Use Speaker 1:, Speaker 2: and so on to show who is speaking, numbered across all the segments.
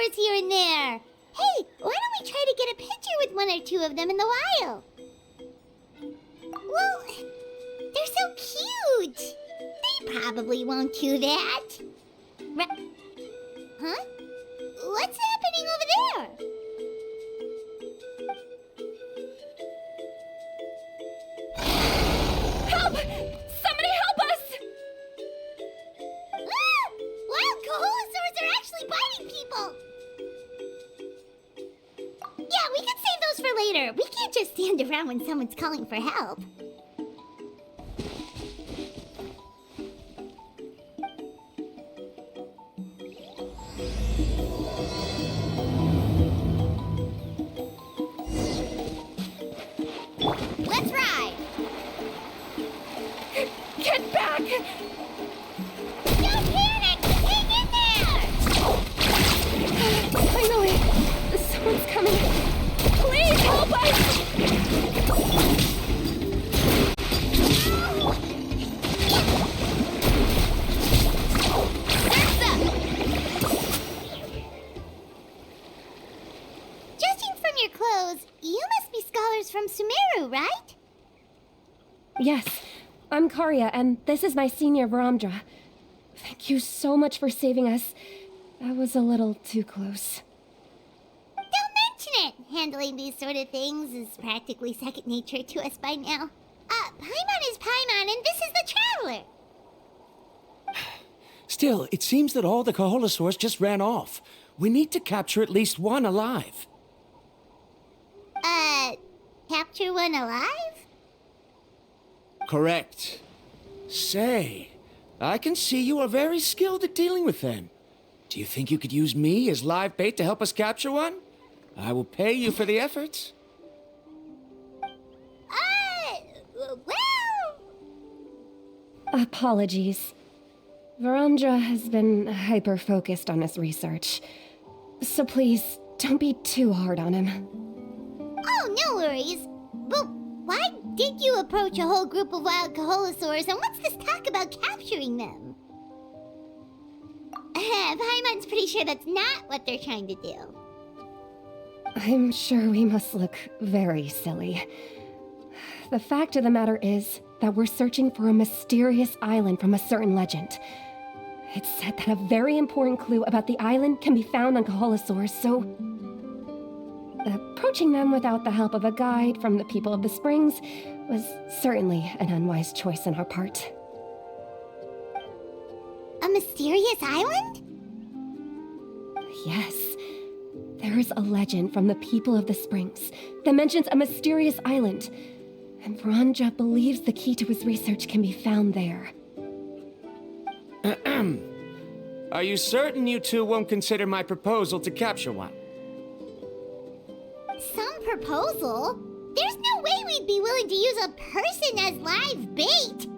Speaker 1: Kaholosaurs here and there. Hey, why don't we try to get a picture with one or two of them in the wild? Well, they're so cute. They probably won't do that. Huh? What's happening over there?
Speaker 2: Help! Somebody help us!
Speaker 1: Ah! Wild Kaholosaurs are actually biting people! Yeah, we can save those for later. We can't just stand around when someone's calling for help. Let's ride!
Speaker 2: Get back!
Speaker 1: Don't panic! Hang in there!
Speaker 2: Finally! Someone's coming! Please help us!
Speaker 1: Judging from your clothes, you must be scholars from Sumeru, right?
Speaker 2: Yes, I'm Karya, and this is my senior Varamdra. Thank you so much for saving us. That was a little too close.
Speaker 1: Don't mention it! Handling these sort of things is practically second nature to us by now. Paimon is Paimon, and this is the Traveler!
Speaker 3: Still, it seems that all the Kaholosaurs just ran off. We need to capture at least one alive.
Speaker 1: Capture one alive?
Speaker 3: Correct. Say, I can see you are very skilled at dealing with them. Do you think you could use me as live bait to help us capture one? I will pay you for the efforts.
Speaker 1: Well...
Speaker 2: Apologies. Varamdra has been hyper-focused on his research. So please, don't be too hard on him.
Speaker 1: Oh, no worries. But why did you approach a whole group of wild Kaholosaurs, and what's this talk about capturing them? Paimon's pretty sure that's not what they're trying to do.
Speaker 2: I'm sure we must look very silly. The fact of the matter is that we're searching for a mysterious island from a certain legend. It's said that a very important clue about the island can be found on Kaholosaurs, so... approaching them without the help of a guide from the people of the Springs was certainly an unwise choice on our part.
Speaker 1: A mysterious island?
Speaker 2: Yes. There is a legend from the people of the Springs that mentions a mysterious island, and Varamdra believes the key to his research can be found there.
Speaker 3: Are you certain you two won't consider my proposal to capture one?
Speaker 1: Some proposal? There's no way we'd be willing to use a person as live bait!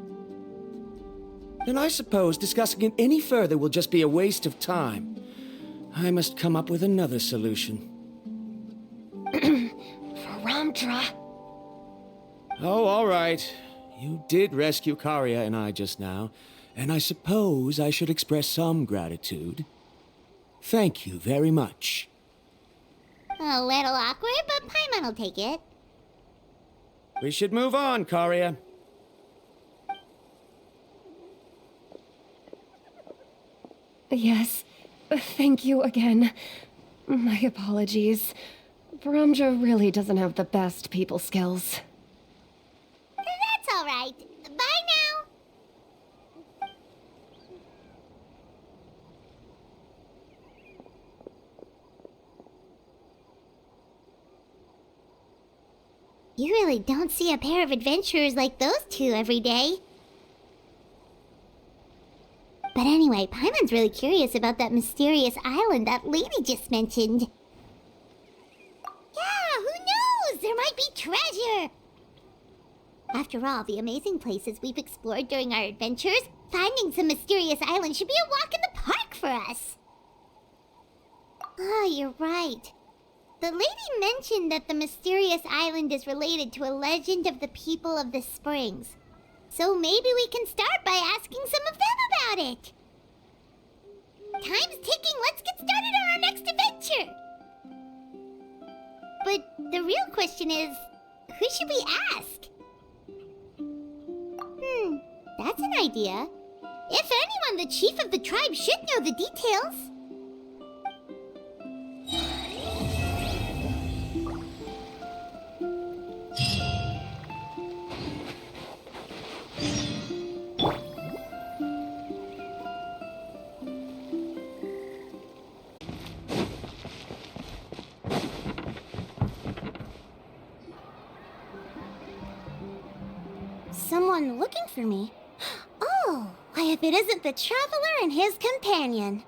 Speaker 3: Then I suppose discussing it any further will just be a waste of time. I must come up with another solution.
Speaker 2: Varamdra!
Speaker 3: Oh, all right. You did rescue Karya and I just now, and I suppose I should express some gratitude. Thank you very much.
Speaker 1: A little awkward, but Paimon will take it.
Speaker 3: We should move on, Karya.
Speaker 2: Yes, thank you again. My apologies. Varamdra really doesn't have the best people skills.
Speaker 1: That's all right. Bye now. You really don't see a pair of adventurers like those two every day. But anyway, Paimon's really curious about that mysterious island that lady just mentioned. Yeah, who knows? There might be treasure! After all the amazing places we've explored during our adventures, finding some mysterious island should be a walk in the park for us. Oh, you're right. The lady mentioned that the mysterious island is related to a legend of the people of the Springs. So maybe we can start by asking some of them about it. time's ticking. Let's get started on our next adventure. But the real question is, who should we ask? That's an idea. If anyone, the chief of the tribe should know the details. Someone looking for me? Oh, why if it isn't the traveler and his companion.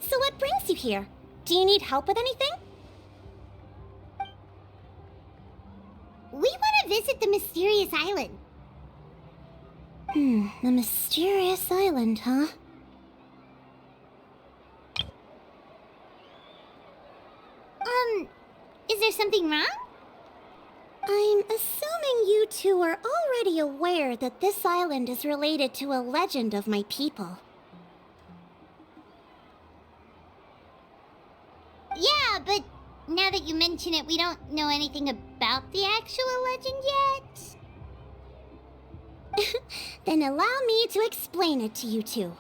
Speaker 1: So what brings you here? Do you need help with anything? We want to visit the mysterious island. The mysterious island, huh? Is there something wrong? I'm assuming you two are already aware that this island is related to a legend of my people. Yeah, but now that you mention it, we don't know anything about the actual legend yet. Then allow me to explain it to you two.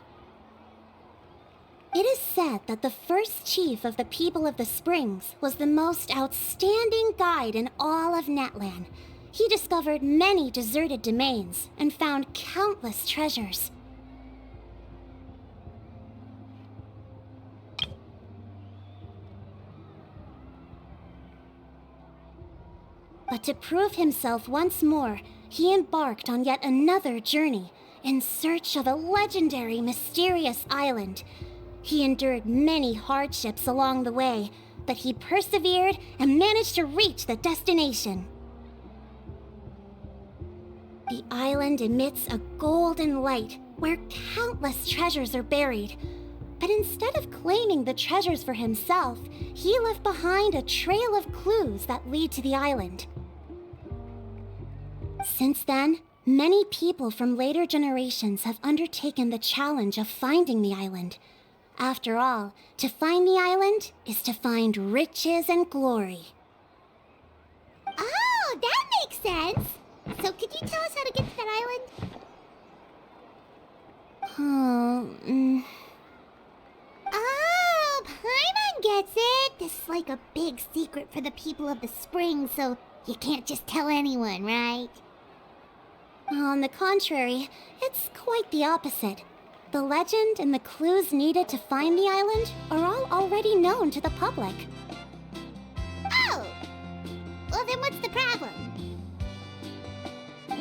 Speaker 1: It is said that the first chief of the people of the Springs was the most outstanding guide in all of Netland. He discovered many deserted domains and found countless treasures. But to prove himself once more, he embarked on yet another journey in search of a legendary, mysterious island. He endured many hardships along the way, but he persevered and managed to reach the destination. The island emits a golden light where countless treasures are buried. But instead of claiming the treasures for himself, he left behind a trail of clues that lead to the island. Since then, many people from later generations have undertaken the challenge of finding the island. After all, to find the island is to find riches and glory. Oh, that makes sense! So could you tell us how to get to that island? Oh, Paimon gets it! This is like a big secret for the people of the spring, so you can't just tell anyone, right? On the contrary, it's quite the opposite. The legend and the clues needed to find the island are all already known to the public. Oh! Well, then what's the problem?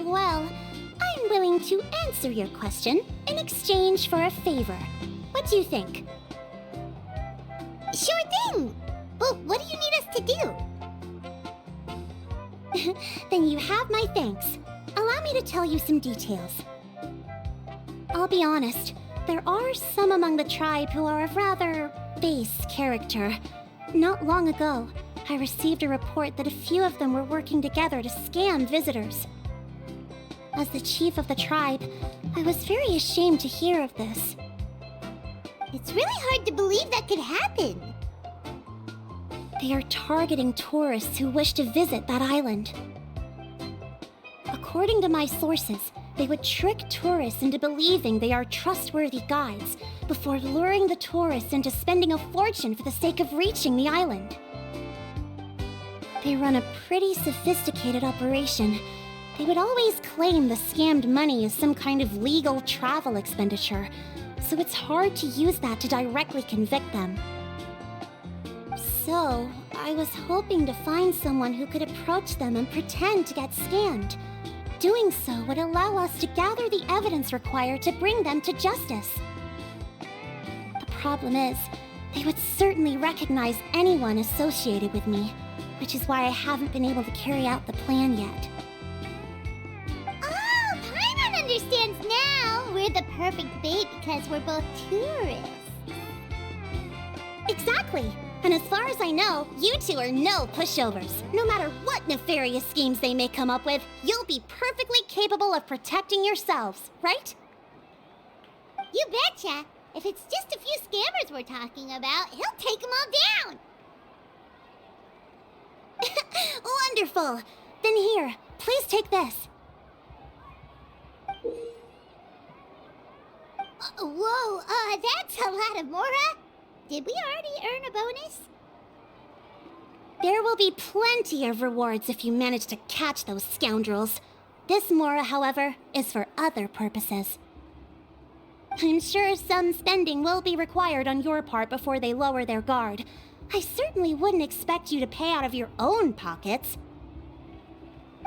Speaker 1: Well, I'm willing to answer your question in exchange for a favor. What do you think? Sure thing! Well, what do you need us to do? Then you have my thanks. Allow me to tell you some details. I'll be honest, there are some among the tribe who are of rather base character. Not long ago, I received a report that a few of them were working together to scam visitors. As the chief of the tribe, I was very ashamed to hear of this. It's really hard to believe that could happen. They are targeting tourists who wish to visit that island. According to my sources, they would trick tourists into believing they are trustworthy guides before luring the tourists into spending a fortune for the sake of reaching the island. They run a pretty sophisticated operation. They would always claim the scammed money is some kind of legal travel expenditure, so it's hard to use that to directly convict them. So, I was hoping to find someone who could approach them and pretend to get scammed. Doing so would allow us to gather the evidence required to bring them to justice. The problem is, they would certainly recognize anyone associated with me, which is why I haven't been able to carry out the plan yet. Oh, Paimon understands now! We're the perfect bait because we're both tourists. Exactly! And as far as I know, you two are no pushovers. No matter what nefarious schemes they may come up with, you'll be perfectly capable of protecting yourselves, right?
Speaker 4: You betcha! If it's just a few scammers we're talking about, he'll take them all down!
Speaker 1: Wonderful! Then here, please take this.
Speaker 4: Whoa, that's a lot of murah! Did we already earn a bonus?
Speaker 1: There will be plenty of rewards if you manage to catch those scoundrels. This murah, however, is for other purposes. I'm sure some spending will be required on your part before they lower their guard. I certainly wouldn't expect you to pay out of your own pockets.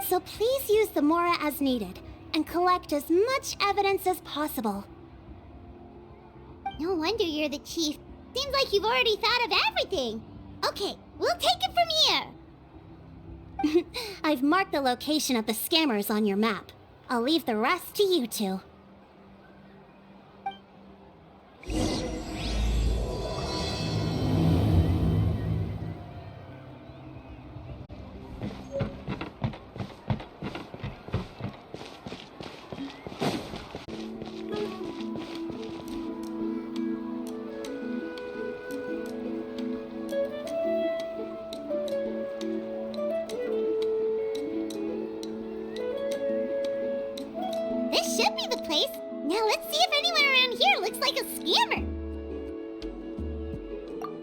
Speaker 1: So please use the murah as needed, and collect as much evidence as possible.
Speaker 4: No wonder you're the chief. Seems like you've already thought of everything. Okay, we'll take it from here.
Speaker 1: I've marked the location of the scammers on your map. I'll leave the rest to you two.
Speaker 4: This should be the place. Now let's see if anyone around here looks like a scammer.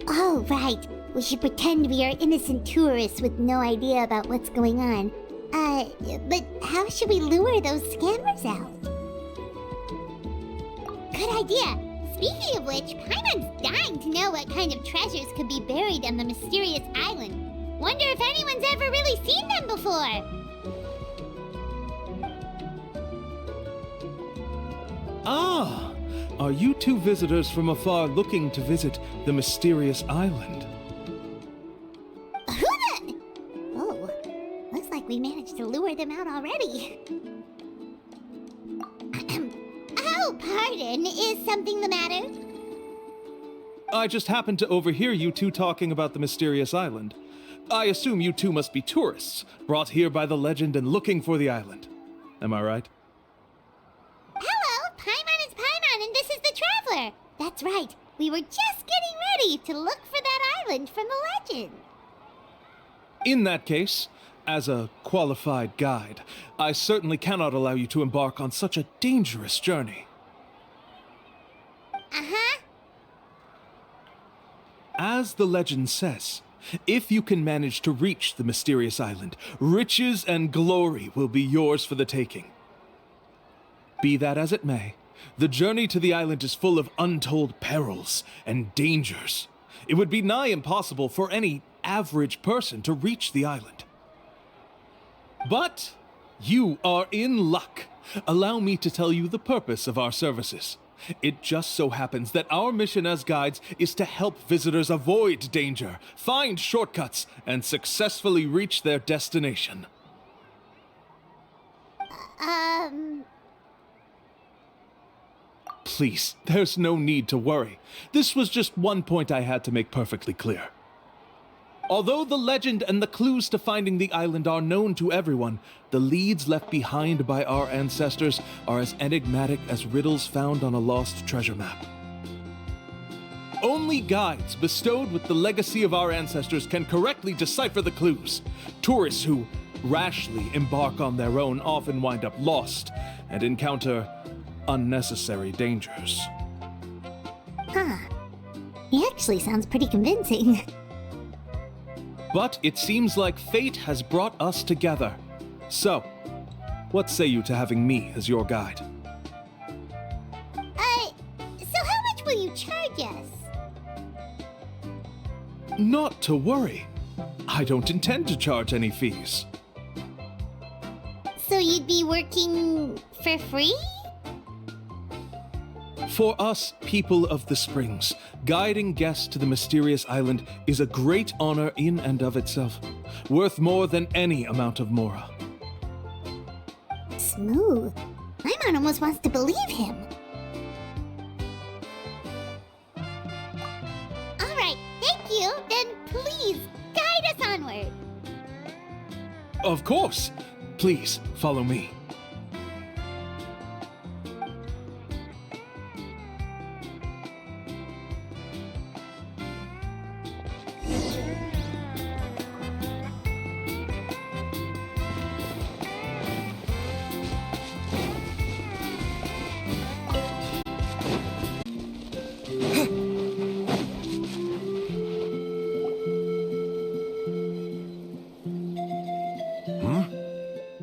Speaker 4: Oh, right. We should pretend we are innocent tourists with no idea about what's going on. But how should we lure those scammers out? Good idea. Speaking of which, Paimon's dying to know what kind of treasures could be buried on the mysterious island. Wonder if anyone's ever really seen them before.
Speaker 3: Ah! Are you two visitors from afar looking to visit the mysterious island?
Speaker 4: Who the... Oh, looks like we managed to lure them out already. Oh, pardon. Is something the matter?
Speaker 5: I just happened to overhear you two talking about the mysterious island. I assume you two must be tourists, brought here by the legend and looking for the island. Am I right?
Speaker 4: Hello, Paimon is Paimon, and this is the Traveler. That's right. We were just getting ready to look for that island from the legend.
Speaker 5: In that case, as a qualified guide, I certainly cannot allow you to embark on such a dangerous journey.
Speaker 4: Uh-huh.
Speaker 5: As the legend says, if you can manage to reach the mysterious island, riches and glory will be yours for the taking. Be that as it may, the journey to the island is full of untold perils and dangers. It would be nigh impossible for any average person to reach the island. But you are in luck. Allow me to tell you the purpose of our services. It just so happens that our mission as guides is to help visitors avoid danger, find shortcuts, and successfully reach their destination. Please, there's no need to worry. This was just one point I had to make perfectly clear. Although the legend and the clues to finding the island are known to everyone, the leads left behind by our ancestors are as enigmatic as riddles found on a lost treasure map. Only guides bestowed with the legacy of our ancestors can correctly decipher the clues. Tourists who rashly embark on their own often wind up lost and encounter unnecessary dangers.
Speaker 4: Huh. He actually sounds pretty convincing.
Speaker 5: But it seems like fate has brought us together. So, what say you to having me as your guide?
Speaker 4: So how much will you charge us?
Speaker 5: Not to worry. I don't intend to charge any fees.
Speaker 4: So you'd be working for free?
Speaker 5: For us, people of the Springs, guiding guests to the mysterious island is a great honor in and of itself, worth more than any amount of murah.
Speaker 4: Smooth. Paimon almost wants to believe him. All right, thank you. Then please guide us onward.
Speaker 5: Of course. Please, follow me.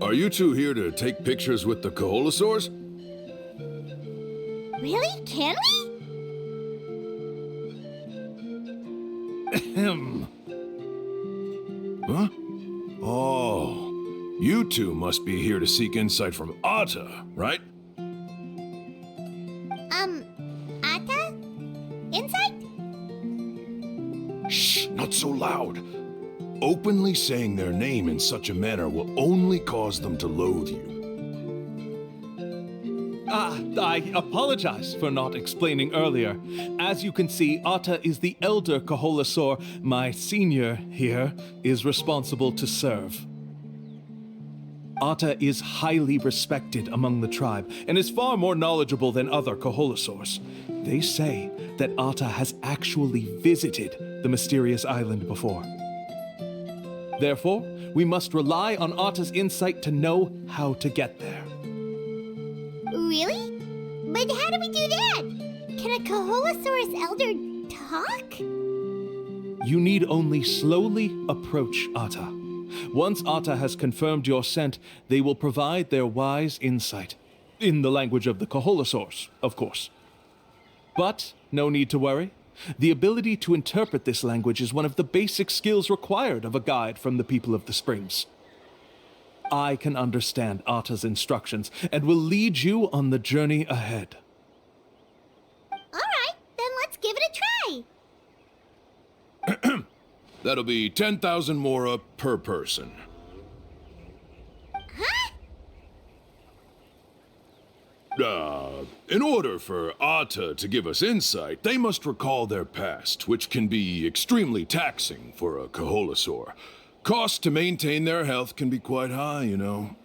Speaker 6: Are you two here to take pictures with the Kaholasaurs?
Speaker 4: Really? Can we?
Speaker 5: Ahem.
Speaker 6: Huh? Oh, you two must be here to seek insight from Aether, right?
Speaker 4: Ata? Insight?
Speaker 6: Shh, not so loud. Openly saying their name in such a manner will only cause them to loathe you.
Speaker 5: I apologize for not explaining earlier. As you can see, Aether is the elder Kaholasaur. My senior here is responsible to serve. Aether is highly respected among the tribe and is far more knowledgeable than other Kaholasaurs. They say that Aether has actually visited the mysterious island before. Therefore, we must rely on Aether's insight to know how to get there.
Speaker 4: Really? But how do we do that? Can a Kaholasaurus elder talk?
Speaker 5: You need only slowly approach Aether. Once Aether has confirmed your scent, they will provide their wise insight. In the language of the Kaholasaurs, of course. But no need to worry. The ability to interpret this language is one of the basic skills required of a guide from the people of the Springs. I can understand Aether's instructions and will lead you on the journey ahead.
Speaker 4: Alright, then let's give it a try.
Speaker 6: That'll be 10,000 mora per person.
Speaker 4: Huh?
Speaker 6: In order for Aether to give us insight, they must recall their past, which can be extremely taxing for a Kaholasaur. Costs to maintain their health can be quite high, you know.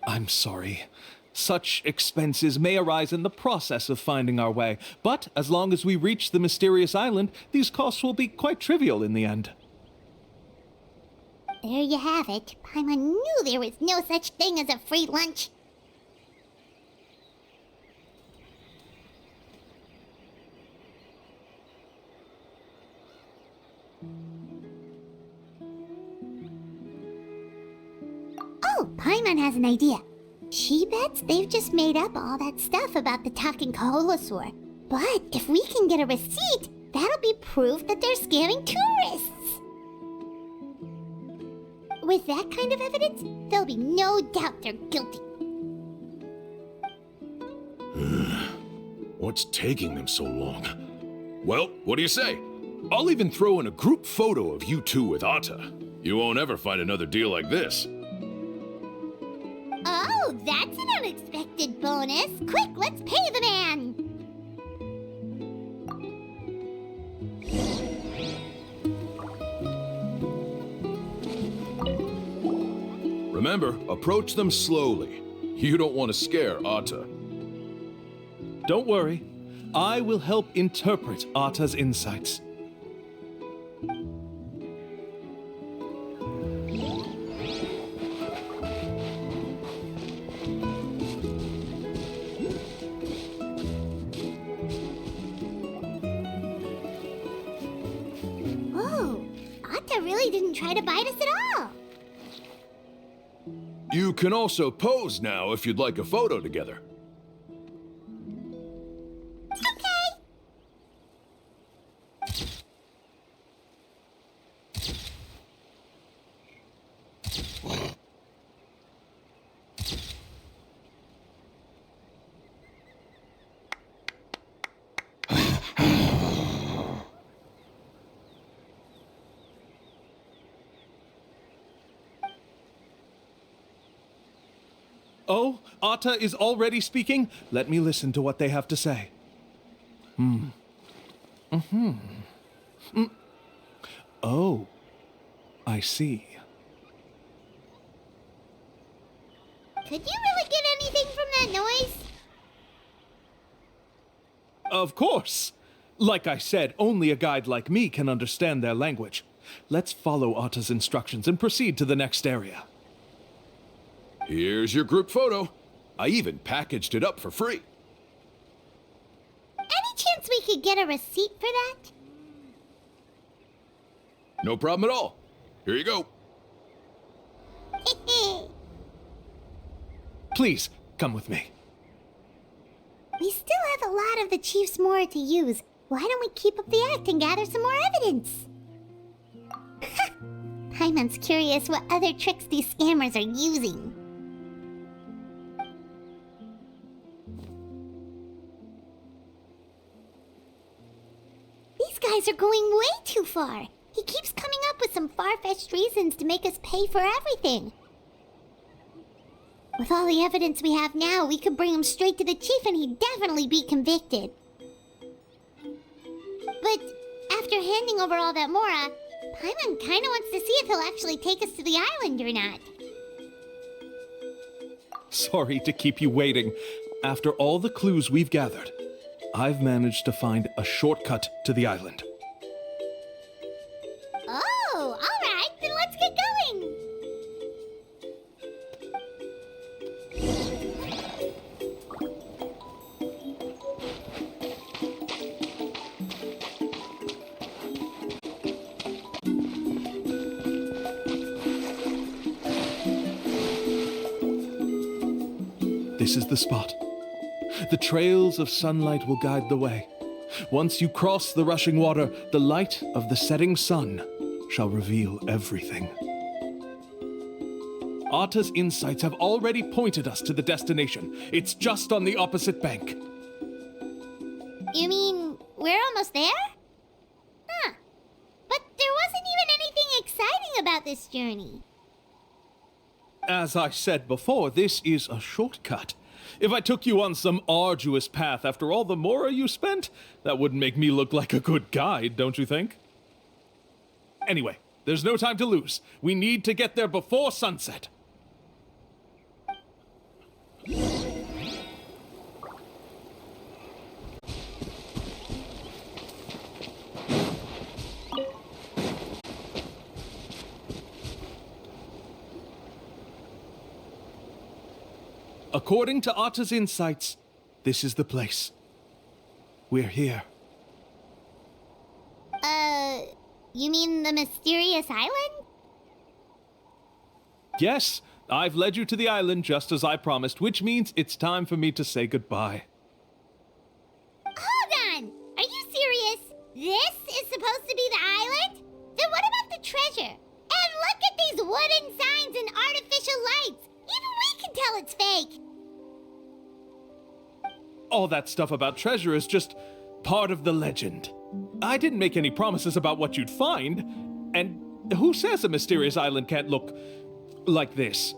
Speaker 5: I'm sorry. Such expenses may arise in the process of finding our way, but as long as we reach the mysterious island, these costs will be quite trivial in the end.
Speaker 4: There you have it. Paimon knew there was no such thing as a free lunch. Oh, Paimon has an idea. She bets they've just made up all that stuff about the talking Kaholasaur. But if we can get a receipt, that'll be proof that they're scamming tourists. With that kind of evidence, there'll be no doubt they're guilty.
Speaker 6: What's taking them so long? Well, what do you say? I'll even throw in a group photo of you two with Aether. You won't ever find another deal like this.
Speaker 4: Oh, that's an unexpected bonus. Quick, let's pay the man.
Speaker 6: Remember, approach them slowly. You don't want to scare Aether.
Speaker 5: Don't worry. I will help interpret Aether's insights.
Speaker 4: Whoa, Aether really didn't try to bite us at all.
Speaker 6: You can also pose now if you'd like a photo together.
Speaker 4: Okay.
Speaker 5: Oh, Aether is already speaking? Let me listen to what they have to say. Oh, I see.
Speaker 4: Could you really get anything from that noise?
Speaker 5: Of course. Like I said, only a guide like me can understand their language. Let's follow Aether's instructions and proceed to the next area.
Speaker 6: Here's your group photo. I even packaged it up for free.
Speaker 4: Any chance we could get a receipt for that?
Speaker 6: No problem at all. Here you go.
Speaker 4: Hehe.
Speaker 5: Please, come with me.
Speaker 4: We still have a lot of the Chief's murah to use. Why don't we keep up the act and gather some more evidence? Paimon's curious what other tricks these scammers are using. These guys are going way too far. He keeps coming up with some far-fetched reasons to make us pay for everything. With all the evidence we have now, we could bring him straight to the chief and he'd definitely be convicted. But after handing over all that murah, Paimon kinda wants to see if he'll actually take us to the island or not.
Speaker 5: Sorry to keep you waiting. After all the clues we've gathered, I've managed to find a shortcut to the island.
Speaker 4: Oh, alright, then let's get going!
Speaker 5: This is the spot. The trails of sunlight will guide the way. Once you cross the rushing water, the light of the setting sun shall reveal everything. Atta's insights have already pointed us to the destination. It's just on the opposite bank.
Speaker 4: You mean, we're almost there? Huh. But there wasn't even anything exciting about this journey.
Speaker 5: As I said before, this is a shortcut. If I took you on some arduous path after all the murah you spent, that wouldn't make me look like a good guide, don't you think? Anyway, there's no time to lose. We need to get there before sunset. According to Atta's insights, this is the place. We're here.
Speaker 4: You mean the mysterious island?
Speaker 5: Yes, I've led you to the island just as I promised, which means it's time for me to say goodbye.
Speaker 4: Hold on! Are you serious? This is supposed to be the island? Then what about the treasure? And look at these wooden signs and artificial lights! Even we can tell it's fake!
Speaker 5: All that stuff about treasure is just part of the legend. I didn't make any promises about what you'd find, and who says a mysterious island can't look like this?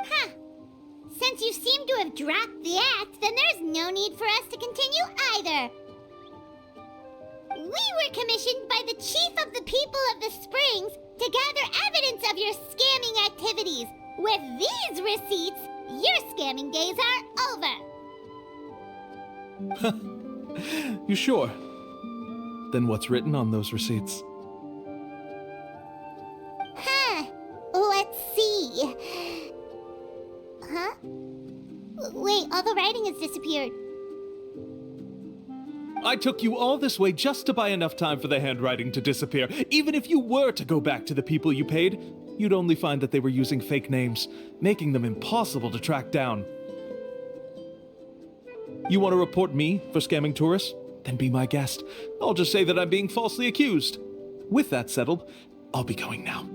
Speaker 4: Huh. Since you seem to have dropped the act, then there's no need for us to continue either. We were commissioned by the chief of the people of the Springs to gather evidence of your scamming activities. With these receipts, your scamming days are over.
Speaker 5: You sure? Then what's written on those receipts?
Speaker 4: Huh. Let's see. Huh? Wait, all the writing has disappeared.
Speaker 5: I took you all this way just to buy enough time for the handwriting to disappear. Even if you were to go back to the people you paid, you'd only find that they were using fake names, making them impossible to track down. You want to report me for scamming tourists? Then be my guest. I'll just say that I'm being falsely accused. With that settled, I'll be going now.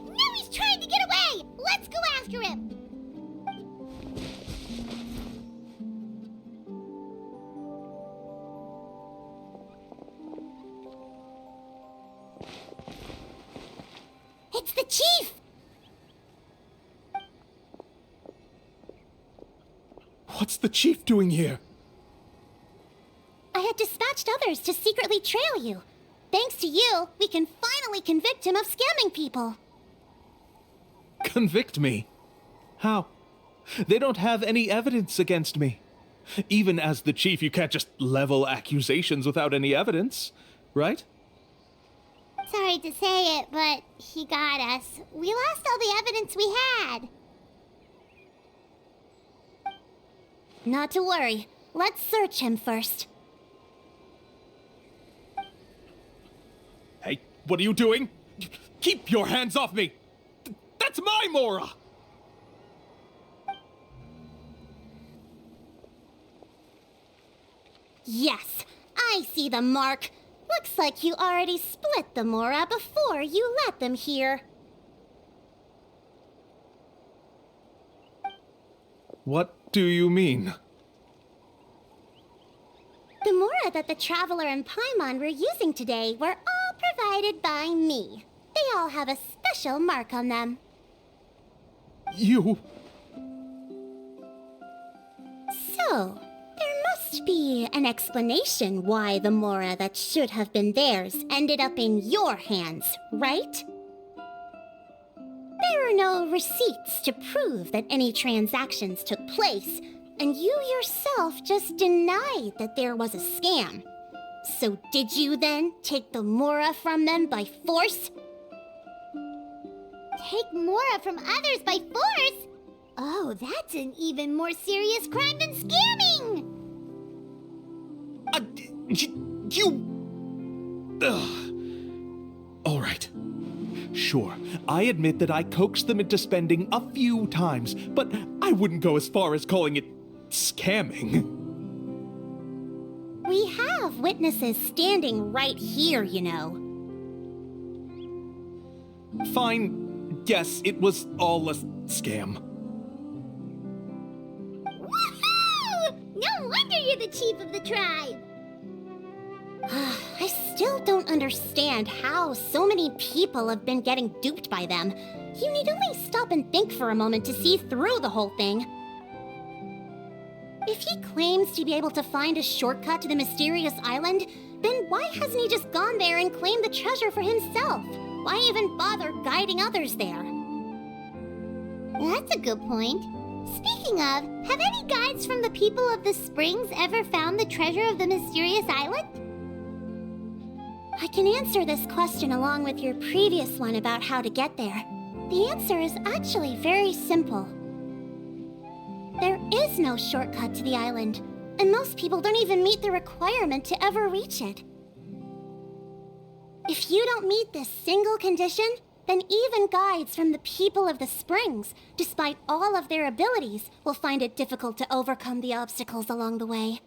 Speaker 4: Now he's trying to get away! Let's go after him! It's the chief!
Speaker 5: What's the chief doing here?
Speaker 1: I had dispatched others to secretly trail you. Thanks to you, we can finally convict him of scamming people.
Speaker 5: Convict me? How? They don't have any evidence against me. Even as the chief, you can't just level accusations without any evidence, right?
Speaker 4: Sorry to say it, but he got us. We lost all the evidence we had.
Speaker 1: Not to worry. Let's search him first.
Speaker 5: Hey, what are you doing? Keep your hands off me! That's my murah!
Speaker 1: Yes, I see the mark. Looks like you already split the murah before you let them here.
Speaker 5: What do you mean?
Speaker 1: The murah that the Traveler and Paimon were using today were all provided by me. They all have a special mark on them.
Speaker 5: You...
Speaker 1: So, there must be an explanation why the murah that should have been theirs ended up in your hands, right? There are no receipts to prove that any transactions took place, and you yourself just denied that there was a scam. So did you then take the murah from them by force?
Speaker 4: Take murah from others by force? Oh, that's an even more serious crime than scamming!
Speaker 5: All right. Sure, I admit that I coaxed them into spending a few times, but I wouldn't go as far as calling it scamming.
Speaker 1: We have witnesses standing right here, you know.
Speaker 5: Fine, yes, it was all a scam.
Speaker 4: Woohoo! No wonder you're the chief of the tribe!
Speaker 1: I still don't understand how so many people have been getting duped by them. You need only stop and think for a moment to see through the whole thing. If he claims to be able to find a shortcut to the mysterious island, then why hasn't he just gone there and claimed the treasure for himself? Why even bother guiding others there?
Speaker 4: That's a good point. Speaking of, have any guides from the people of the springs ever found the treasure of the mysterious island?
Speaker 1: I can answer this question along with your previous one about how to get there. The answer is actually very simple. There is no shortcut to the island, and most people don't even meet the requirement to ever reach it. If you don't meet this single condition, then even guides from the people of the springs, despite all of their abilities, will find it difficult to overcome the obstacles along the way.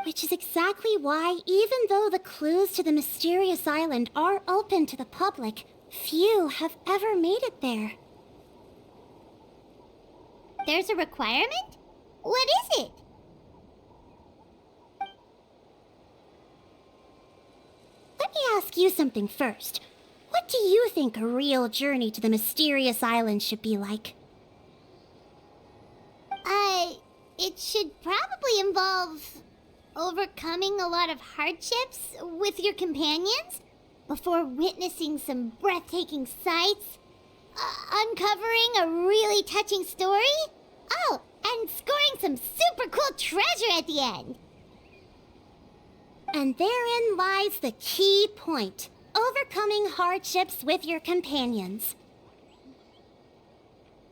Speaker 1: Which is exactly why, even though the clues to the mysterious island are open to the public, few have ever made it there.
Speaker 4: There's a requirement? What is it?
Speaker 1: Let me ask you something first. What do you think a real journey to the mysterious island should be like?
Speaker 4: It should probably involve overcoming a lot of hardships with your companions before witnessing some breathtaking sights, uncovering a really touching story, oh, and scoring some super cool treasure at the end.
Speaker 1: And therein lies the key point. Overcoming hardships with your companions.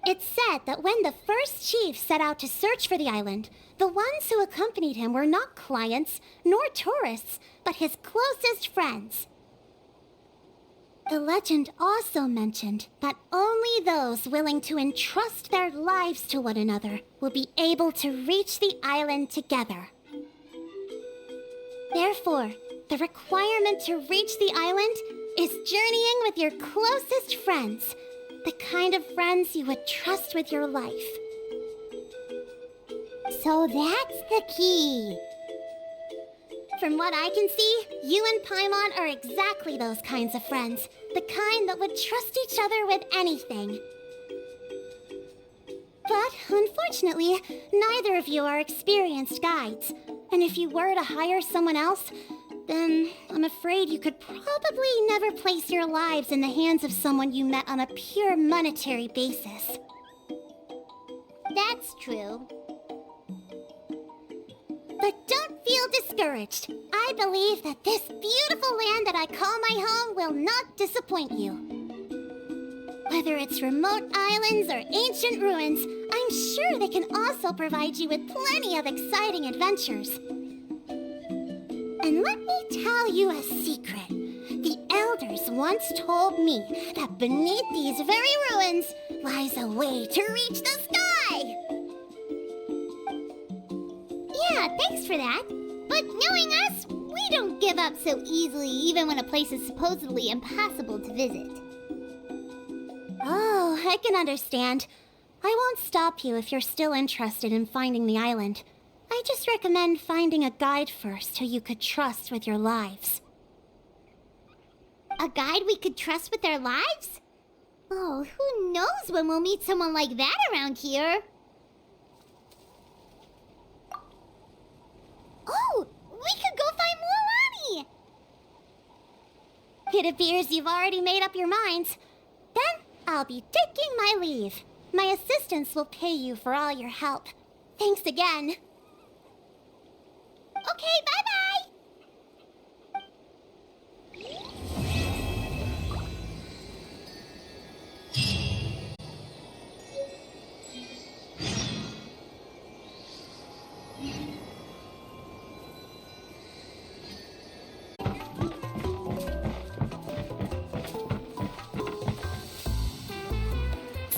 Speaker 1: It's said that when the first chief set out to search for the island, the ones who accompanied him were not clients nor tourists, but his closest friends. The legend also mentioned that only those willing to entrust their lives to one another will be able to reach the island together. Therefore, the requirement to reach the island is journeying with your closest friends, the kind of friends you would trust with your life.
Speaker 4: So that's the key.
Speaker 1: From what I can see, you and Paimon are exactly those kinds of friends, the kind that would trust each other with anything. But, unfortunately, neither of you are experienced guides, and if you were to hire someone else, then I'm afraid you could probably never place your lives in the hands of someone you met on a pure monetary basis.
Speaker 4: That's true.
Speaker 1: But don't feel discouraged. I believe that this beautiful land that I call my home will not disappoint you. Whether it's remote islands or ancient ruins, I'm sure they can also provide you with plenty of exciting adventures. And let me tell you a secret. The elders once told me that beneath these very ruins lies a way to reach the sky.
Speaker 4: Yeah, thanks for that. But knowing us, we don't give up so easily even when a place is supposedly impossible to visit.
Speaker 1: Oh, I can understand. I won't stop you if you're still interested in finding the island. I just recommend finding a guide first who you could trust with your lives.
Speaker 4: A guide we could trust with our lives? Oh, who knows when we'll meet someone like that around here? Oh, we could go find Mualani!
Speaker 1: It appears you've already made up your minds. Then I'll be taking my leave. My assistants will pay you for all your help. Thanks again.
Speaker 4: Okay, bye-bye!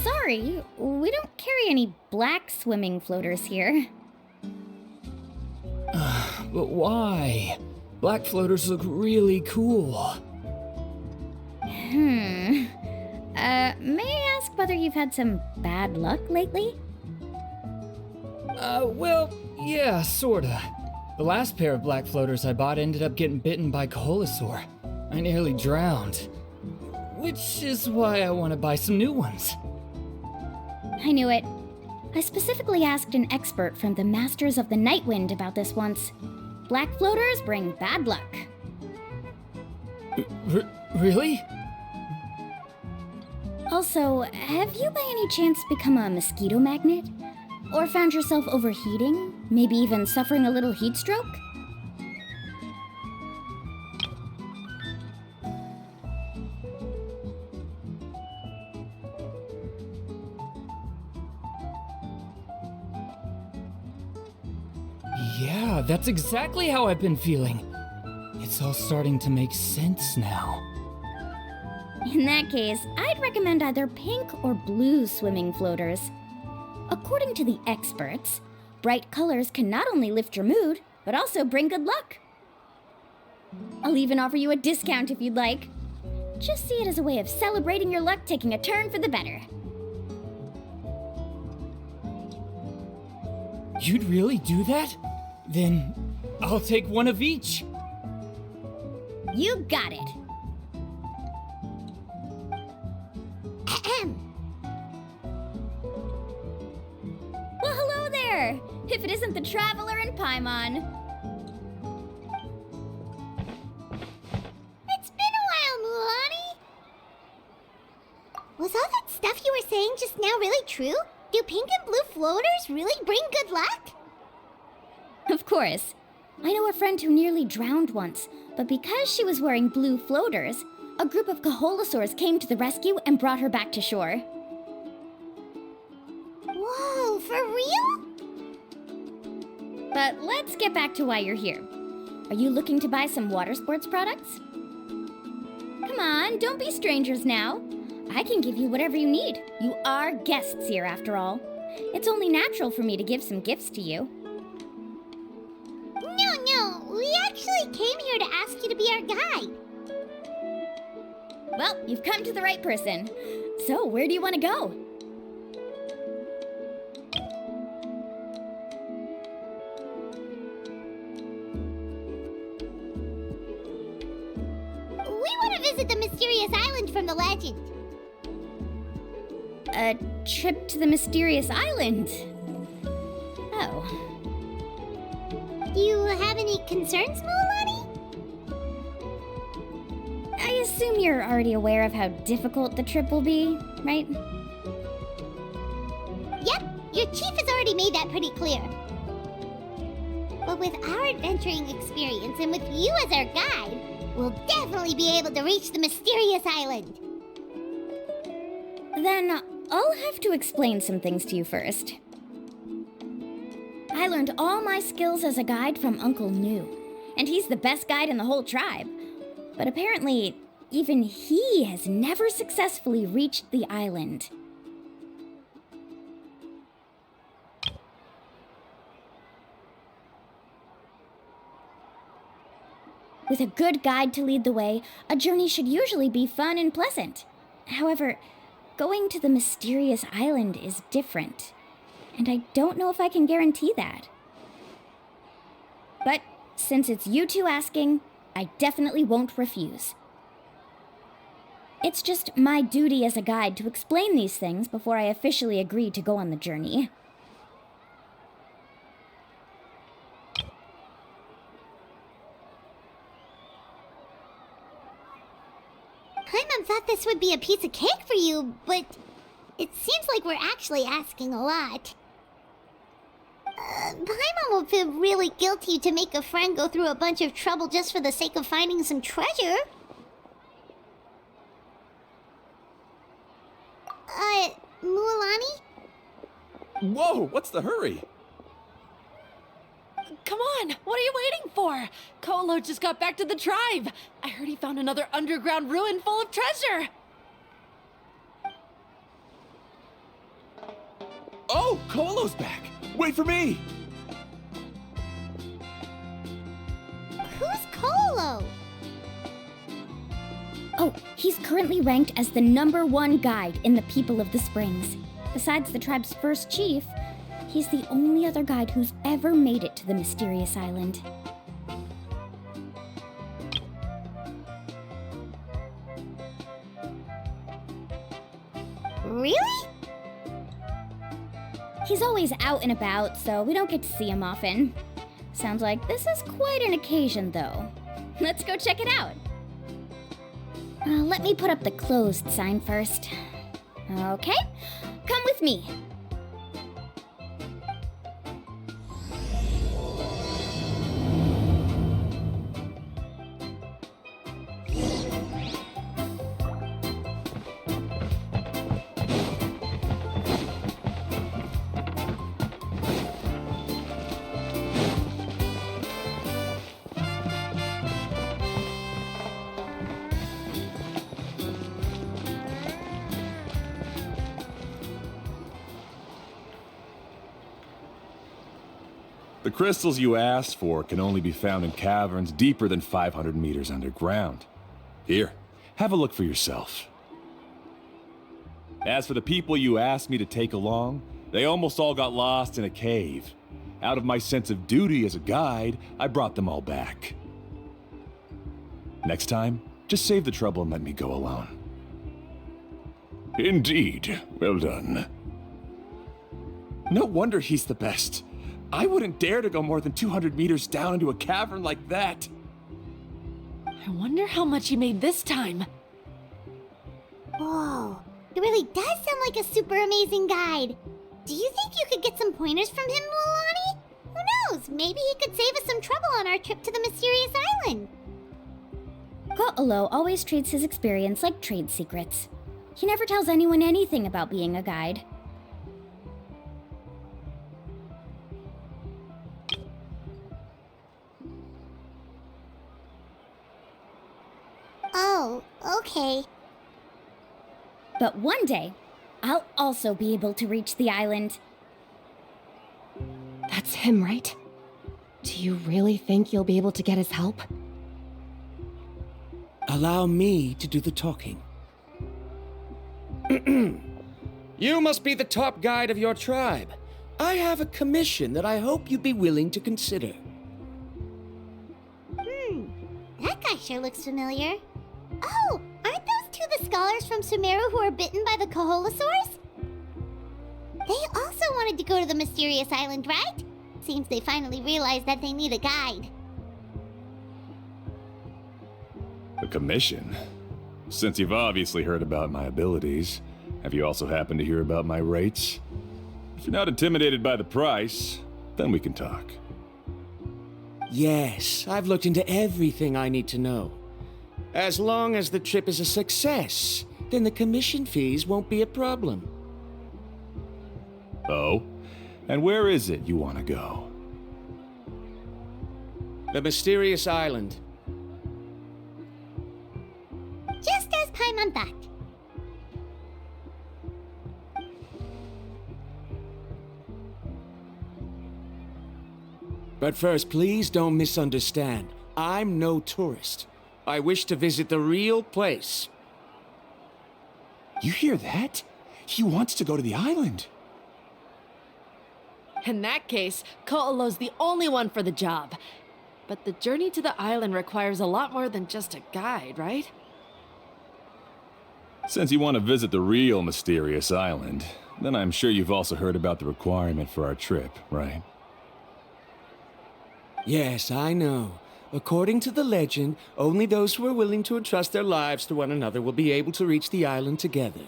Speaker 7: Sorry, we don't carry any black swimming floaters here.
Speaker 8: But why? Black floaters look really cool.
Speaker 7: May I ask whether you've had some bad luck lately?
Speaker 8: Well, yeah, sorta. The last pair of black floaters I bought ended up getting bitten by Kaholasaur. I nearly drowned. Which is why I want to buy some new ones.
Speaker 7: I knew it. I specifically asked an expert from the Masters of the Night Wind about this once. Black floaters bring bad luck.
Speaker 8: Really?
Speaker 7: Also, have you by any chance become a mosquito magnet? Or found yourself overheating? Maybe even suffering a little heat stroke?
Speaker 8: Yeah, that's exactly how I've been feeling. It's all starting to make sense now.
Speaker 7: In that case, I'd recommend either pink or blue swimming floaters. According to the experts, bright colors can not only lift your mood, but also bring good luck. I'll even offer you a discount if you'd like. Just see it as a way of celebrating your luck taking a turn for the better.
Speaker 8: You'd really do that? Then I'll take one of each.
Speaker 7: You got it.
Speaker 4: Ahem.
Speaker 7: Well, hello there! If it isn't the Traveler in Paimon.
Speaker 4: It's been a while, Mualani. Was all that stuff you were saying just now really true? Do pink and blue floaters really bring good luck?
Speaker 7: Of course. I know a friend who nearly drowned once, but because she was wearing blue floaters, a group of Kaholasaurs came to the rescue and brought her back to shore.
Speaker 4: Whoa, for real?
Speaker 7: But let's get back to why you're here. Are you looking to buy some water sports products? Come on, don't be strangers now. I can give you whatever you need. You are guests here, after all. It's only natural for me to give some gifts to you.
Speaker 4: No, we actually came here to ask you to be our guide.
Speaker 7: Well, you've come to the right person. So, where do you want to go?
Speaker 4: We want to visit the mysterious island from the legend.
Speaker 7: A trip to the mysterious island. Oh.
Speaker 4: Do you have any concerns, Mualani?
Speaker 7: I assume you're already aware of how difficult the trip will be, right?
Speaker 4: Yep, your chief has already made that pretty clear. But with our adventuring experience and with you as our guide, we'll definitely be able to reach the mysterious island.
Speaker 7: Then I'll have to explain some things to you first. I learned all my skills as a guide from Uncle Nu, and he's the best guide in the whole tribe. But apparently, even he has never successfully reached the island. With a good guide to lead the way, a journey should usually be fun and pleasant. However, going to the mysterious island is different, and I don't know if I can guarantee that. But since it's you two asking, I definitely won't refuse. It's just my duty as a guide to explain these things before I officially agree to go on the journey.
Speaker 4: Paimon thought this would be a piece of cake for you, but it seems like we're actually asking a lot. Paimon will feel really guilty to make a friend go through a bunch of trouble just for the sake of finding some treasure. Mualani?
Speaker 9: Whoa, what's the hurry?
Speaker 10: Come on, what are you waiting for? Kolo just got back to the tribe. I heard he found another underground ruin full of treasure.
Speaker 9: Oh, Kolo's back! Wait for me!
Speaker 4: Who's Kolo?
Speaker 7: Oh, he's currently ranked as the #1 guide in the People of the Springs. Besides the tribe's first chief, he's the only other guide who's ever made it to the mysterious island.
Speaker 4: Really?
Speaker 7: He's always out and about, so we don't get to see him often. Sounds like this is quite an occasion, though. Let's go check it out. Let me put up the closed sign first. Okay, come with me.
Speaker 9: The crystals you asked for can only be found in caverns deeper than 500 meters underground. Here, have a look for yourself. As for the people you asked me to take along, they almost all got lost in a cave. Out of my sense of duty as a guide, I brought them all back. Next time, just save the trouble and let me go alone.
Speaker 6: Indeed. Well done.
Speaker 9: No wonder he's the best. I wouldn't dare to go more than 200 meters down into a cavern like that.
Speaker 10: I wonder how much he made this time.
Speaker 4: Whoa, it really does sound like a super amazing guide. Do you think you could get some pointers from him, Mualani? Who knows, maybe he could save us some trouble on our trip to the mysterious island.
Speaker 7: Ko'olo always treats his experience like trade secrets. He never tells anyone anything about being a guide.
Speaker 4: Oh, okay.
Speaker 7: But one day, I'll also be able to reach the island.
Speaker 2: That's him, right? Do you really think you'll be able to get his help?
Speaker 3: Allow me to do the talking. You must be the top guide of your tribe. I have a commission that I hope you'd be willing to consider.
Speaker 4: That guy sure looks familiar. Oh, aren't those two the scholars from Sumeru who are bitten by the Kaholosaurs? They also wanted to go to the mysterious island, right? Seems they finally realized that they need a guide.
Speaker 9: A commission? Since you've obviously heard about my abilities, have you also happened to hear about my rates? If you're not intimidated by the price, then we can talk.
Speaker 3: Yes, I've looked into everything I need to know. As long as the trip is a success, then the commission fees won't be a problem.
Speaker 9: Oh? And where is it you want to go?
Speaker 3: The mysterious island.
Speaker 4: Paimon thought.
Speaker 3: But first, please don't misunderstand. I'm no tourist. I wish to visit the real place.
Speaker 11: You hear that? He wants to go to the island.
Speaker 10: In that case, Ko'olo's the only one for the job. But the journey to the island requires a lot more than just a guide, right?
Speaker 9: Since you want to visit the real mysterious island, then I'm sure you've also heard about the requirement for our trip, right?
Speaker 3: Yes, I know. According to the legend, only those who are willing to entrust their lives to one another will be able to reach the island together.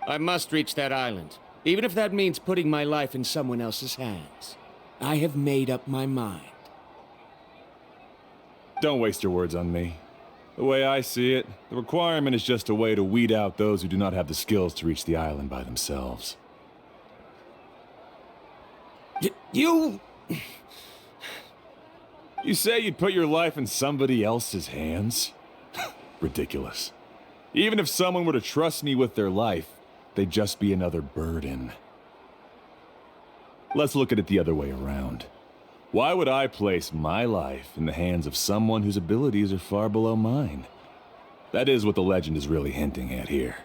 Speaker 3: I must reach that island, even if that means putting my life in someone else's hands. I have made up my mind.
Speaker 9: Don't waste your words on me. The way I see it, the requirement is just a way to weed out those who do not have the skills to reach the island by themselves.
Speaker 3: You...
Speaker 9: You say you'd put your life in somebody else's hands? Ridiculous. Even if someone were to trust me with their life, they'd just be another burden. Let's look at it the other way around. Why would I place my life in the hands of someone whose abilities are far below mine? That is what the legend is really hinting at here.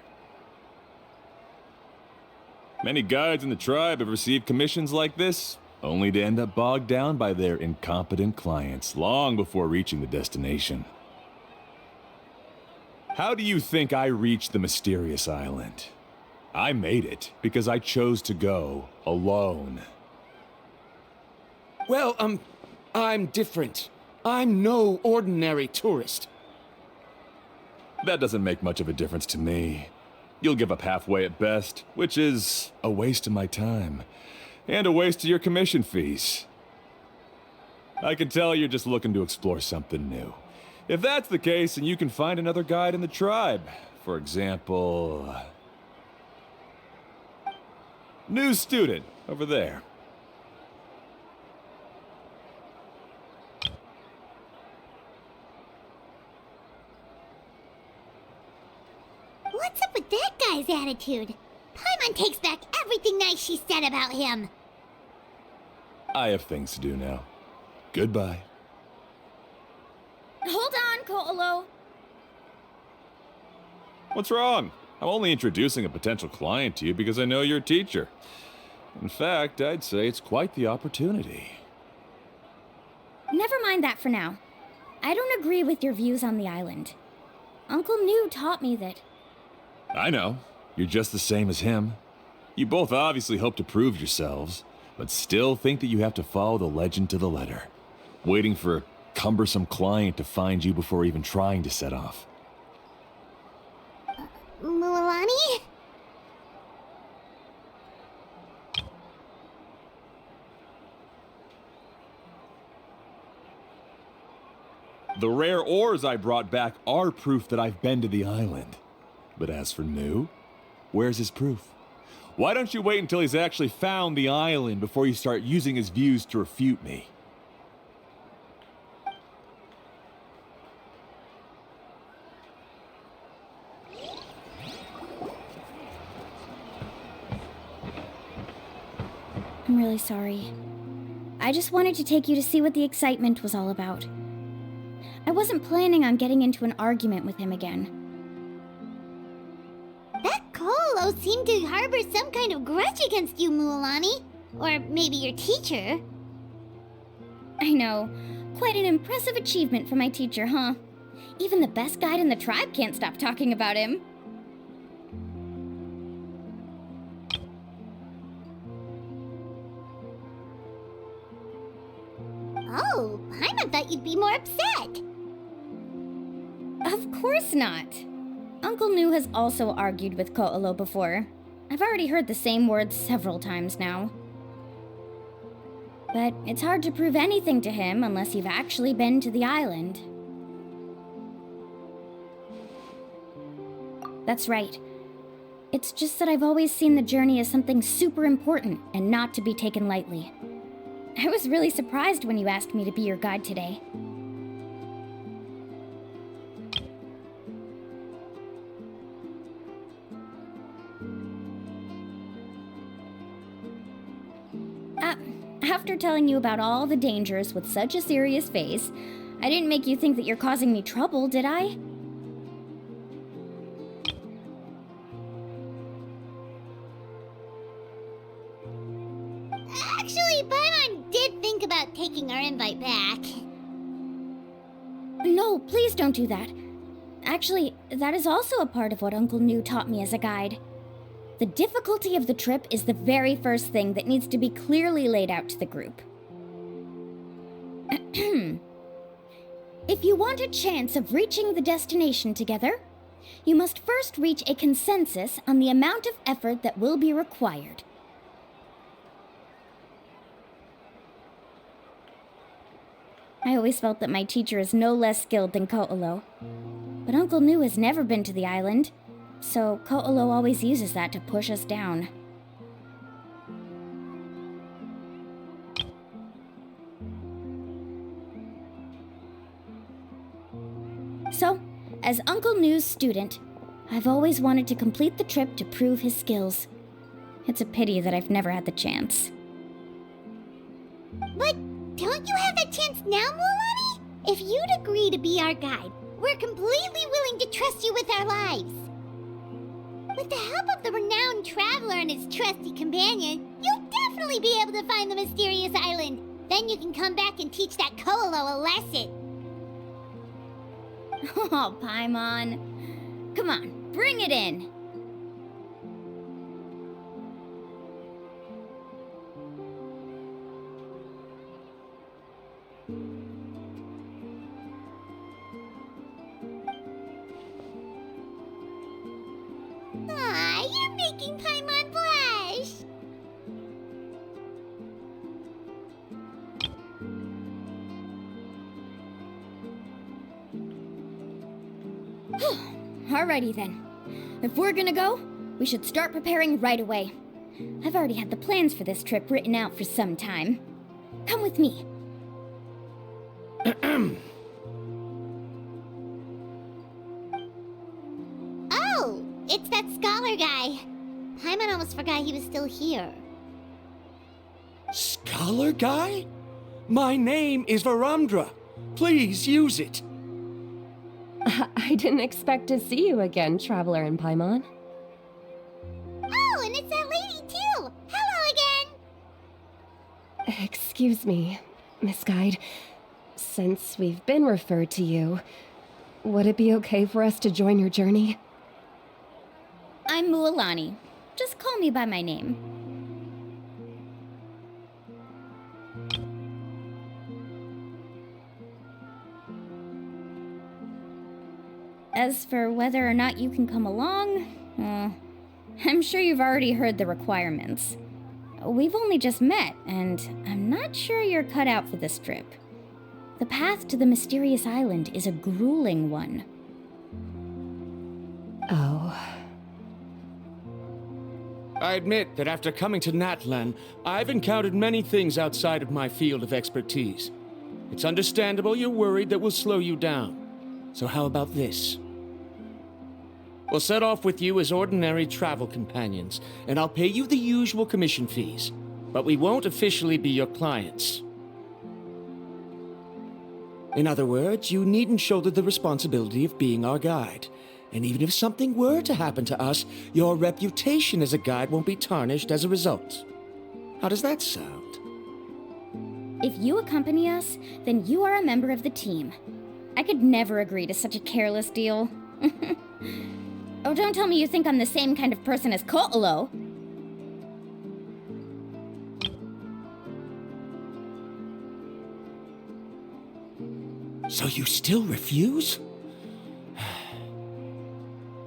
Speaker 9: Many guides in the tribe have received commissions like this, only to end up bogged down by their incompetent clients long before reaching the destination. How do you think I reached the mysterious island? I made it because I chose to go alone.
Speaker 3: Well, I'm different. I'm no ordinary tourist.
Speaker 9: That doesn't make much of a difference to me. You'll give up halfway at best, which is a waste of my time. And a waste of your commission fees. I can tell you're just looking to explore something new. If that's the case, then you can find another guide in the tribe. For example... new student, over there.
Speaker 4: What's up with that guy's attitude? Paimon takes back everything nice she said about him.
Speaker 9: I have things to do now. Goodbye.
Speaker 7: Hold on, Ko'olo.
Speaker 9: What's wrong? I'm only introducing a potential client to you because I know you're a teacher. In fact, I'd say it's quite the opportunity.
Speaker 7: Never mind that for now. I don't agree with your views on the island. Uncle New taught me that...
Speaker 9: I know. You're just the same as him. You both obviously hope to prove yourselves, but still think that you have to follow the legend to the letter, waiting for a cumbersome client to find you before even trying to set off.
Speaker 4: Mualani?
Speaker 9: The rare ores I brought back are proof that I've been to the island. But as for New, where's his proof? Why don't you wait until he's actually found the island before you start using his views to refute me?
Speaker 7: I'm really sorry. I just wanted to take you to see what the excitement was all about. I wasn't planning on getting into an argument with him again.
Speaker 4: That Ko'olo seemed to harbor some kind of grudge against you, Mualani. Or maybe your teacher.
Speaker 7: I know. Quite an impressive achievement for my teacher, huh? Even the best guide in the tribe can't stop talking about him.
Speaker 4: Oh, Paimon thought you'd be more upset.
Speaker 7: Of course not. Uncle New has also argued with Ko'olo before. I've already heard the same words several times now. But it's hard to prove anything to him unless you've actually been to the island. That's right. It's just that I've always seen the journey as something super important and not to be taken lightly. I was really surprised when you asked me to be your guide today. after telling you about all the dangers with such a serious face, I didn't make you think that you're causing me trouble, did I?
Speaker 4: Actually, Paimon did think about taking our invite back.
Speaker 7: No, please don't do that. Actually, that is also a part of what Uncle New taught me as a guide. The difficulty of the trip is the very first thing that needs to be clearly laid out to the group. If you want a chance of reaching the destination together, you must first reach a consensus on the amount of effort that will be required. I always felt that my teacher is no less skilled than Ko'olo. But Uncle New has never been to the island, so Ko'olo always uses that to push us down. So, as Uncle New's student, I've always wanted to complete the trip to prove his skills. It's a pity that I've never had the chance.
Speaker 4: But don't you have that chance now, Mualani? If you'd agree to be our guide, we're completely willing to trust you with our lives. With the help of the renowned traveler and his trusty companion, you'll definitely be able to find the mysterious island. Then you can come back and teach that Ko'olo a lesson.
Speaker 7: Oh, Paimon. Come on, bring it in.
Speaker 4: Aw, you're making Paimon blush.
Speaker 7: Alrighty then. If we're gonna go, we should start preparing right away. I've already had the plans for this trip written out for some time. Come with me.
Speaker 4: Oh, it's that scholar guy. Paimon almost forgot he was still here.
Speaker 3: Scholar guy? My name is Varamdra. Please use it.
Speaker 2: I didn't expect to see you again, Traveler and Paimon.
Speaker 4: Oh, and it's that lady too. Hello again.
Speaker 2: Excuse me, Miss Guide. Since we've been referred to you, would it be okay for us to join your journey?
Speaker 7: I'm Mualani. Just call me by my name. As for whether or not you can come along, I'm sure you've already heard the requirements. We've only just met, and I'm not sure you're cut out for this trip. The path to the mysterious island is a grueling one.
Speaker 2: Oh.
Speaker 3: I admit that after coming to Natlan, I've encountered many things outside of my field of expertise. It's understandable you're worried that we'll slow you down. So how about this? We'll set off with you as ordinary travel companions, and I'll pay you the usual commission fees. But we won't officially be your clients. In other words, you needn't shoulder the responsibility of being our guide. And even if something were to happen to us, your reputation as a guide won't be tarnished as a result. How does that sound?
Speaker 7: If you accompany us, then you are a member of the team. I could never agree to such a careless deal. Oh, don't tell me you think I'm the same kind of person as Ko'olo.
Speaker 3: So you still refuse?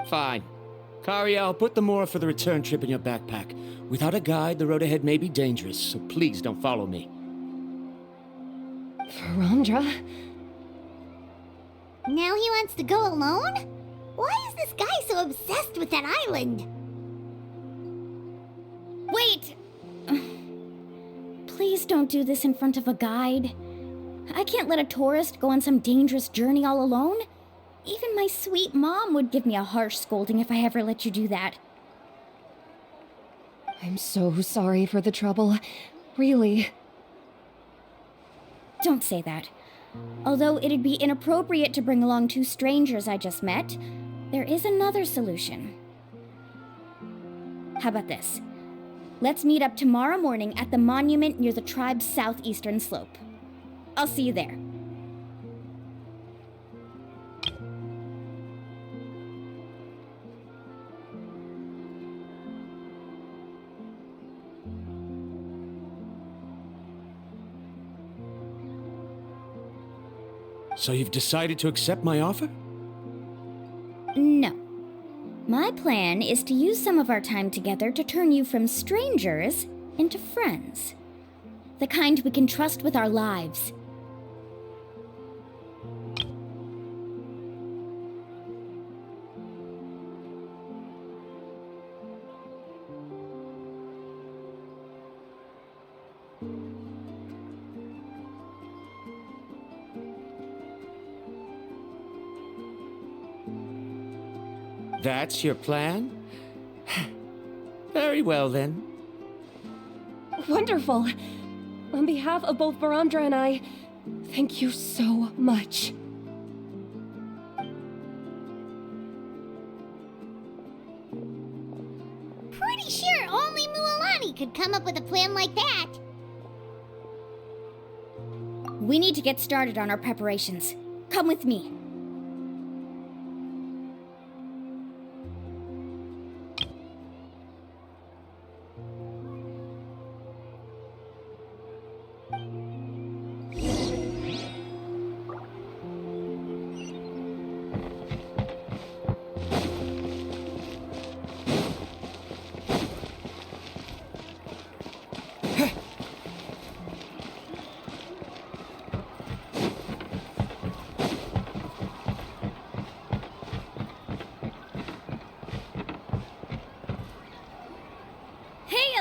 Speaker 3: Fine. Kariel, put the murah for the return trip in your backpack. Without a guide, the road ahead may be dangerous, so please don't follow me.
Speaker 2: Varamdra?
Speaker 4: Now he wants to go alone? Why is this guy so obsessed with that island?
Speaker 7: Wait! Please don't do this in front of a guide. I can't let a tourist go on some dangerous journey all alone. Even my sweet mom would give me a harsh scolding if I ever let you do that.
Speaker 2: I'm so sorry for the trouble. Really.
Speaker 7: don't say that. Although it'd be inappropriate to bring along two strangers I just met, there is another solution. How about this? Let's meet up tomorrow morning at the monument near the tribe's southeastern slope. I'll see you there.
Speaker 3: So you've decided to accept my offer?
Speaker 7: No. My plan is to use some of our time together to turn you from strangers into friends. The kind we can trust with our lives.
Speaker 3: That's your plan? Very well, then.
Speaker 2: Wonderful. On behalf of both Baramdra and I, thank you so much.
Speaker 4: Pretty sure only Mualani could come up with a plan like that.
Speaker 7: We need to get started on our preparations. Come with me.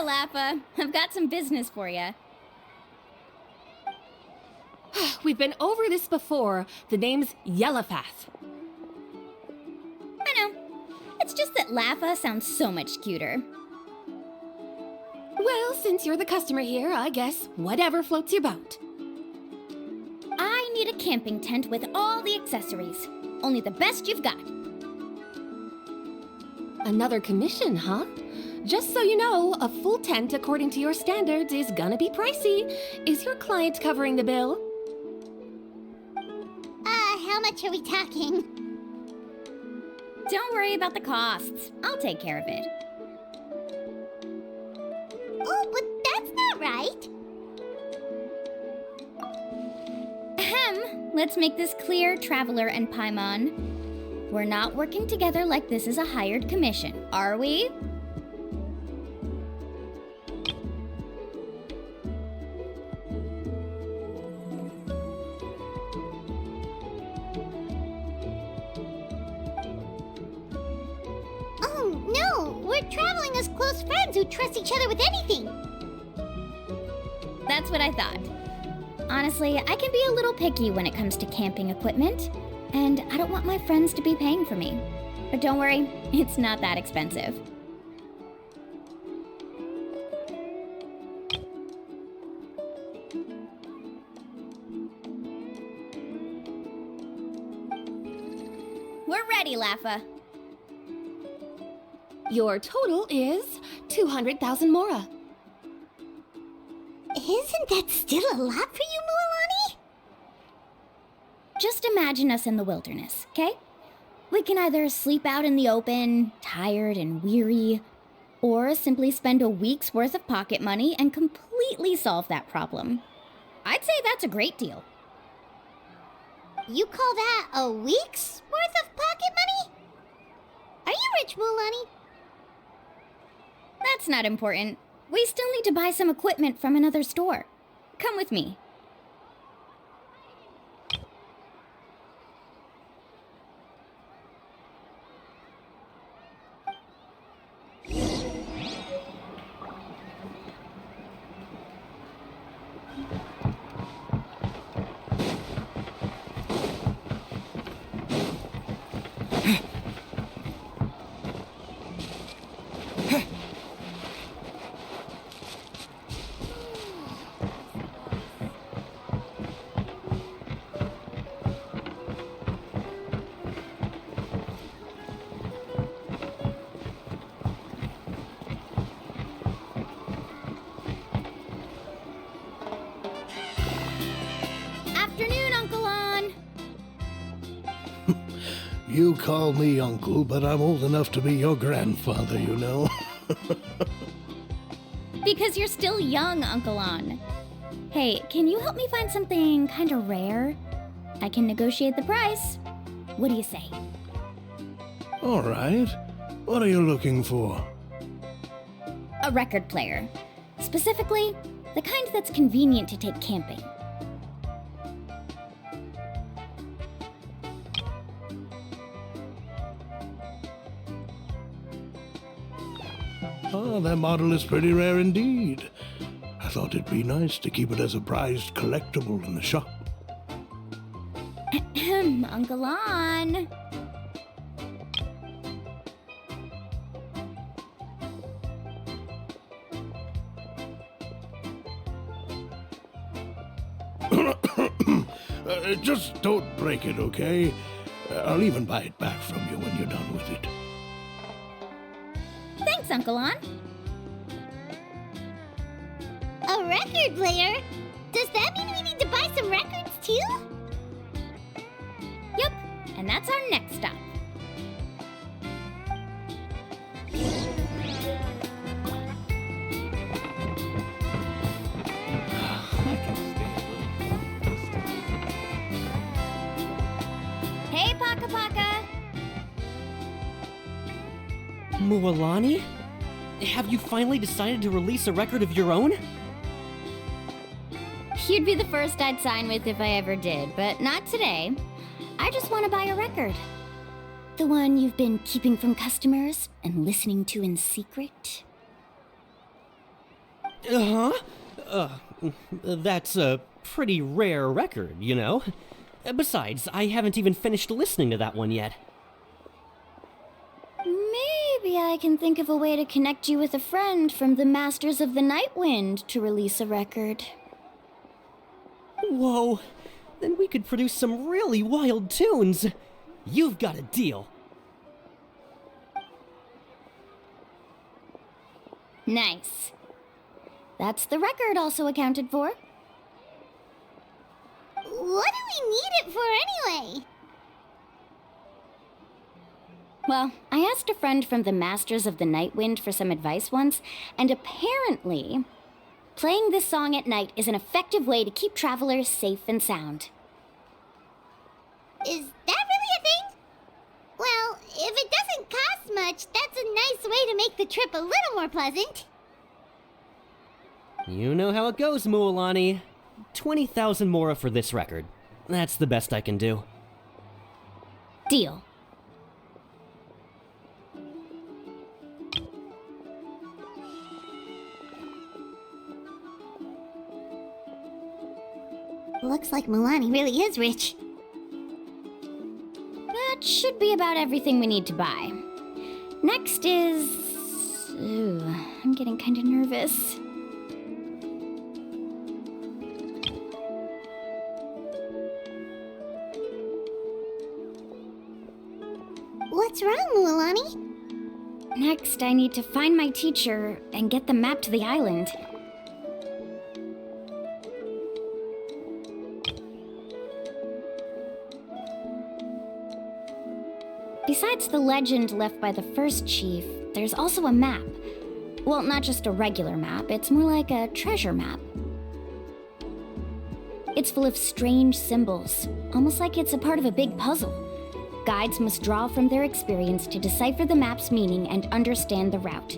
Speaker 7: Lapa, I've got some business for you.
Speaker 2: We've been over this before. The name's Yellowfath.
Speaker 7: I know. It's just that Lapa sounds so much cuter.
Speaker 2: Well, since you're the customer here, I guess whatever floats your boat.
Speaker 7: I need a camping tent with all the accessories. Only the best you've got.
Speaker 2: Another commission, huh? Just so you know, a full tent according to your standards is gonna be pricey. Is your client covering the bill?
Speaker 4: How much are we talking?
Speaker 7: Don't worry about the costs. I'll take care of it.
Speaker 4: Oh, but that's not right.
Speaker 7: Ahem. Let's make this clear, Traveler and Paimon. We're not working together like this is a hired commission, are we?
Speaker 4: Traveling as close friends who trust each other with anything.
Speaker 7: That's what I thought. Honestly, I can be a little picky when it comes to camping equipment, and I don't want my friends to be paying for me. But don't worry, it's not that expensive. We're ready, Lapa.
Speaker 2: Your total is 200,000 murah.
Speaker 4: Isn't that still a lot for you, Mualani?
Speaker 7: Just imagine us in the wilderness, okay? We can either sleep out in the open, tired and weary, or simply spend a week's worth of pocket money and completely solve that problem. I'd say that's a great deal.
Speaker 4: You call that a week's worth of pocket money? Are you rich, Mualani?
Speaker 7: That's not important. We still need to buy some equipment from another store. Come with me.
Speaker 12: You call me uncle, but I'm old enough to be your grandfather, you know.
Speaker 7: Because you're still young, Uncle On. Hey, can you help me find something kinda rare? I can negotiate the price. What do you say?
Speaker 12: All right. What are you looking for?
Speaker 7: A record player. Specifically, the kind that's convenient to take camping.
Speaker 12: Oh, that model is pretty rare indeed. I thought it'd be nice to keep it as a prized collectible in the shop.
Speaker 7: Uncle On.
Speaker 12: Just don't break it, okay? I'll even buy it back from you when you're done with it.
Speaker 7: Thanks, Uncle On.
Speaker 4: A record player? Does that mean we need to buy some records too?
Speaker 7: Yep, and that's our next stop. Hey, Paka Paka!
Speaker 13: Mualani? Have you finally decided to release a record of your own?
Speaker 7: You'd be the first I'd sign with if I ever did, but not today. I just want to buy a record. The one you've been keeping from customers and listening to in secret.
Speaker 13: That's a pretty rare record, you know? Besides, I haven't even finished listening to that one yet.
Speaker 7: Maybe I can think of a way to connect you with a friend from the Masters of the Night Wind to release a record.
Speaker 13: Whoa, then we could produce some really wild tunes. You've got a deal.
Speaker 7: Nice. That's the record also accounted for.
Speaker 4: What do we need it for anyway?
Speaker 7: Well, I asked a friend from the Masters of the Night Wind for some advice once, and apparently, playing this song at night is an effective way to keep travelers safe and sound.
Speaker 4: Is that really a thing? Well, if it doesn't cost much, that's a nice way to make the trip a little more pleasant.
Speaker 13: You know how it goes, Mualani. 20,000 mora for this record. That's the best I can do.
Speaker 7: Deal.
Speaker 4: Looks like Milani really is rich.
Speaker 7: That should be about everything we need to buy. Next is... Ooh, I'm getting kinda nervous.
Speaker 4: What's wrong, Milani?
Speaker 7: Next, I need to find my teacher and get the map to the island. Besides the legend left by the first chief, there's also a map. Well, not just a regular map, it's more like a treasure map. It's full of strange symbols, almost like it's a part of a big puzzle. Guides must draw from their experience to decipher the map's meaning and understand the route.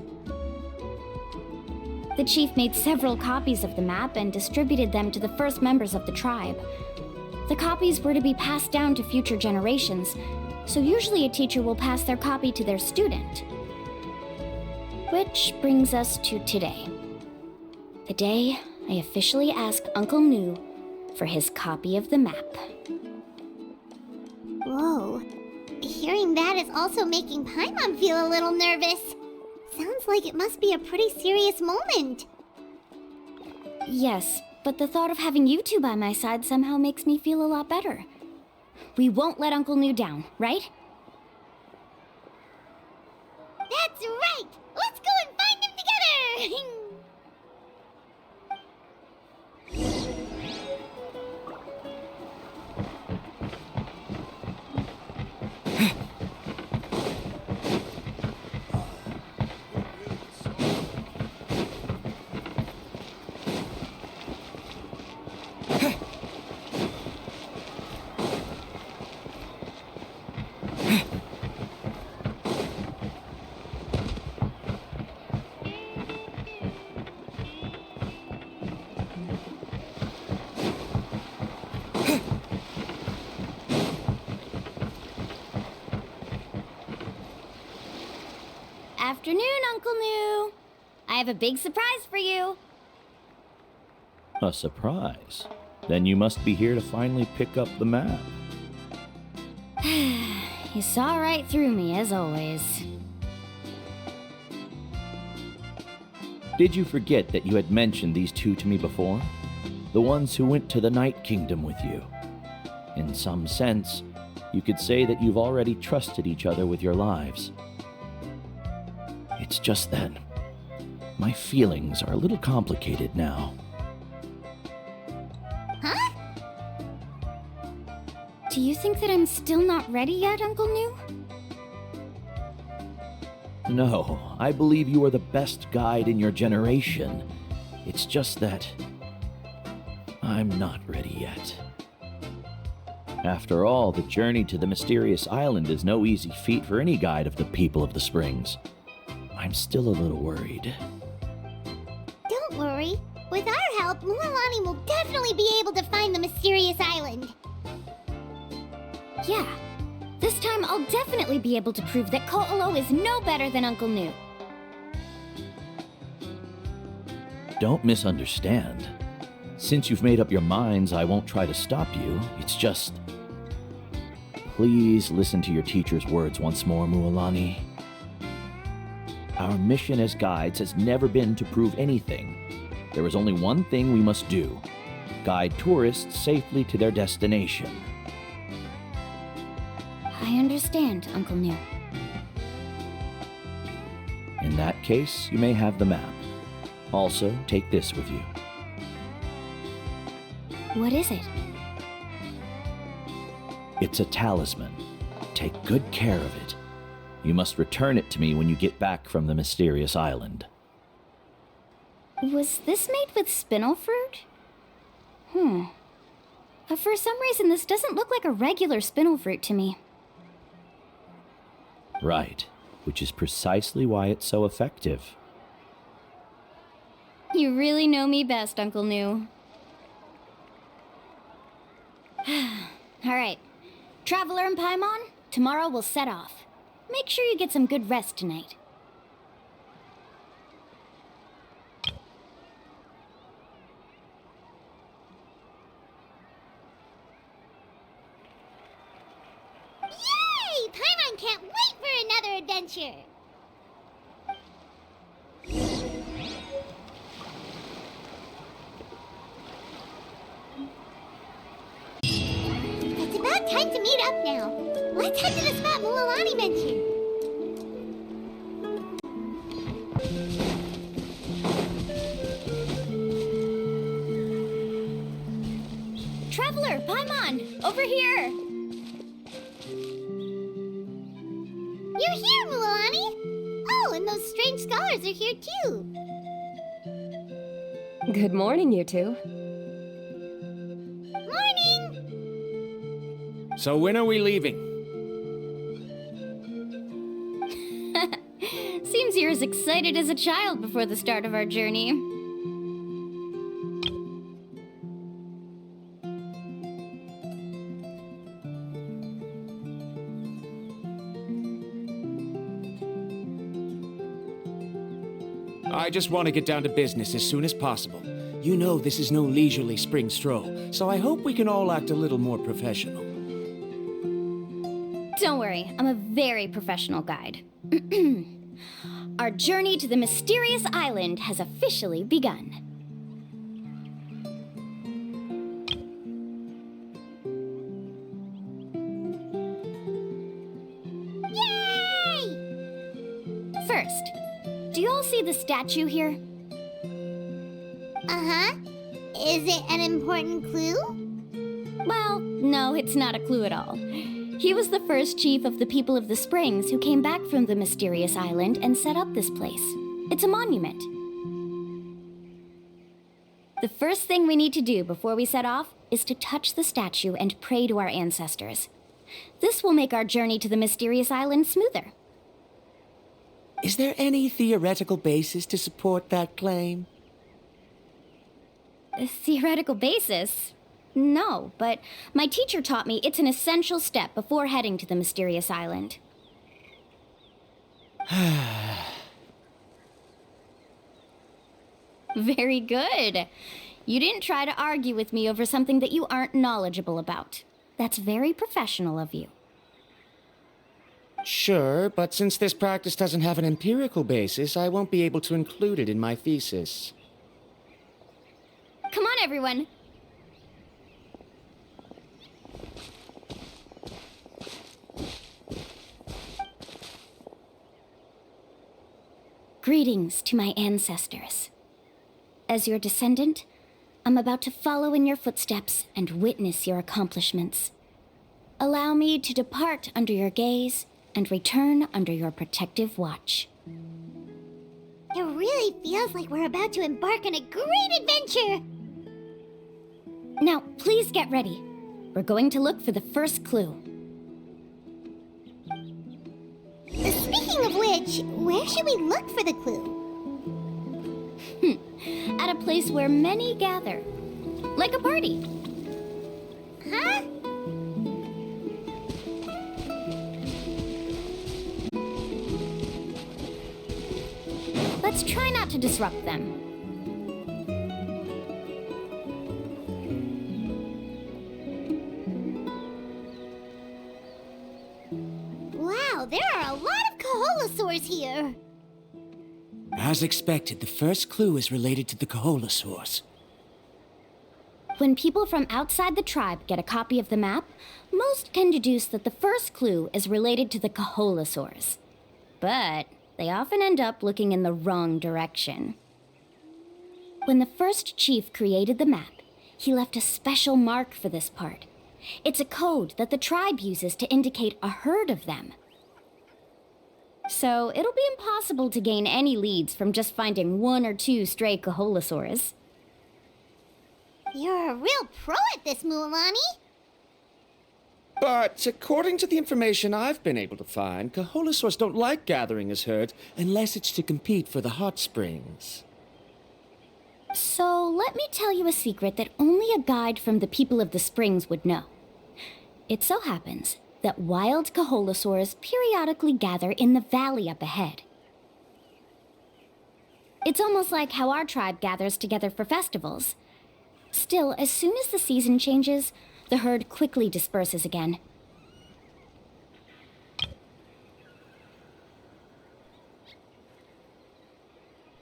Speaker 7: The chief made several copies of the map and distributed them to the first members of the tribe. The copies were to be passed down to future generations, so usually a teacher will pass their copy to their student. Which brings us to today. The day I officially asked Uncle Nu for his copy of the map.
Speaker 4: Whoa. Hearing that is also making Paimon feel a little nervous. Sounds like it must be a pretty serious moment.
Speaker 7: Yes, but the thought of having you two by my side somehow makes me feel a lot better. We won't let Uncle Nu down, right?
Speaker 4: That's right! Let's go and find him together!
Speaker 7: afternoon, Uncle New. I have a big surprise for you.
Speaker 14: A surprise? Then you must be here to finally pick up the map.
Speaker 7: You saw right through me, as always.
Speaker 14: Did you forget that you had mentioned these two to me before? The ones who went to the Night Kingdom with you. In some sense, you could say that you've already trusted each other with your lives. It's just that my feelings are a little complicated now.
Speaker 4: Huh?
Speaker 7: Do you think that I'm still not ready yet, Uncle New?
Speaker 14: No, I believe you are the best guide in your generation. It's just that I'm not ready yet. After all, the journey to the mysterious island is no easy feat for any guide of the people of the Springs. I'm still a little worried.
Speaker 4: Don't worry. With our help, Mualani will definitely be able to find the mysterious island.
Speaker 7: Yeah. This time I'll definitely be able to prove that Ko'olo is no better than Uncle New.
Speaker 14: Don't misunderstand. Since you've made up your minds, I won't try to stop you. It's just... Please listen to your teacher's words once more, Mualani. Our mission as guides has never been to prove anything. There is only one thing we must do. Guide tourists safely to their destination.
Speaker 7: I understand, Uncle New.
Speaker 14: In that case, you may have the map. Also, take this with you.
Speaker 7: What is it?
Speaker 14: It's a talisman. Take good care of it. You must return it to me when you get back from the mysterious island.
Speaker 7: Was this made with spinel fruit? For some reason, this doesn't look like a regular spinel fruit to me.
Speaker 14: Right, which is precisely why it's so effective.
Speaker 7: You really know me best, Uncle New. Alright. Traveler and Paimon, tomorrow we'll set off. Make sure you get some good rest tonight.
Speaker 4: Yay! Paimon can't wait for another adventure! It's about time to meet up now. Let's head to the spot Mualani mentioned.
Speaker 7: Traveler, Paimon, over here!
Speaker 4: You're here, Mualani! Oh, and those strange scholars are here too.
Speaker 2: Good morning, you two.
Speaker 4: Morning!
Speaker 3: So when are we leaving?
Speaker 7: Seems you're as excited as a child before the start of our journey.
Speaker 3: I just want to get down to business as soon as possible. You know this is no leisurely spring stroll, so I hope we can all act a little more professional.
Speaker 7: Don't worry, I'm a very professional guide. Our journey to the mysterious island has officially begun.
Speaker 4: Yay!
Speaker 7: First, do you all see the statue here?
Speaker 4: Uh-huh. Is it an important clue?
Speaker 7: Well, no, it's not a clue at all. He was the first chief of the people of the Springs who came back from the mysterious island and set up this place. It's a monument. The first thing we need to do before we set off is to touch the statue and pray to our ancestors. This will make our journey to the mysterious island smoother.
Speaker 3: Is there any theoretical basis to support that claim?
Speaker 7: A theoretical basis? No, but my teacher taught me it's an essential step before heading to the mysterious island. Very good. You didn't try to argue with me over something that you aren't knowledgeable about. That's very professional of you.
Speaker 3: Sure, but since this practice doesn't have an empirical basis, I won't be able to include it in my thesis.
Speaker 7: Come on, everyone. Greetings to my ancestors. As your descendant, I'm about to follow in your footsteps and witness your accomplishments. Allow me to depart under your gaze and return under your protective watch.
Speaker 4: It really feels like we're about to embark on a great adventure!
Speaker 7: Now, please get ready. We're going to look for the first clue.
Speaker 4: Speaking of which, where should we look for the clue?
Speaker 7: At a place where many gather. Like a party.
Speaker 4: Huh?
Speaker 7: Let's try not to disrupt them.
Speaker 4: Wow, there are a lot of Kaholosaurs here!
Speaker 3: As expected, the first clue is related to the Kaholosaurs.
Speaker 7: When people from outside the tribe get a copy of the map, most can deduce that the first clue is related to the Kaholosaurs. But they often end up looking in the wrong direction. When the first chief created the map, he left a special mark for this part. It's a code that the tribe uses to indicate a herd of them. So it'll be impossible to gain any leads from just finding one or two stray Kaholosaurs.
Speaker 4: You're a real pro at this, Mualani!
Speaker 3: But according to the information I've been able to find, Kaholosaurs don't like gathering as herds unless it's to compete for the hot springs.
Speaker 7: So let me tell you a secret that only a guide from the people of the springs would know. It so happens that wild Kaholosaurs periodically gather in the valley up ahead. It's almost like how our tribe gathers together for festivals. Still, as soon as the season changes, the herd quickly disperses again.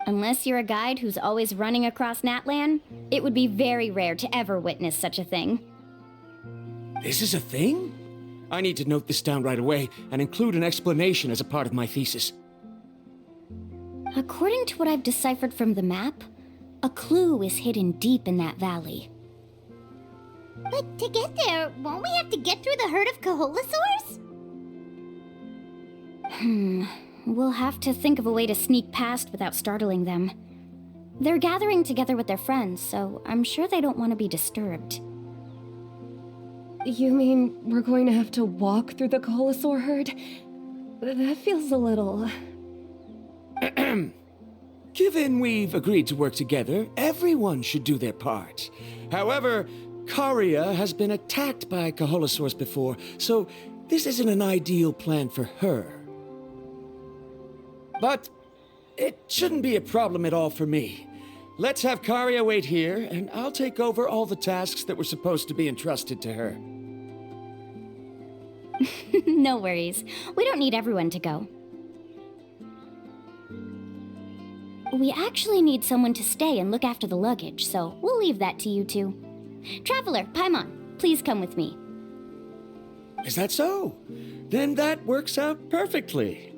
Speaker 7: Unless you're a guide who's always running across Natlan, it would be very rare to ever witness such a thing.
Speaker 3: This is a thing? I need to note this down right away and include an explanation as a part of my thesis.
Speaker 7: According to what I've deciphered from the map, a clue is hidden deep in that valley.
Speaker 4: But to get there, won't we have to get through the herd of Kaholosaurs?
Speaker 7: We'll have to think of a way to sneak past without startling them. They're gathering together with their friends, so I'm sure they don't want to be disturbed.
Speaker 2: You mean we're going to have to walk through the Kaholosaur herd? That feels a little...
Speaker 3: Given we've agreed to work together, everyone should do their part. However, Karia has been attacked by Kaholosaurs before, so this isn't an ideal plan for her. But it shouldn't be a problem at all for me. Let's have Karia wait here, and I'll take over all the tasks that were supposed to be entrusted to her.
Speaker 7: No worries. We don't need everyone to go. We actually need someone to stay and look after the luggage, so we'll leave that to you two. Traveler, Paimon, please come with me.
Speaker 3: Is that so? Then that works out perfectly.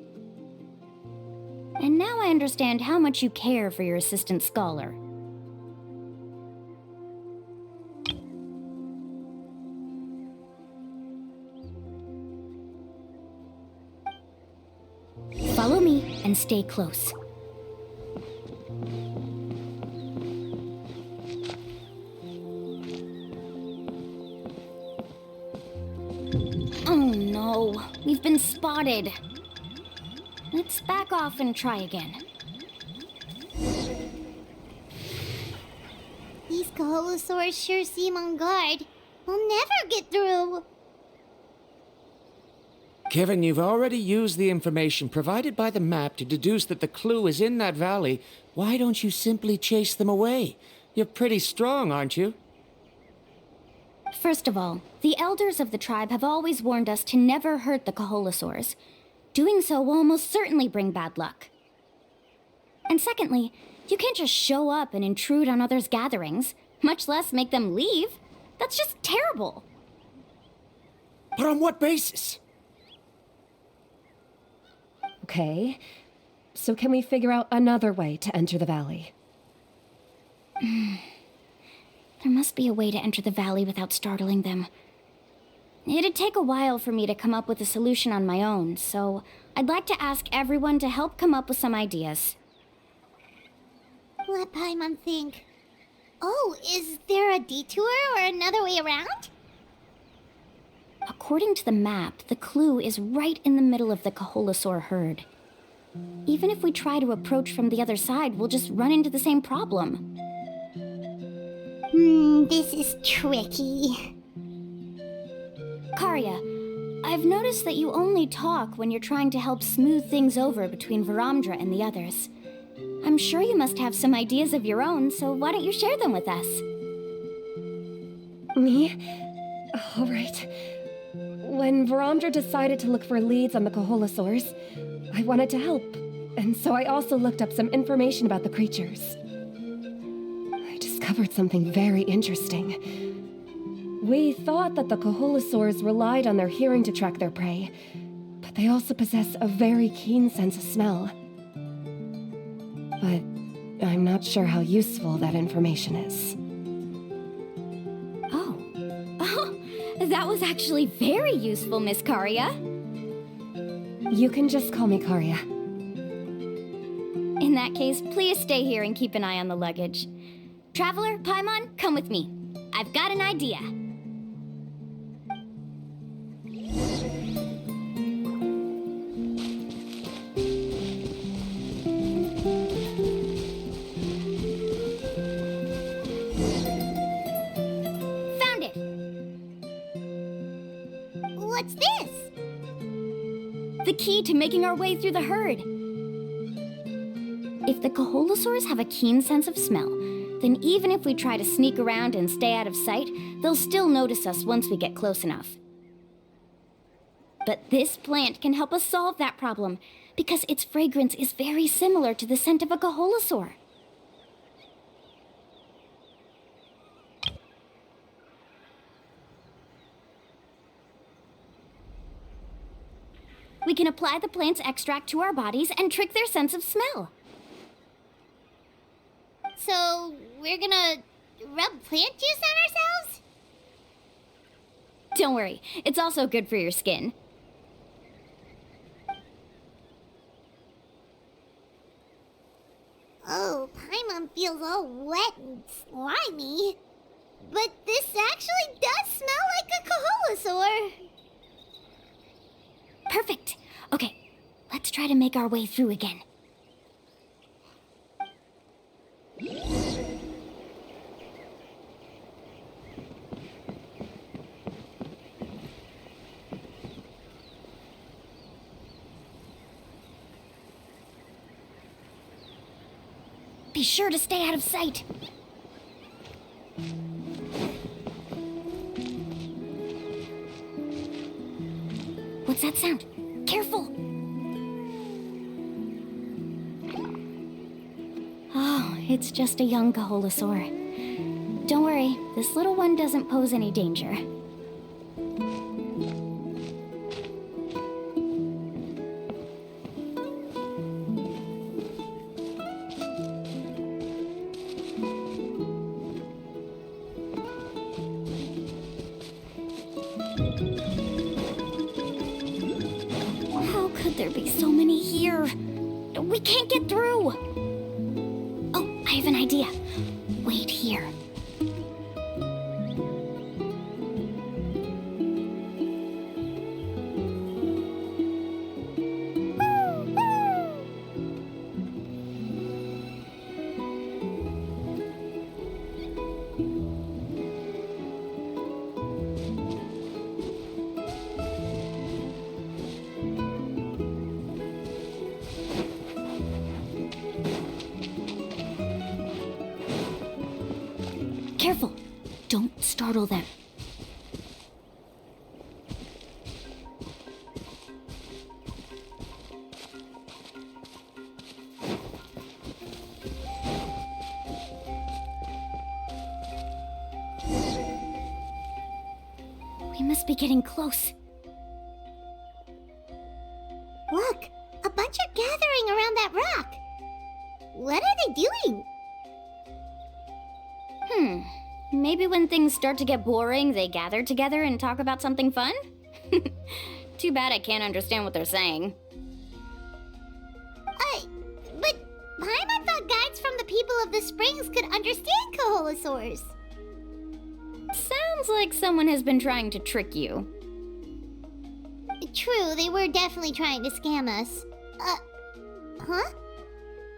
Speaker 7: And now I understand how much you care for your assistant scholar. Follow me and stay close. Oh no, we've been spotted. Let's back off and try again.
Speaker 4: These Kaholosaurs sure seem on guard. We'll never get through.
Speaker 3: Given you've already used the information provided by the map to deduce that the clue is in that valley, why don't you simply chase them away? You're pretty strong, aren't you?
Speaker 7: First of all, the elders of the tribe have always warned us to never hurt the Kaholasaurs. Doing so will almost certainly bring bad luck. And secondly, you can't just show up and intrude on others' gatherings, much less make them leave. That's just terrible.
Speaker 3: But on what basis?
Speaker 2: Okay, so can we figure out another way to enter the valley?
Speaker 7: There must be a way to enter the valley without startling them. It'd take a while for me to come up with a solution on my own, so I'd like to ask everyone to help come up with some ideas.
Speaker 4: Let Paimon think. Oh, is there a detour or another way around?
Speaker 7: According to the map, the clue is right in the middle of the Kaholasaur herd. Even if we try to approach from the other side, we'll just run into the same problem.
Speaker 4: This is tricky.
Speaker 7: Karya, I've noticed that you only talk when you're trying to help smooth things over between Varamdra and the others. I'm sure you must have some ideas of your own, so why don't you share them with us?
Speaker 2: Me? All right. When Varamdra decided to look for leads on the Kaholasaurs, I wanted to help, and so I also looked up some information about the creatures. I discovered something very interesting. We thought that the Kaholasaurs relied on their hearing to track their prey, but they also possess a very keen sense of smell. But I'm not sure how useful that information is.
Speaker 7: That was actually very useful, Miss Karya.
Speaker 2: You can just call me Karya.
Speaker 7: In that case, please stay here and keep an eye on the luggage. Traveler, Paimon, come with me. I've got an idea.
Speaker 4: What's this?
Speaker 7: The key to making our way through the herd. If the Kaholasaurs have a keen sense of smell, then even if we try to sneak around and stay out of sight, they'll still notice us once we get close enough. But this plant can help us solve that problem, because its fragrance is very similar to the scent of a Kaholasaur. We can apply the plant's extract to our bodies and trick their sense of smell.
Speaker 4: So, we're gonna rub plant juice on ourselves?
Speaker 7: Don't worry, it's also good for your skin.
Speaker 4: Oh, Paimon feels all wet and slimy. But this actually does smell like a Kaholasaur.
Speaker 7: Perfect. Okay, let's try to make our way through again. Be sure to stay out of sight. What's that sound? Careful! Oh, it's just a young Kaholasaur. Don't worry, this little one doesn't pose any danger. There be so many here. We can't get through. Oh, I have an idea. Wait here. Careful. Don't startle them. We must be getting close.
Speaker 4: Look, a bunch are gathering around that rock. What are they doing?
Speaker 7: Maybe when things start to get boring, they gather together and talk about something fun? Too bad I can't understand what they're saying.
Speaker 4: But Paimon thought guides from the people of the springs could understand Kaholosaurs.
Speaker 7: Sounds like someone has been trying to trick you.
Speaker 4: True, they were definitely trying to scam us. Huh?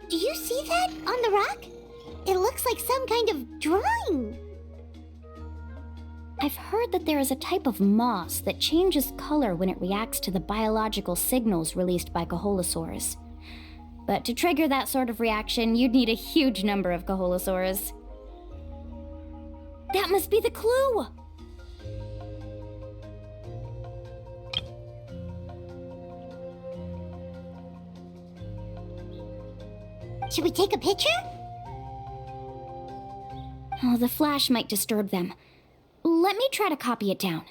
Speaker 4: Do you see that on the rock? It looks like some kind of drawing.
Speaker 7: I've heard that there is a type of moss that changes color when it reacts to the biological signals released by Kaholosaurs. But to trigger that sort of reaction, you'd need a huge number of Kaholosaurs. That must be the clue!
Speaker 4: Should we take a picture?
Speaker 7: Oh, the flash might disturb them. Let me try to copy it down.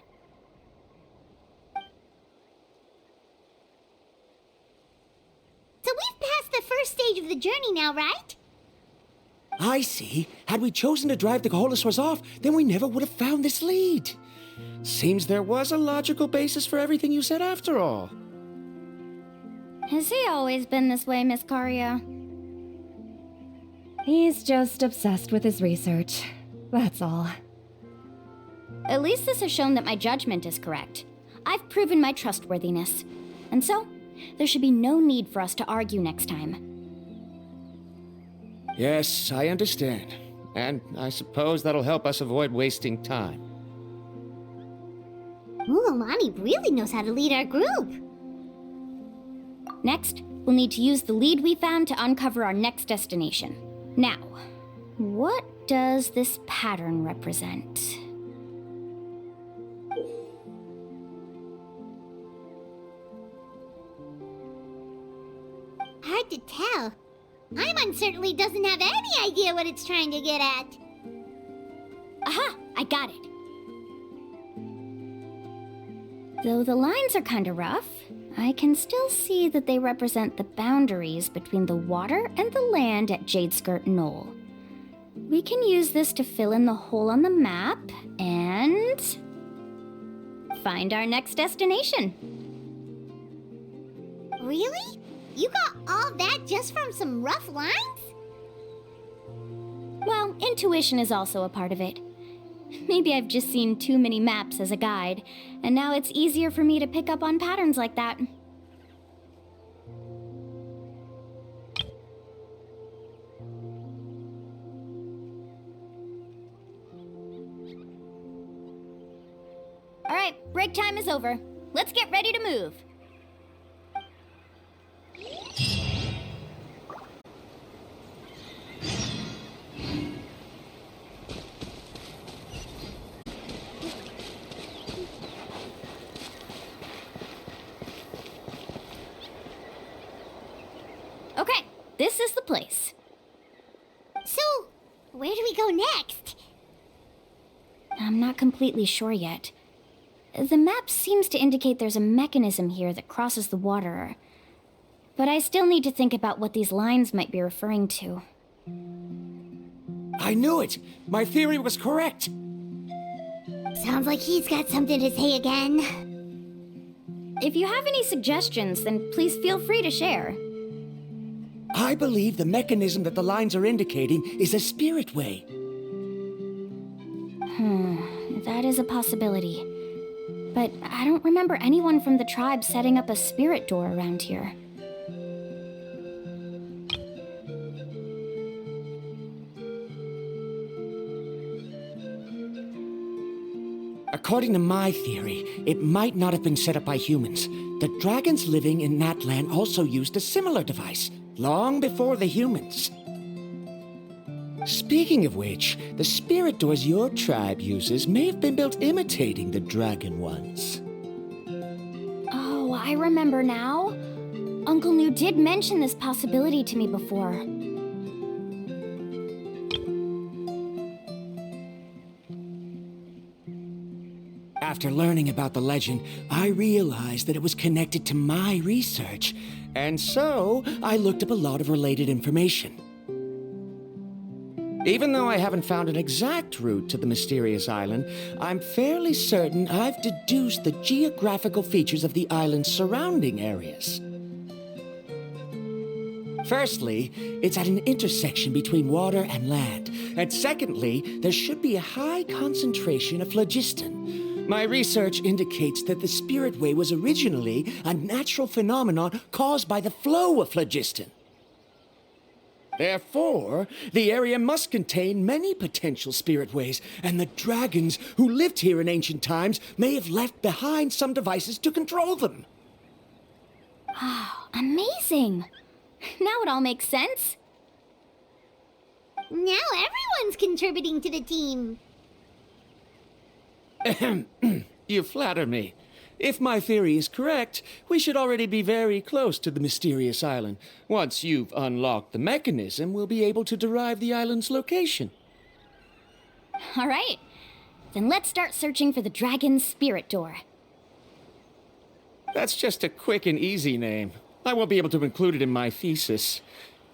Speaker 4: So we've passed the first stage of the journey now, right?
Speaker 3: I see. Had we chosen to drive the Kaholosaurs off, then we never would have found this lead. Seems there was a logical basis for everything you said after all.
Speaker 7: Has he always been this way, Miss Karia?
Speaker 2: He's just obsessed with his research. That's all.
Speaker 7: At least this has shown that my judgment is correct. I've proven my trustworthiness. And so, there should be no need for us to argue next time.
Speaker 3: Yes, I understand. And I suppose that'll help us avoid wasting time.
Speaker 4: Alani really knows how to lead our group.
Speaker 7: Next, we'll need to use the lead we found to uncover our next destination. Now, what does this pattern represent?
Speaker 4: Hard to tell. Paimon certainly doesn't have any idea what it's trying to get at.
Speaker 7: Aha! I got it! Though the lines are kinda rough, I can still see that they represent the boundaries between the water and the land at Jadeskirt Knoll. We can use this to fill in the hole on the map and find our next destination.
Speaker 4: Really? You got all that just from some rough lines?
Speaker 7: Well, intuition is also a part of it. Maybe I've just seen too many maps as a guide, and now it's easier for me to pick up on patterns like that. All right, break time is over. Let's get ready to move. Okay, this is the place.
Speaker 4: So, where do we go next?
Speaker 7: I'm not completely sure yet. The map seems to indicate there's a mechanism here that crosses the water. But I still need to think about what these lines might be referring to.
Speaker 3: I knew it! My theory was correct!
Speaker 4: Sounds like he's got something to say again.
Speaker 7: If you have any suggestions, then please feel free to share.
Speaker 3: I believe the mechanism that the lines are indicating is a spirit way.
Speaker 7: That is a possibility. But I don't remember anyone from the tribe setting up a spirit door around here.
Speaker 3: According to my theory, it might not have been set up by humans. The dragons living in that land also used a similar device, long before the humans. Speaking of which, the spirit doors your tribe uses may have been built imitating the dragon ones.
Speaker 7: Oh, I remember now. Uncle New did mention this possibility to me before.
Speaker 3: After learning about the legend, I realized that it was connected to my research, and so I looked up a lot of related information. Even though I haven't found an exact route to the mysterious island, I'm fairly certain I've deduced the geographical features of the island's surrounding areas. Firstly, it's at an intersection between water and land, and secondly, there should be a high concentration of phlogiston. My research indicates that the Spirit Way was originally a natural phenomenon caused by the flow of phlogiston. Therefore, the area must contain many potential spirit ways, and the dragons who lived here in ancient times may have left behind some devices to control them.
Speaker 7: Oh, amazing! Now it all makes sense.
Speaker 4: Now everyone's contributing to the team.
Speaker 3: You flatter me. If my theory is correct, we should already be very close to the mysterious island. Once you've unlocked the mechanism, we'll be able to derive the island's location.
Speaker 7: All right. Then let's start searching for the dragon's spirit door.
Speaker 3: That's just a quick and easy name. I won't be able to include it in my thesis.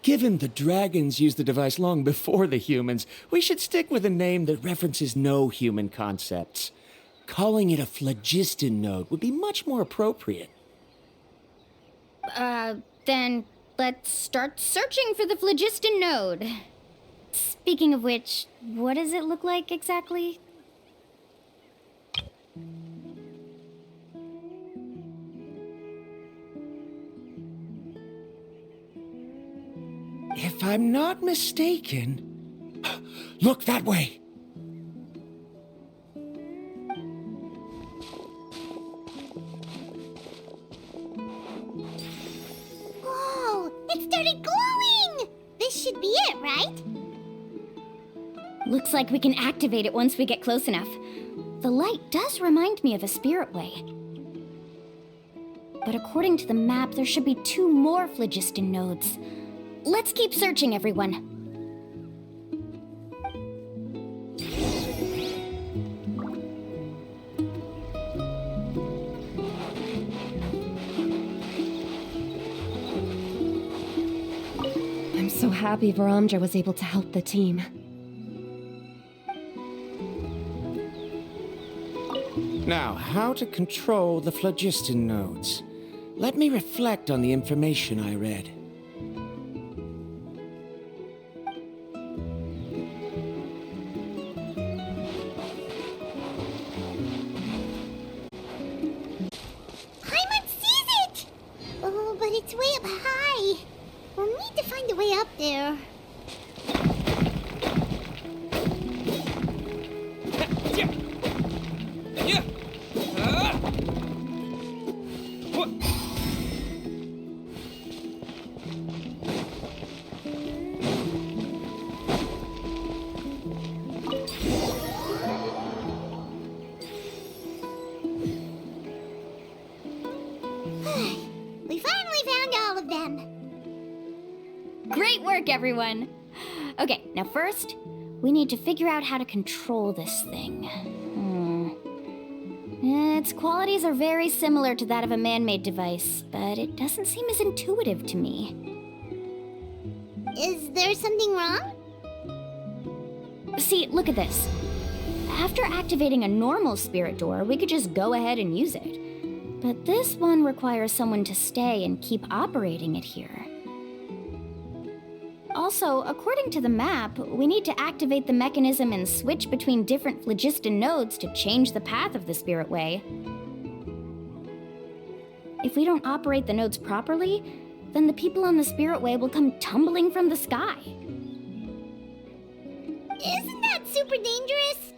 Speaker 3: Given the dragons used the device long before the humans, we should stick with a name that references no human concepts. Calling it a phlogiston node would be much more appropriate.
Speaker 7: Then let's start searching for the phlogiston node. Speaking of which, what does it look like exactly?
Speaker 3: If I'm not mistaken... Look that way!
Speaker 4: Whoa! It started glowing! This should be it, right?
Speaker 7: Looks like we can activate it once we get close enough. The light does remind me of a spirit way. But according to the map, there should be 2 more phlogiston nodes. Let's keep searching, everyone.
Speaker 2: I'm so happy Varamdra was able to help the team.
Speaker 3: Now, how to control the phlogiston nodes. Let me reflect on the information I read.
Speaker 4: Paimon sees it! Oh, but it's way up high. We'll need to find a way up there. We finally found all of them.
Speaker 7: Great work, everyone! Okay, now first, we need to figure out how to control this thing. Its qualities are very similar to that of a man-made device, but it doesn't seem as intuitive to me.
Speaker 4: Is there something wrong?
Speaker 7: See, look at this. After activating a normal spirit door, we could just go ahead and use it. But this one requires someone to stay and keep operating it here. Also, according to the map, we need to activate the mechanism and switch between different phlogiston nodes to change the path of the Spirit Way. If we don't operate the nodes properly, then the people on the Spirit Way will come tumbling from the sky.
Speaker 4: Isn't that super dangerous?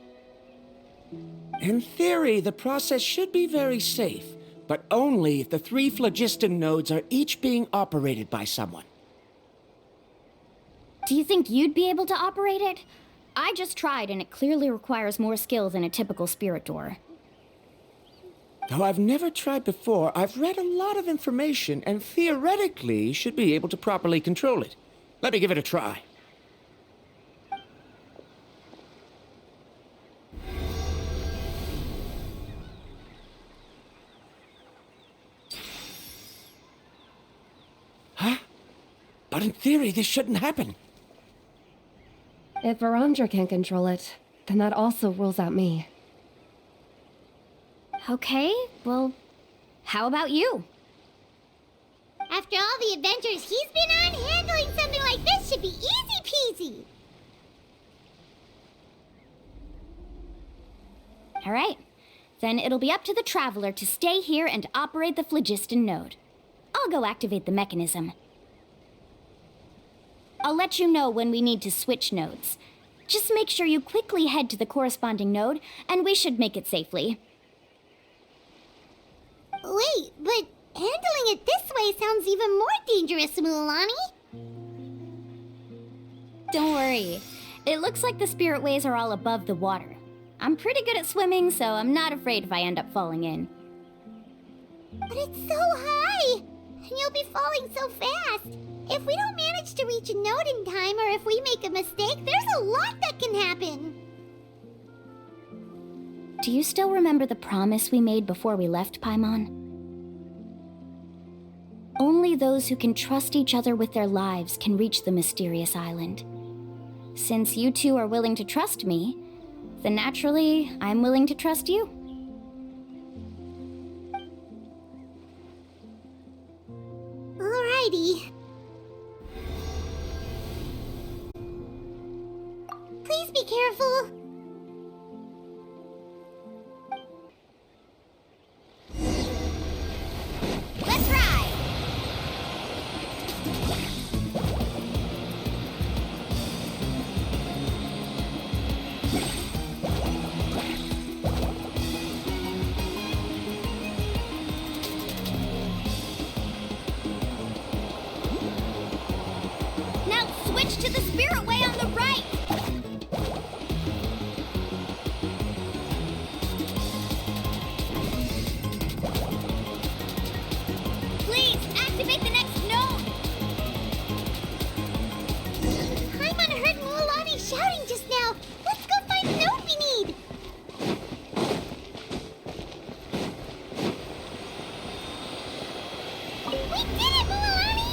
Speaker 3: In theory, the process should be very safe, but only if the 3 phlogiston nodes are each being operated by someone.
Speaker 7: Do you think you'd be able to operate it? I just tried, and it clearly requires more skill than a typical spirit door.
Speaker 3: Though I've never tried before, I've read a lot of information and theoretically should be able to properly control it. Let me give it a try. Huh? But in theory, this shouldn't happen.
Speaker 2: If Varandra can control it, then that also rules out me.
Speaker 7: Okay, well, how about you?
Speaker 4: After all the adventures he's been on, handling something like this should be easy peasy.
Speaker 7: All right, then it'll be up to the Traveler to stay here and operate the phlogiston node. I'll go activate the mechanism. I'll let you know when we need to switch nodes. Just make sure you quickly head to the corresponding node, and we should make it safely.
Speaker 4: Wait, but handling it this way sounds even more dangerous, Mualani.
Speaker 7: Don't worry. It looks like the spirit ways are all above the water. I'm pretty good at swimming, so I'm not afraid if I end up falling in.
Speaker 4: But it's so high, and you'll be falling so fast. If we don't manage to reach a node in time, or if we make a mistake, there's a lot that can happen.
Speaker 7: Do you still remember the promise we made before we left, Paimon? Only those who can trust each other with their lives can reach the mysterious island. Since you two are willing to trust me, then naturally, I'm willing to trust you.
Speaker 4: Alrighty. Please be careful. Let's ride!
Speaker 7: Now switch to the spirit way on the right! Please, activate the next node!
Speaker 4: Paimon heard Mualani shouting just now. Let's go find the node we need. We did it, Mualani!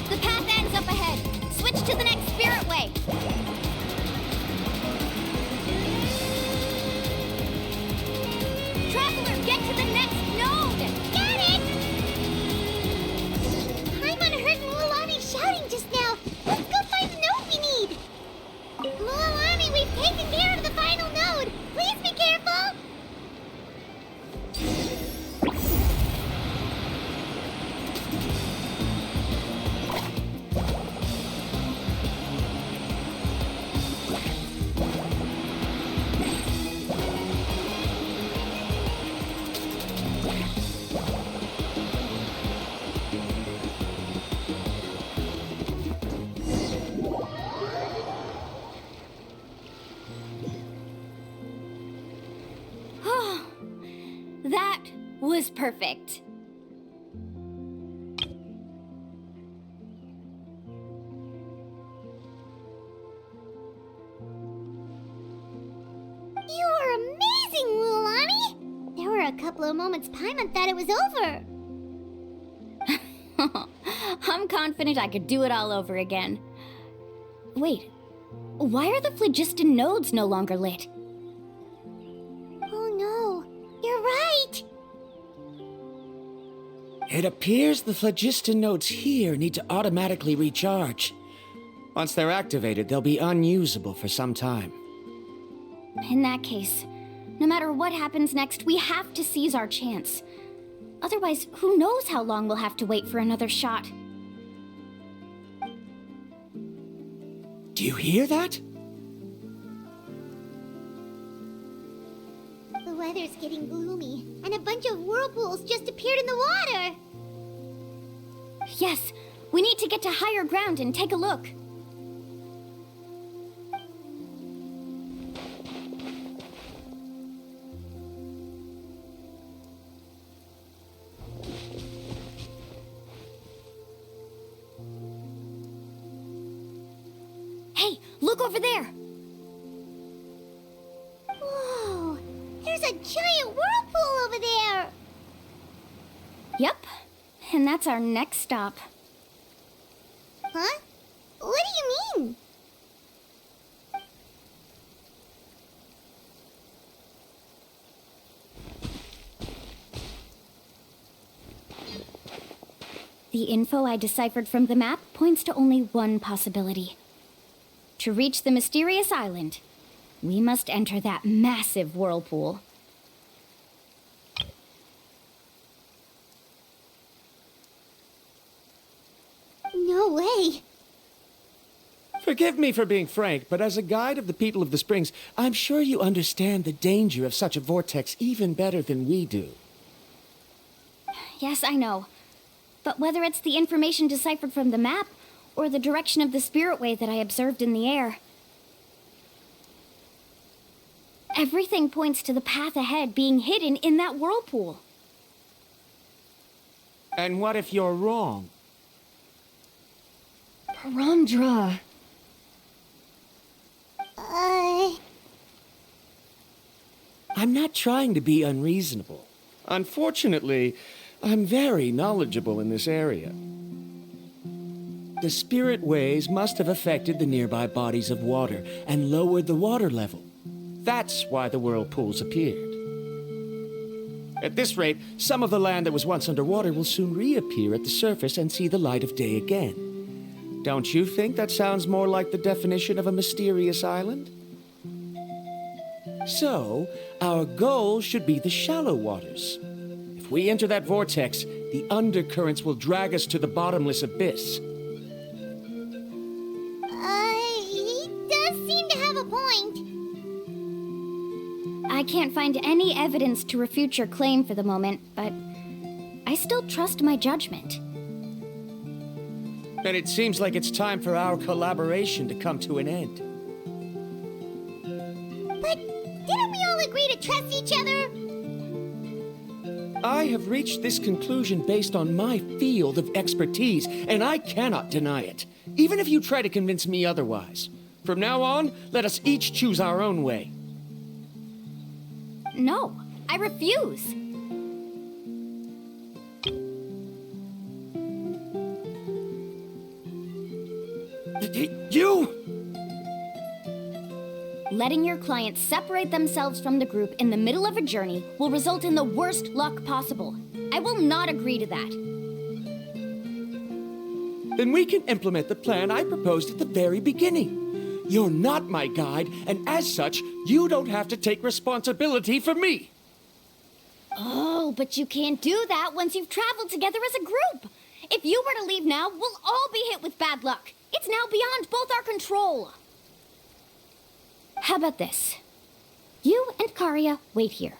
Speaker 7: The path ends up ahead. Switch to the next spirit way. Traveler, get to the next node!
Speaker 4: Got it! Paimon heard Mualani shouting just now. Let's go find the node we need. Mualani, we've taken care of the final node. Please be careful.
Speaker 7: That was perfect.
Speaker 4: You're amazing, Mualani! There were a couple of moments Paimon thought it was over.
Speaker 7: I'm confident I could do it all over again. Wait, why are the phlogiston nodes no longer lit?
Speaker 4: Oh no, you're right!
Speaker 3: It appears the phlogiston nodes here need to automatically recharge. Once they're activated, they'll be unusable for some time.
Speaker 7: In that case, no matter what happens next, we have to seize our chance. Otherwise, who knows how long we'll have to wait for another shot.
Speaker 3: Do you hear that?
Speaker 4: The weather's getting gloomy, and a bunch of whirlpools just appeared in the water!
Speaker 7: Yes, we need to get to higher ground and take a look. Hey, look over there!
Speaker 4: Whoa! There's a giant whirlpool over there!
Speaker 7: Yep, and that's our next stop.
Speaker 4: Huh? What do you mean?
Speaker 7: The info I deciphered from the map points to only one possibility. To reach the mysterious island, we must enter that massive whirlpool.
Speaker 4: No way!
Speaker 3: Forgive me for being frank, but as a guide of the people of the Springs, I'm sure you understand the danger of such a vortex even better than we do.
Speaker 7: Yes, I know. But whether it's the information deciphered from the map, or the direction of the spirit way that I observed in the air, everything points to the path ahead being hidden in that whirlpool.
Speaker 3: And what if you're wrong?
Speaker 2: Paramdra.
Speaker 3: I'm not trying to be unreasonable. Unfortunately, I'm very knowledgeable in this area. The spirit waves must have affected the nearby bodies of water and lowered the water level. That's why the whirlpools appeared. At this rate, some of the land that was once underwater will soon reappear at the surface and see the light of day again. Don't you think that sounds more like the definition of a mysterious island? So, our goal should be the shallow waters. If we enter that vortex, the undercurrents will drag us to the bottomless abyss.
Speaker 4: He does seem to have a point.
Speaker 7: I can't find any evidence to refute your claim for the moment, but I still trust my judgment.
Speaker 3: And it seems like it's time for our collaboration to come to an end.
Speaker 4: But didn't we all agree to trust each other?
Speaker 3: I have reached this conclusion based on my field of expertise, and I cannot deny it, even if you try to convince me otherwise. From now on, let us each choose our own way.
Speaker 7: No, I refuse.
Speaker 3: You!
Speaker 7: Letting your clients separate themselves from the group in the middle of a journey will result in the worst luck possible. I will not agree to that.
Speaker 3: Then we can implement the plan I proposed at the very beginning. You're not my guide, and as such, you don't have to take responsibility for me.
Speaker 7: Oh, but you can't do that once you've traveled together as a group. If you were to leave now, we'll all be hit with bad luck. It's now beyond both our control. How about this? You and Karia wait here.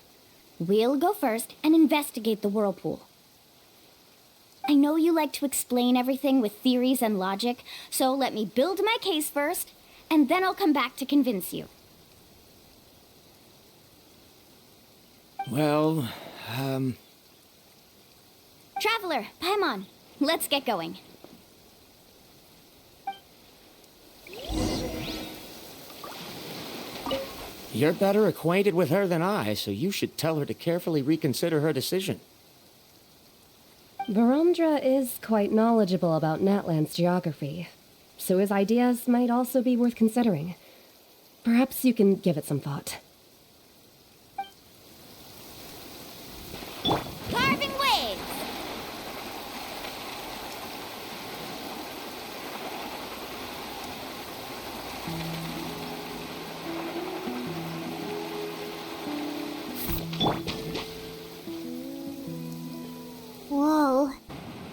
Speaker 7: We'll go first and investigate the whirlpool. I know you like to explain everything with theories and logic, so let me build my case first, and then I'll come back to convince you.
Speaker 3: Well,
Speaker 7: Traveler, Paimon, let's get going.
Speaker 3: You're better acquainted with her than I, so you should tell her to carefully reconsider her decision.
Speaker 2: Paramdra is quite knowledgeable about Natland's geography, so his ideas might also be worth considering. Perhaps you can give it some thought.
Speaker 7: Carving waves!
Speaker 4: Whoa.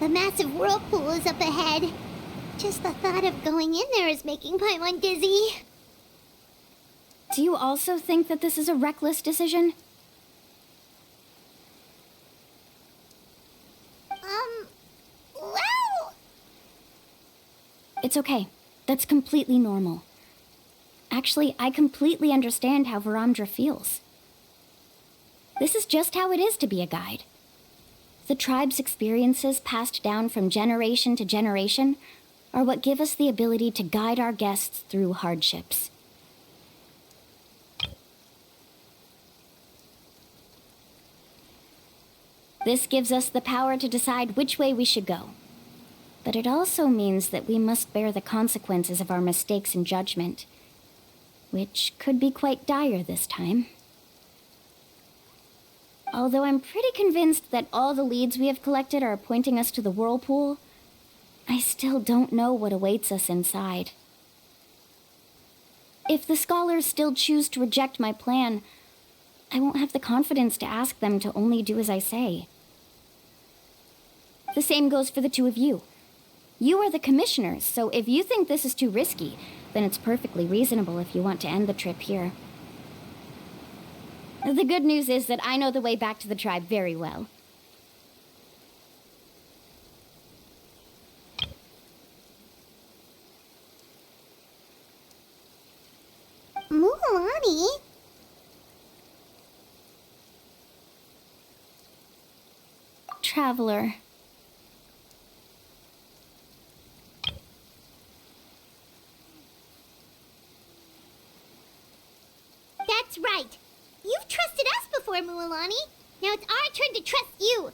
Speaker 4: The massive whirlpool is up ahead. Just the thought of going in there is making Paimon dizzy.
Speaker 7: Do you also think that this is a reckless decision?
Speaker 4: Well...
Speaker 7: It's okay. That's completely normal. Actually, I completely understand how Varamdra feels. This is just how it is to be a guide. The tribe's experiences passed down from generation to generation are what give us the ability to guide our guests through hardships. This gives us the power to decide which way we should go. But it also means that we must bear the consequences of our mistakes and judgment, which could be quite dire this time. Although I'm pretty convinced that all the leads we have collected are pointing us to the whirlpool, I still don't know what awaits us inside. If the scholars still choose to reject my plan, I won't have the confidence to ask them to only do as I say. The same goes for the two of you. You are the commissioners, so if you think this is too risky, then it's perfectly reasonable if you want to end the trip here. The good news is that I know the way back to the tribe very well.
Speaker 4: Mualani?
Speaker 7: Traveler.
Speaker 4: That's right. You've trusted us before, Mualani. Now it's our turn to trust you.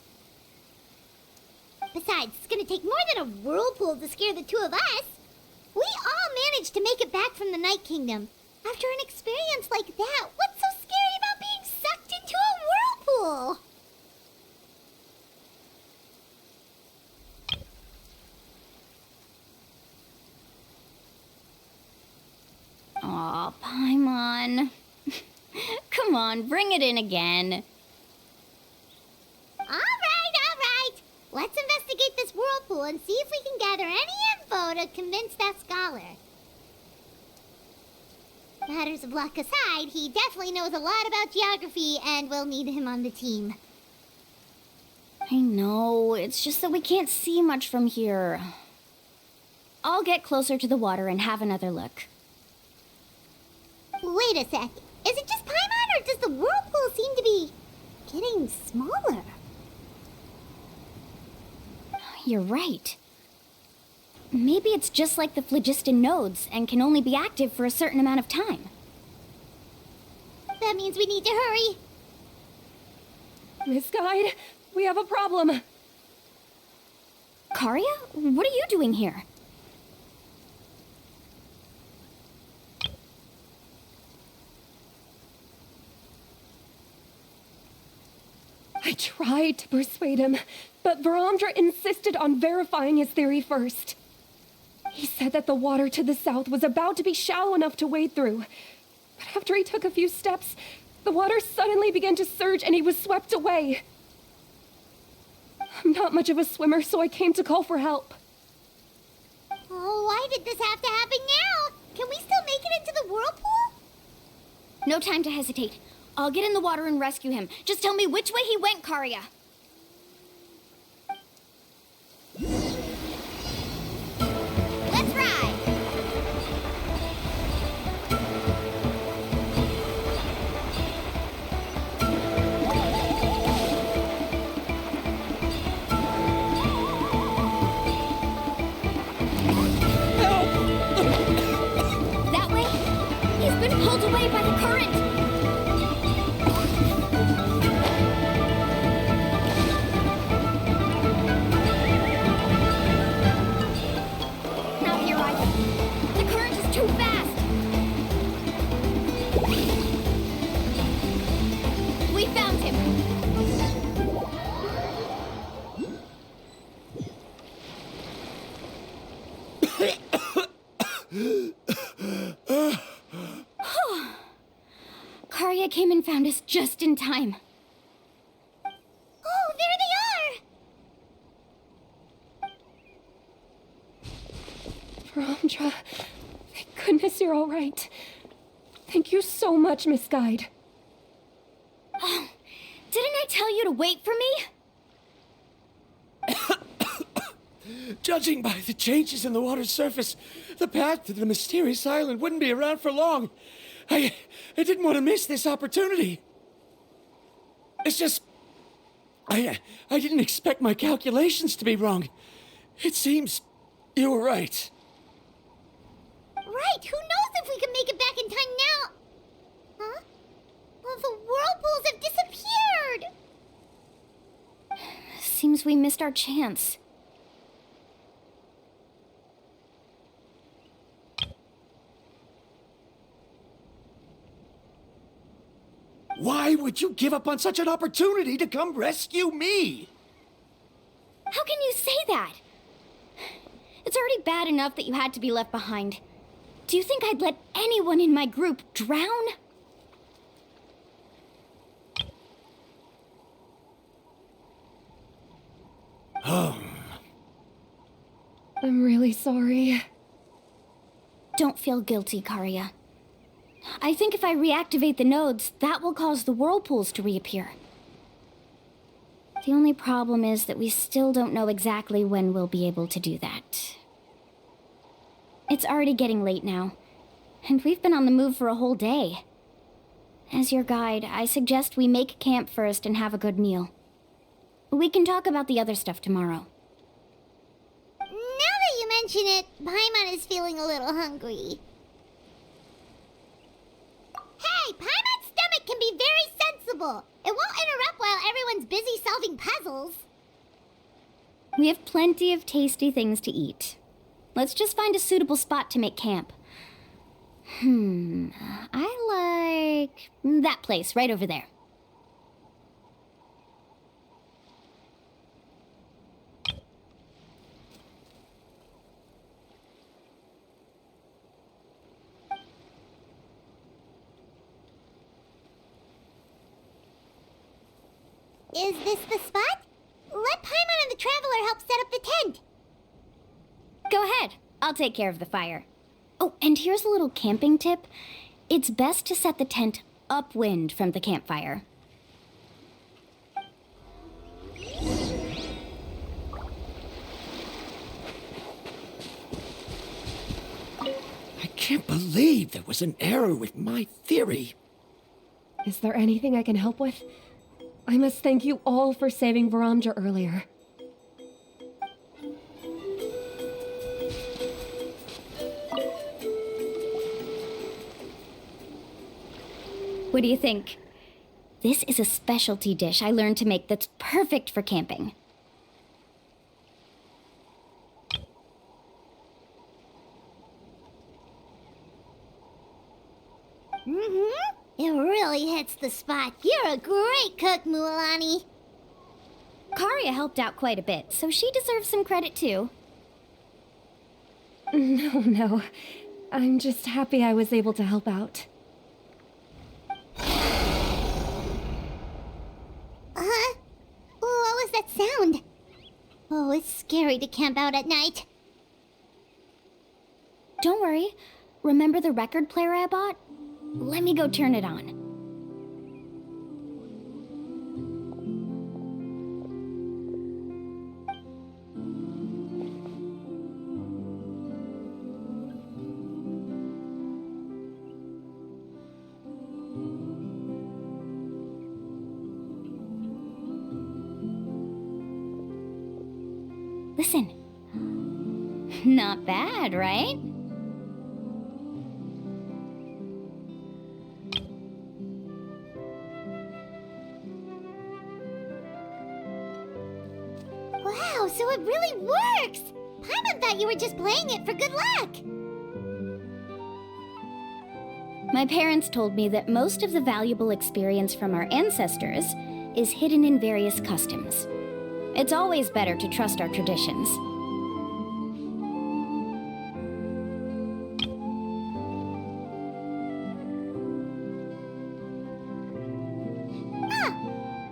Speaker 4: Besides, it's gonna take more than a whirlpool to scare the two of us. We all managed to make it back from the Night Kingdom. After an experience like that, what's so scary about being sucked into a whirlpool?
Speaker 7: Aw, Paimon. Come on, bring it in again.
Speaker 4: All right. Let's investigate this whirlpool and see if we can gather any info to convince that scholar. Matters of luck aside, he definitely knows a lot about geography, and we'll need him on the team.
Speaker 7: I know, it's just that we can't see much from here. I'll get closer to the water and have another look.
Speaker 4: Wait a sec. Is it just Paimon, or does the whirlpool seem to be getting smaller?
Speaker 7: You're right. Maybe it's just like the phlogiston nodes and can only be active for a certain amount of time.
Speaker 4: That means we need to hurry.
Speaker 2: Miss Guide, we have a problem.
Speaker 7: Karia? What are you doing here?
Speaker 2: I tried to persuade him, but Varamdra insisted on verifying his theory first. He said that the water to the south was about to be shallow enough to wade through. But after he took a few steps, the water suddenly began to surge and he was swept away. I'm not much of a swimmer, so I came to call for help.
Speaker 4: Oh, why did this have to happen now? Can we still make it into the whirlpool?
Speaker 7: No time to hesitate. I'll get in the water and rescue him. Just tell me which way he went, Karia.
Speaker 4: Let's ride!
Speaker 7: That way? He's been pulled away by the current. Karia came and found us just in time.
Speaker 2: Cassandra. Thank goodness you're all right. Thank you so much, Miss Guide.
Speaker 7: Oh, didn't I tell you to wait for me?
Speaker 3: Judging by the changes in the water's surface, the path to the mysterious island wouldn't be around for long. I didn't want to miss this opportunity. It's just... I didn't expect my calculations to be wrong. It seems you were right.
Speaker 4: Right, who knows if we can make it back in time now? Huh? Well, the whirlpools have disappeared!
Speaker 7: Seems we missed our chance.
Speaker 3: Why would you give up on such an opportunity to come rescue me?
Speaker 7: How can you say that? It's already bad enough that you had to be left behind. Do you think I'd let anyone in my group drown?
Speaker 2: I'm really sorry.
Speaker 7: Don't feel guilty, Karia. I think if I reactivate the nodes, that will cause the whirlpools to reappear. The only problem is that we still don't know exactly when we'll be able to do that. It's already getting late now, and we've been on the move for a whole day. As your guide, I suggest we make camp first and have a good meal. We can talk about the other stuff tomorrow.
Speaker 4: Now that you mention it, Paimon is feeling a little hungry. Hey, Paimon's stomach can be very sensible. It won't interrupt while everyone's busy solving puzzles.
Speaker 7: We have plenty of tasty things to eat. Let's just find a suitable spot to make camp. I like that place right over there.
Speaker 4: Is this the spot? Let Paimon and the Traveler help set up the tent.
Speaker 7: Go ahead. I'll take care of the fire. Oh, and here's a little camping tip. It's best to set the tent upwind from the campfire.
Speaker 3: I can't believe there was an error with my theory.
Speaker 2: Is there anything I can help with? I must thank you all for saving Varamja earlier.
Speaker 7: What do you think? This is a specialty dish I learned to make that's perfect for camping.
Speaker 4: It really hits the spot. You're a great cook, Mualani.
Speaker 7: Karia helped out quite a bit, so she deserves some credit too.
Speaker 2: No. I'm just happy I was able to help out.
Speaker 4: What was that sound? Oh, it's scary to camp out at night.
Speaker 7: Don't worry. Remember the record player I bought? Let me go turn it on. Listen. Not bad, right?
Speaker 4: Wow, so it really works! Paimon thought you were just playing it for good luck!
Speaker 7: My parents told me that most of the valuable experience from our ancestors is hidden in various customs. It's always better to trust our traditions.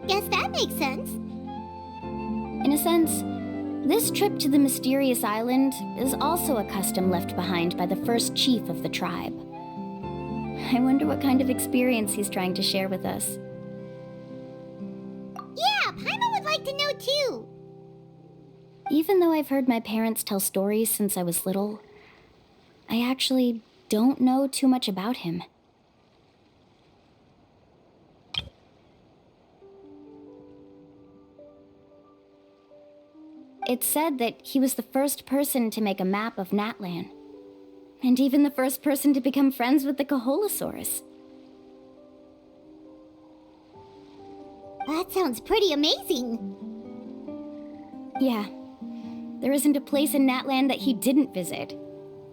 Speaker 4: Guess that makes sense.
Speaker 7: In a sense, This trip to the mysterious island is also a custom left behind by the first chief of the tribe. I wonder what kind of experience he's trying to share with us.
Speaker 4: Yeah, Paimon would like to know too.
Speaker 7: Even though I've heard my parents tell stories since I was little, I actually don't know too much about him. It's said that he was the first person to make a map of Natlan, and even the first person to become friends with the Kaholosaurus.
Speaker 4: That sounds pretty amazing.
Speaker 7: Yeah, there isn't a place in Natlan that he didn't visit.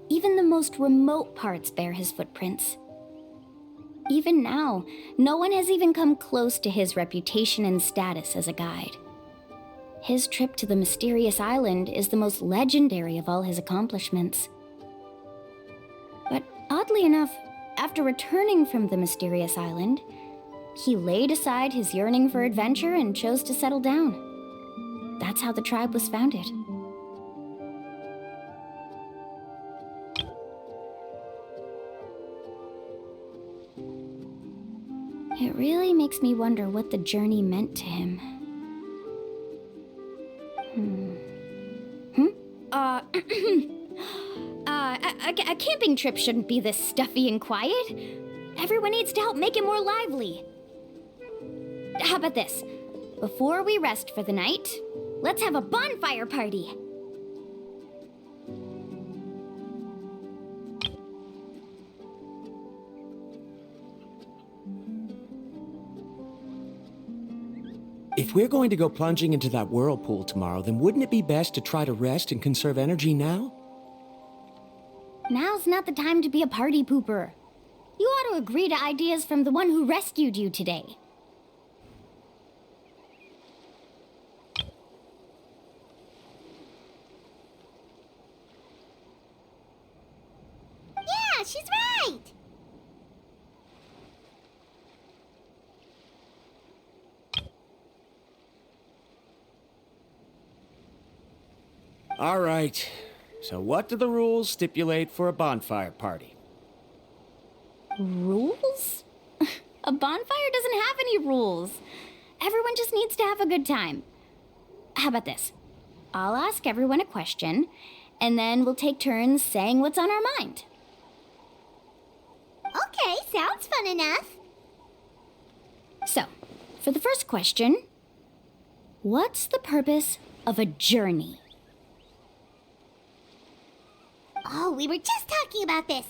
Speaker 7: Even the most remote parts bear his footprints. Even now, no one has even come close to his reputation and status as a guide. His trip to the mysterious island is the most legendary of all his accomplishments. But oddly enough, after returning from the mysterious island, he laid aside his yearning for adventure and chose to settle down. That's how the tribe was founded. It really makes me wonder what the journey meant to him. A camping trip shouldn't be this stuffy and quiet. Everyone needs to help make it more lively. How about this? Before we rest for the night, let's have a bonfire party.
Speaker 3: If we're going to go plunging into that whirlpool tomorrow, then wouldn't it be best to try to rest and conserve energy now?
Speaker 7: Now's not the time to be a party pooper. You ought to agree to ideas from the one who rescued you today.
Speaker 4: Yeah, she's right.
Speaker 3: All right. So what do the rules stipulate for a bonfire party?
Speaker 7: Rules? A bonfire doesn't have any rules. Everyone just needs to have a good time. How about this? I'll ask everyone a question, and then we'll take turns saying what's on our mind.
Speaker 4: Okay, sounds fun enough.
Speaker 7: So, for the first question, what's the purpose of a journey?
Speaker 4: Oh, we were just talking about this.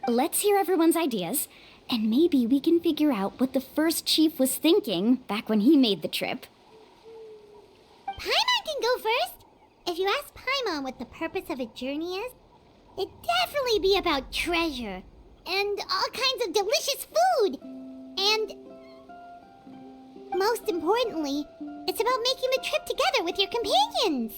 Speaker 7: Let's hear everyone's ideas, and maybe we can figure out what the first chief was thinking back when he made the trip.
Speaker 4: Paimon can go first. If you ask Paimon what the purpose of a journey is, it'd definitely be about treasure and all kinds of delicious food. And most importantly, it's about making the trip together with your companions.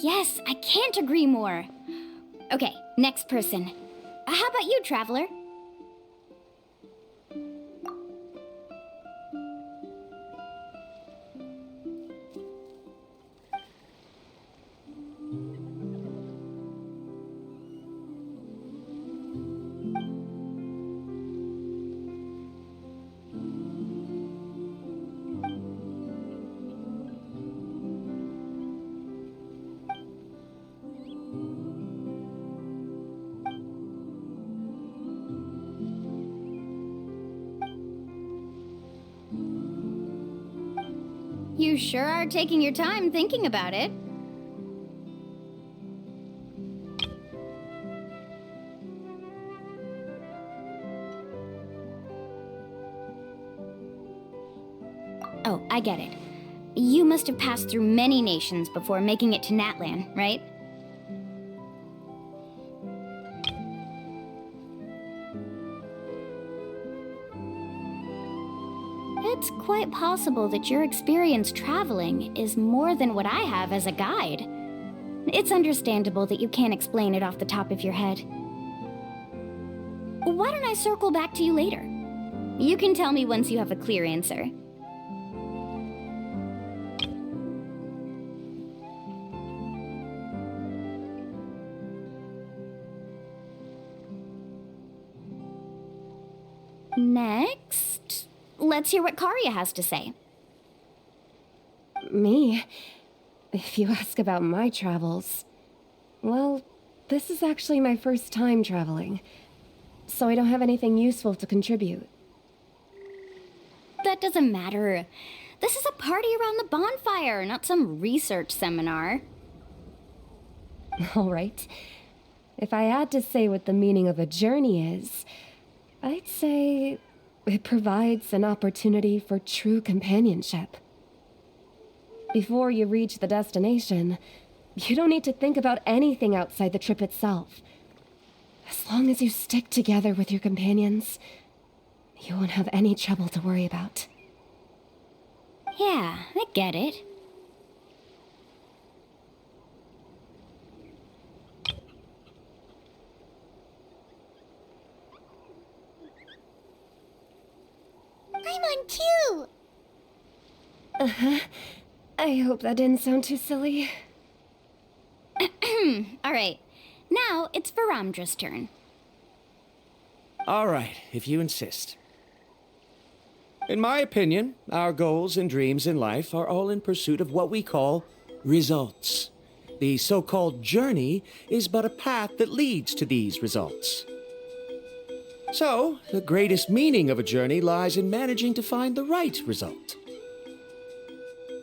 Speaker 7: Yes, I can't agree more. Okay, next person. How about you, Traveler? You sure are taking your time thinking about it. Oh, I get it. You must have passed through many nations before making it to Natlan, right? It's quite possible that your experience traveling is more than what I have as a guide. It's understandable that you can't explain it off the top of your head. Why don't I circle back to you later? You can tell me once you have a clear answer. Next, let's hear what Karia has to say.
Speaker 2: Me? If you ask about my travels, well, this is actually my first time traveling, so I don't have anything useful to contribute.
Speaker 7: That doesn't matter. This is a party around the bonfire, not some research seminar.
Speaker 2: All right. If I had to say what the meaning of a journey is, I'd say it provides an opportunity for true companionship. Before you reach the destination, you don't need to think about anything outside the trip itself. As long as you stick together with your companions, you won't have any trouble to worry about.
Speaker 7: Yeah, I get it.
Speaker 4: I'm on too!
Speaker 2: Uh-huh. I hope that didn't sound too silly.
Speaker 7: Alright, now it's Varamdra's turn.
Speaker 3: All right, if you insist. In my opinion, our goals and dreams in life are all in pursuit of what we call results. The so-called journey is but a path that leads to these results. So, the greatest meaning of a journey lies in managing to find the right result.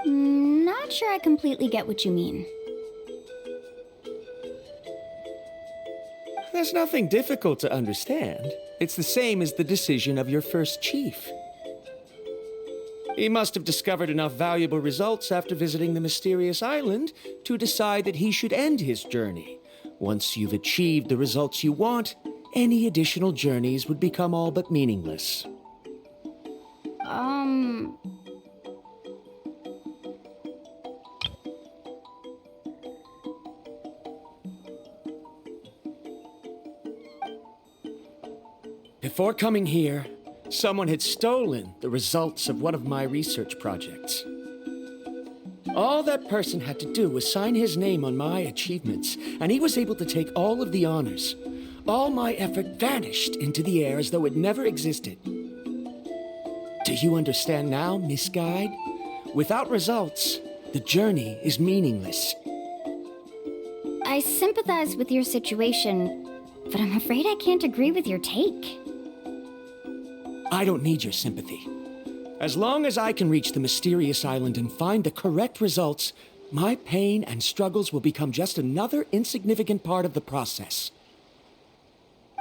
Speaker 7: Not sure I completely get what you mean.
Speaker 3: There's nothing difficult to understand. It's the same as the decision of your first chief. He must have discovered enough valuable results after visiting the mysterious island to decide that he should end his journey. Once you've achieved the results you want, any additional journeys would become all but meaningless. Before coming here, someone had stolen the results of one of my research projects. All that person had to do was sign his name on my achievements, and he was able to take all of the honors. All my effort vanished into the air as though it never existed. Do you understand now, Miss Guide? Without results, the journey is meaningless.
Speaker 7: I sympathize with your situation, but I'm afraid I can't agree with your take.
Speaker 3: I don't need your sympathy. As long as I can reach the mysterious island and find the correct results, my pain and struggles will become just another insignificant part of the process.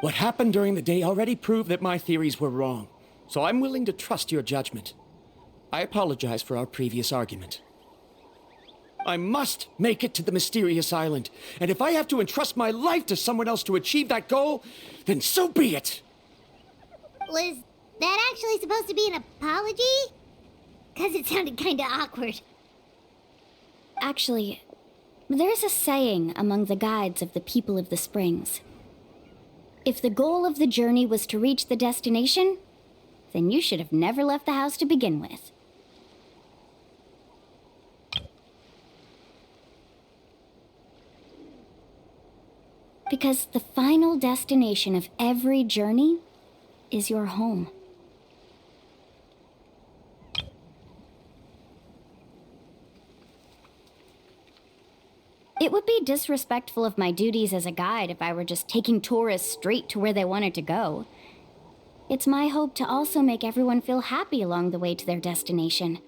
Speaker 3: What happened during the day already proved that my theories were wrong, so I'm willing to trust your judgment. I apologize for our previous argument. I must make it to the mysterious island, and if I have to entrust my life to someone else to achieve that goal, then so be it!
Speaker 4: Was that actually supposed to be an apology? 'Cause it sounded kinda awkward.
Speaker 7: Actually, there's a saying among the guides of the people of the springs. If the goal of the journey was to reach the destination, then you should have never left the house to begin with. Because the final destination of every journey is your home. It would be disrespectful of my duties as a guide if I were just taking tourists straight to where they wanted to go. It's my hope to also make everyone feel happy along the way to their destination.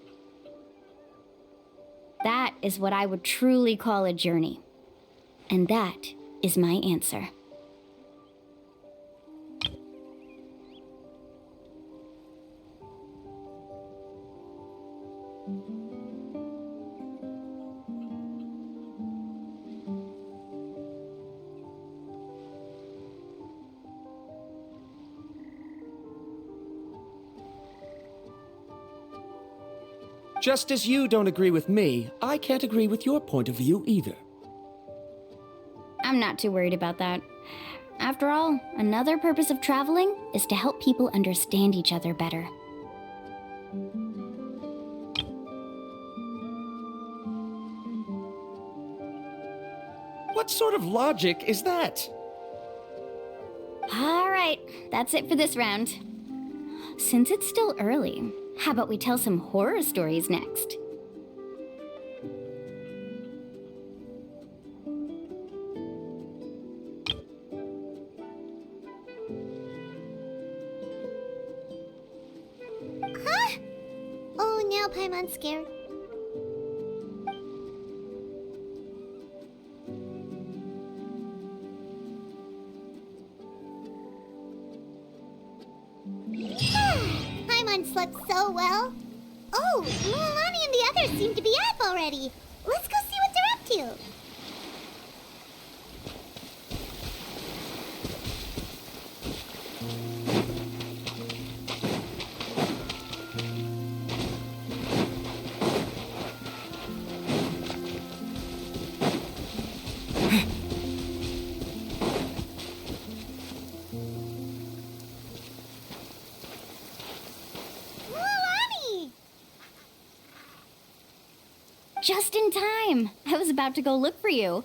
Speaker 7: That is what I would truly call a journey. And that is my answer.
Speaker 3: Just as you don't agree with me, I can't agree with your point of view either.
Speaker 7: I'm not too worried about that. After all, another purpose of traveling is to help people understand each other better.
Speaker 3: What sort of logic is that?
Speaker 7: All right, that's it for this round. Since it's still early, how about we tell some horror stories next?
Speaker 4: Huh? Oh, now Paimon's scared. Paimon slept so well. Oh, Mulan and the others seem to be up already. Let's go see what they're up to. Mulan!
Speaker 7: Just in time! I was about to go look for you.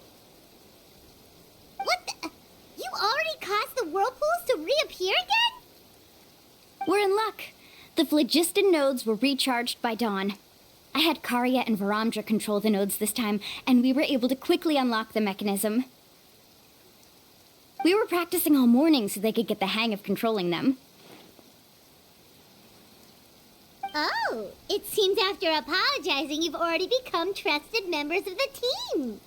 Speaker 4: What the? You already caused the whirlpools to reappear again?
Speaker 7: We're in luck. The phlogiston nodes were recharged by dawn. I had Karya and Varamdra control the nodes this time, and we were able to quickly unlock the mechanism. We were practicing all morning so they could get the hang of controlling them.
Speaker 4: Oh, it seems after apologizing, you've already become trusted members of the team.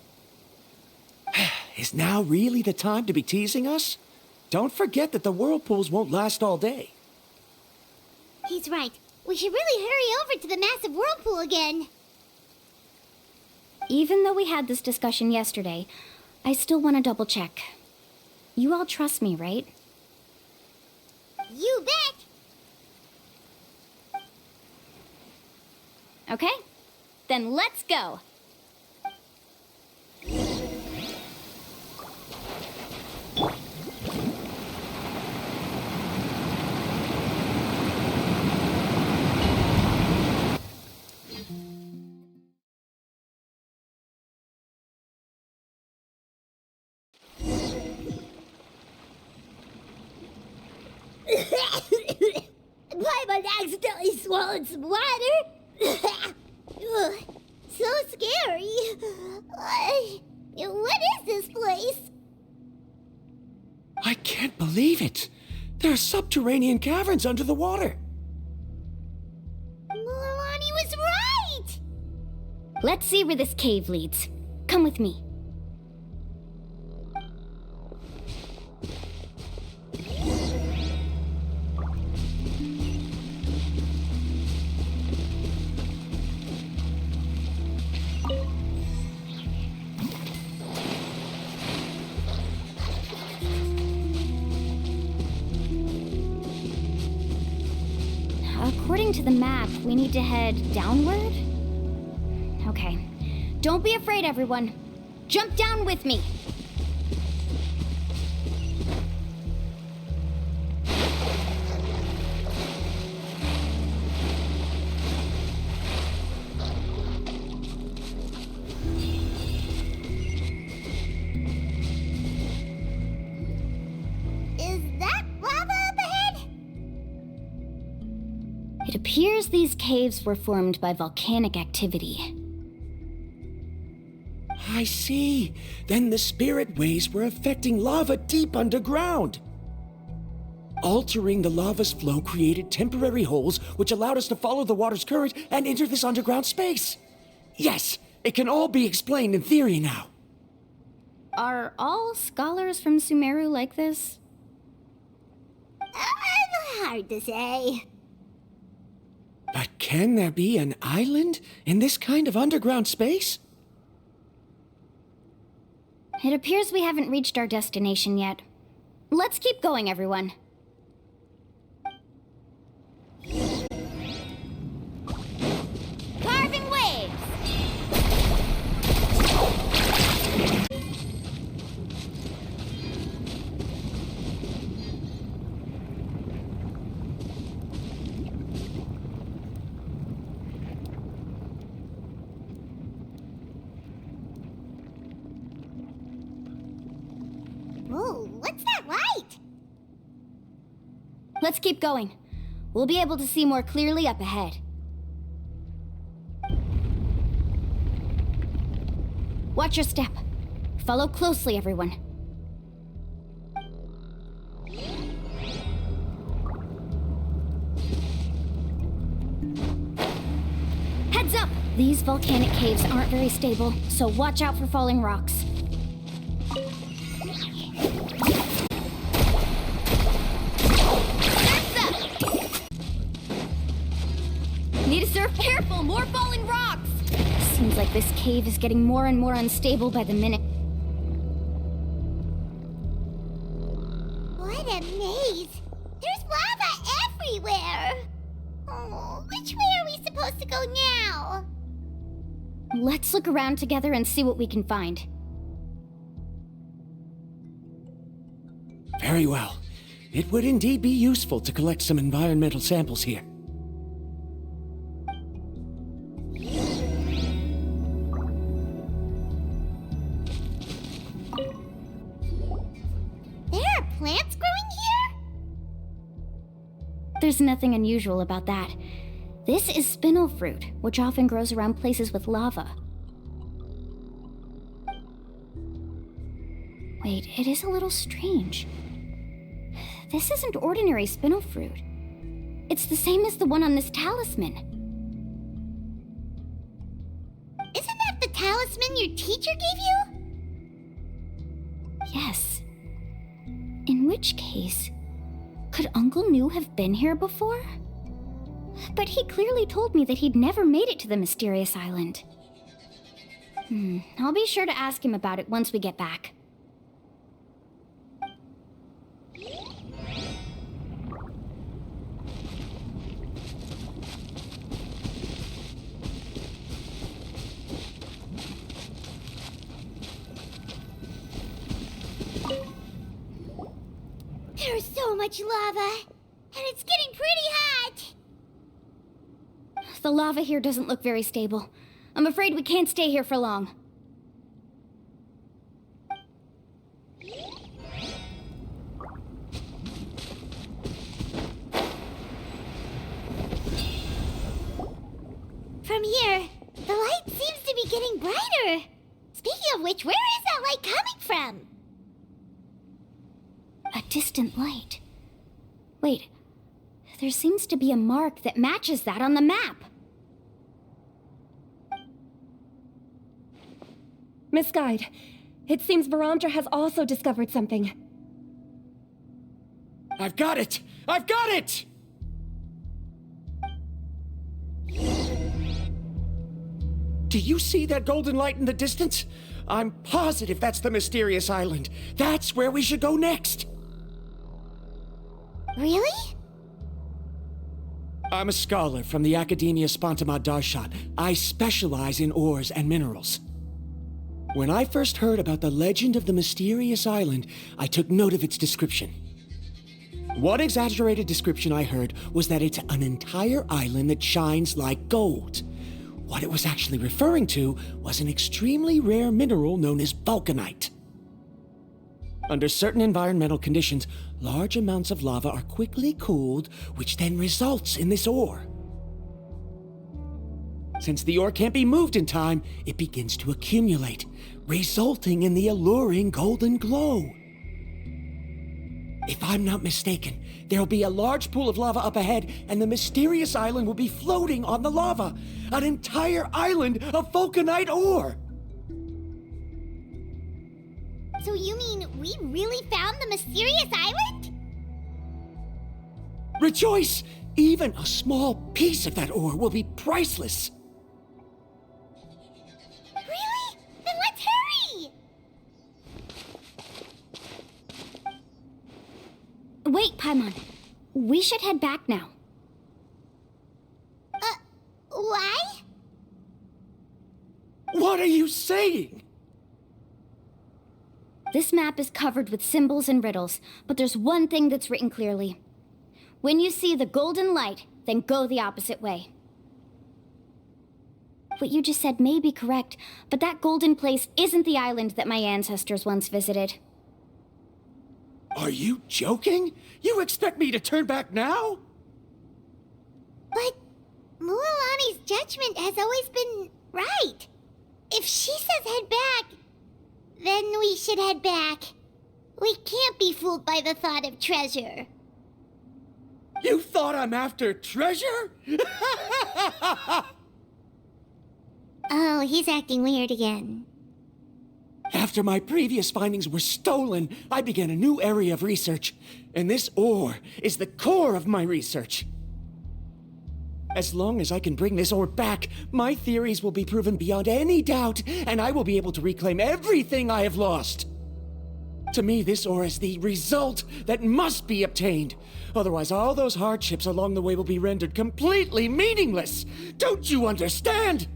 Speaker 3: Is now really the time to be teasing us? Don't forget that the whirlpools won't last all day.
Speaker 4: He's right. We should really hurry over to the massive whirlpool again.
Speaker 7: Even though we had this discussion yesterday, I still want to double check. You all trust me, right?
Speaker 4: You bet!
Speaker 7: Okay, then let's go.
Speaker 4: Paimon accidentally swallowed some water. Ugh, so scary. What is this place?
Speaker 3: I can't believe it. There are subterranean caverns under the water.
Speaker 4: Milani was right!
Speaker 7: Let's see where this cave leads. Come with me. According to the map, we need to head downward? Okay. Don't be afraid, everyone. Jump down with me.
Speaker 4: Is that lava up ahead?
Speaker 7: It appears these caves were formed by volcanic activity.
Speaker 3: I see. Then the spirit waves were affecting lava deep underground. Altering the lava's flow created temporary holes which allowed us to follow the water's current and enter this underground space. Yes, it can all be explained in theory now.
Speaker 7: Are all scholars from Sumeru like this?
Speaker 4: Hard to say.
Speaker 3: But can there be an island in this kind of underground space?
Speaker 7: It appears we haven't reached our destination yet. Let's keep going, everyone. Carving waves! Let's keep going. We'll be able to see more clearly up ahead. Watch your step. Follow closely, everyone. Heads up! These volcanic caves aren't very stable, so watch out for falling rocks. Need to surf careful! More falling rocks! Seems like this cave is getting more and more unstable by the minute.
Speaker 4: What a maze! There's lava everywhere! Oh, which way are we supposed to go now?
Speaker 7: Let's look around together and see what we can find.
Speaker 3: Very well. It would indeed be useful to collect some environmental samples here.
Speaker 4: Plants growing here?
Speaker 7: There's nothing unusual about that. This is spinel fruit, which often grows around places with lava. Wait, it is a little strange. This isn't ordinary spinel fruit. It's the same as the one on this talisman.
Speaker 4: Isn't that the talisman your teacher gave you?
Speaker 7: Yes. In which case, could Uncle New have been here before? But he clearly told me that he'd never made it to the mysterious island. I'll be sure to ask him about it once we get back.
Speaker 4: There's so much lava, and it's getting pretty hot.
Speaker 7: The lava here doesn't look very stable. I'm afraid we can't stay here for long.
Speaker 4: From here, the light seems to be getting brighter. Speaking of which, where is that light coming from?
Speaker 7: A distant light. Wait, there seems to be a mark that matches that on the map.
Speaker 2: Miss Guide, it seems Varamdra has also discovered something.
Speaker 3: I've got it! I've got it! Do you see that golden light in the distance? I'm positive that's the mysterious island. That's where we should go next.
Speaker 4: Really?
Speaker 3: I'm a scholar from the Academia Spontamad Darshan. I specialize in ores and minerals. When I first heard about the legend of the mysterious island, I took note of its description. One exaggerated description I heard was that it's an entire island that shines like gold. What it was actually referring to was an extremely rare mineral known as vulcanite. Under certain environmental conditions, large amounts of lava are quickly cooled, which then results in this ore. Since the ore can't be moved in time, it begins to accumulate, resulting in the alluring golden glow. If I'm not mistaken, there'll be a large pool of lava up ahead, and the mysterious island will be floating on the lava. An entire island of vulcanite ore!
Speaker 4: So you mean we really found the mysterious island?
Speaker 3: Rejoice! Even a small piece of that ore will be priceless.
Speaker 4: Really? Then let's hurry!
Speaker 7: Wait, Paimon. We should head back now.
Speaker 4: Why?
Speaker 3: What are you saying?
Speaker 7: This map is covered with symbols and riddles, but there's one thing that's written clearly. When you see the golden light, then go the opposite way. What you just said may be correct, but that golden place isn't the island that my ancestors once visited.
Speaker 3: Are you joking? You expect me to turn back now?
Speaker 4: But Mualani's judgment has always been right. If she says head back, then we should head back. We can't be fooled by the thought of treasure.
Speaker 3: You thought I'm after treasure?
Speaker 4: Oh, he's acting weird again.
Speaker 3: After my previous findings were stolen, I began a new area of research, and this ore is the core of my research. As long as I can bring this ore back, my theories will be proven beyond any doubt, and I will be able to reclaim everything I have lost. To me, this ore is the result that must be obtained. Otherwise, all those hardships along the way will be rendered completely meaningless. Don't you understand?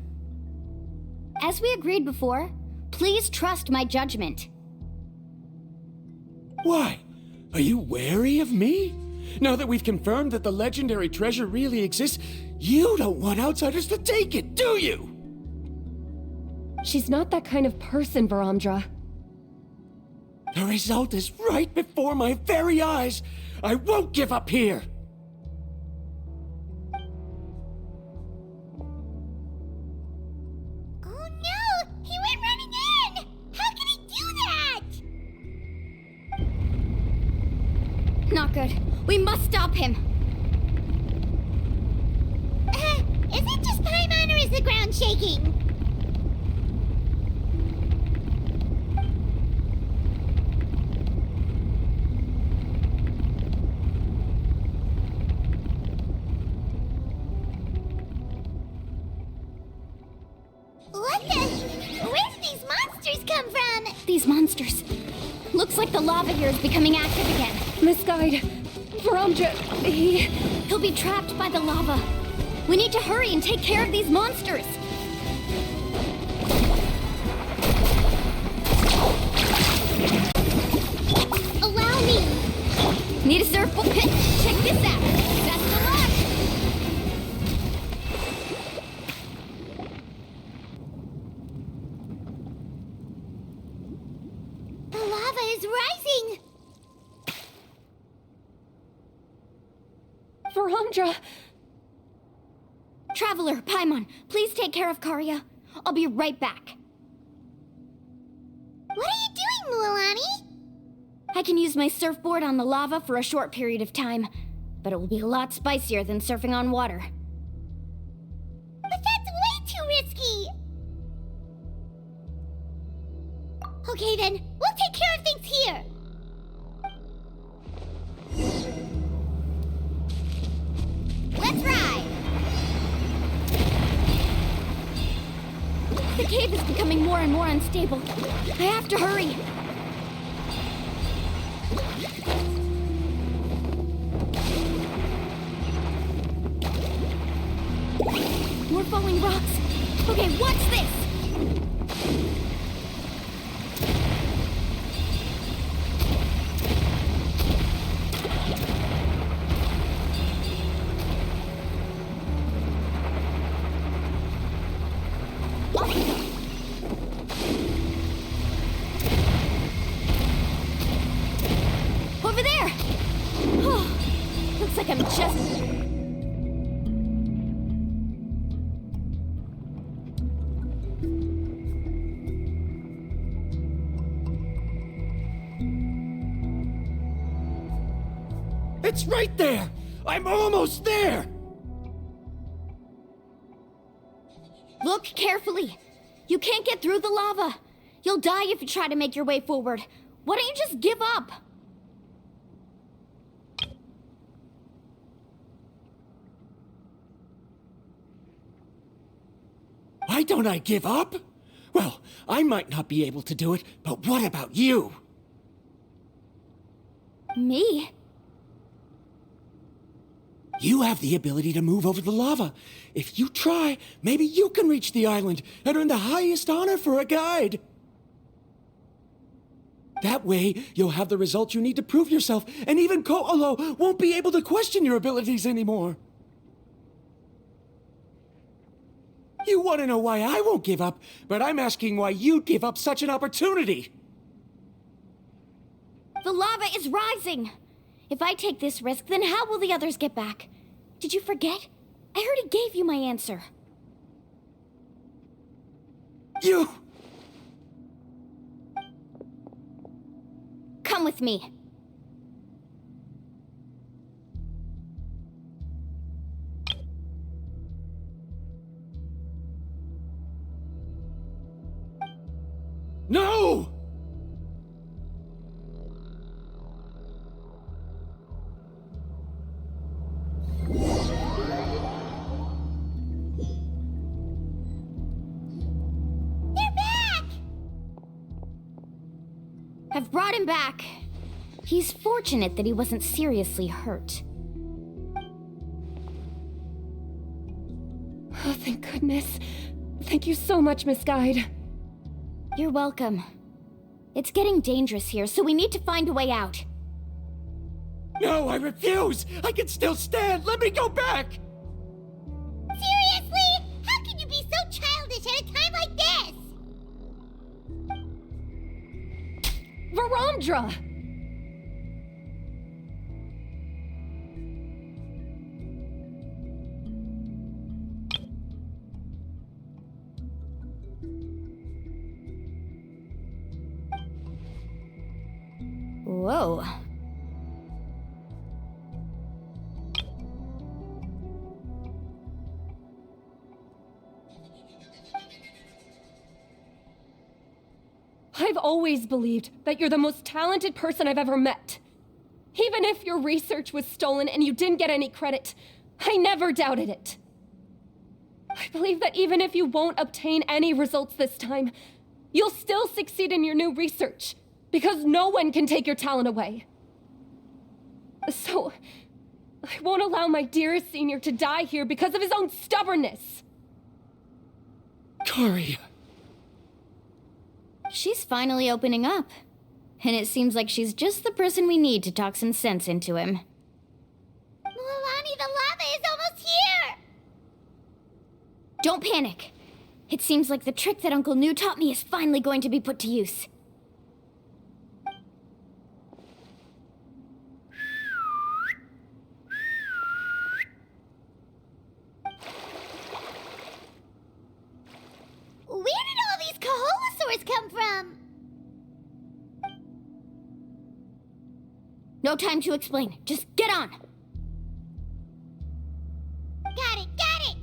Speaker 7: As we agreed before, please trust my judgment.
Speaker 3: Why? Are you wary of me? Now that we've confirmed that the legendary treasure really exists, you don't want outsiders to take it, do you?
Speaker 2: She's not that kind of person, Varamdra.
Speaker 3: The result is right before my very eyes. I won't give up here.
Speaker 4: Oh no! He went running in! How can he do that?
Speaker 7: Not good. We must stop him.
Speaker 4: Is it just Paimon or is the ground shaking? What the? Where did these monsters come from?
Speaker 7: These monsters. Looks like the lava here is becoming active again.
Speaker 2: Misguide. Varamdra,
Speaker 7: He'll be trapped by the lava. We need to hurry and take care of these monsters.
Speaker 4: Allow me.
Speaker 7: Need a surfboard pit? Check this out. That's the luck.
Speaker 4: The lava is rising.
Speaker 2: Varamdra.
Speaker 7: Traveler, Paimon, please take care of Karya. I'll be right back.
Speaker 4: What are you doing, Mualani?
Speaker 7: I can use my surfboard on the lava for a short period of time, but it will be a lot spicier than surfing on water.
Speaker 4: But that's way too risky. Okay then, we'll take care of things here. Let's ride.
Speaker 7: The cave is becoming more and more unstable. I have to hurry. More falling rocks. Okay, what's this? Over there! Looks like I'm just...
Speaker 3: It's right there! I'm almost there!
Speaker 7: Look carefully. You can't get through the lava. You'll die if you try to make your way forward. Why don't you just give up?
Speaker 3: Why don't I give up? Well, I might not be able to do it, but what about you?
Speaker 7: Me?
Speaker 3: You have the ability to move over the lava. If you try, maybe you can reach the island and earn the highest honor for a guide. That way, you'll have the results you need to prove yourself, and even Ko'olo won't be able to question your abilities anymore. You want to know why I won't give up, but I'm asking why you'd give up such an opportunity.
Speaker 7: The lava is rising! If I take this risk, then how will the others get back? Did you forget? I already gave you my answer.
Speaker 3: You!
Speaker 7: Come with me.
Speaker 3: No!
Speaker 4: They're back!
Speaker 7: I've brought him back. He's fortunate that he wasn't seriously hurt.
Speaker 2: Oh, thank goodness. Thank you so much, Miss Guide.
Speaker 7: You're welcome. It's getting dangerous here, so we need to find a way out.
Speaker 3: No, I refuse! I can still stand! Let me go back!
Speaker 4: Seriously? How can you be so childish at a time like this?
Speaker 2: Verandra!
Speaker 7: Whoa.
Speaker 2: I've always believed that you're the most talented person I've ever met. Even if your research was stolen and you didn't get any credit, I never doubted it. I believe that even if you won't obtain any results this time, you'll still succeed in your new research, because no one can take your talent away. So, I won't allow my dearest senior to die here because of his own stubbornness.
Speaker 3: Karia.
Speaker 7: She's finally opening up. And it seems like she's just the person we need to talk some sense into him.
Speaker 4: Milani, the lava is almost here!
Speaker 7: Don't panic. It seems like the trick that Uncle New taught me is finally going to be put to use.
Speaker 4: Where did all these Kaholosaurs come from?
Speaker 7: No time to explain. Just get on.
Speaker 4: Got it, got it!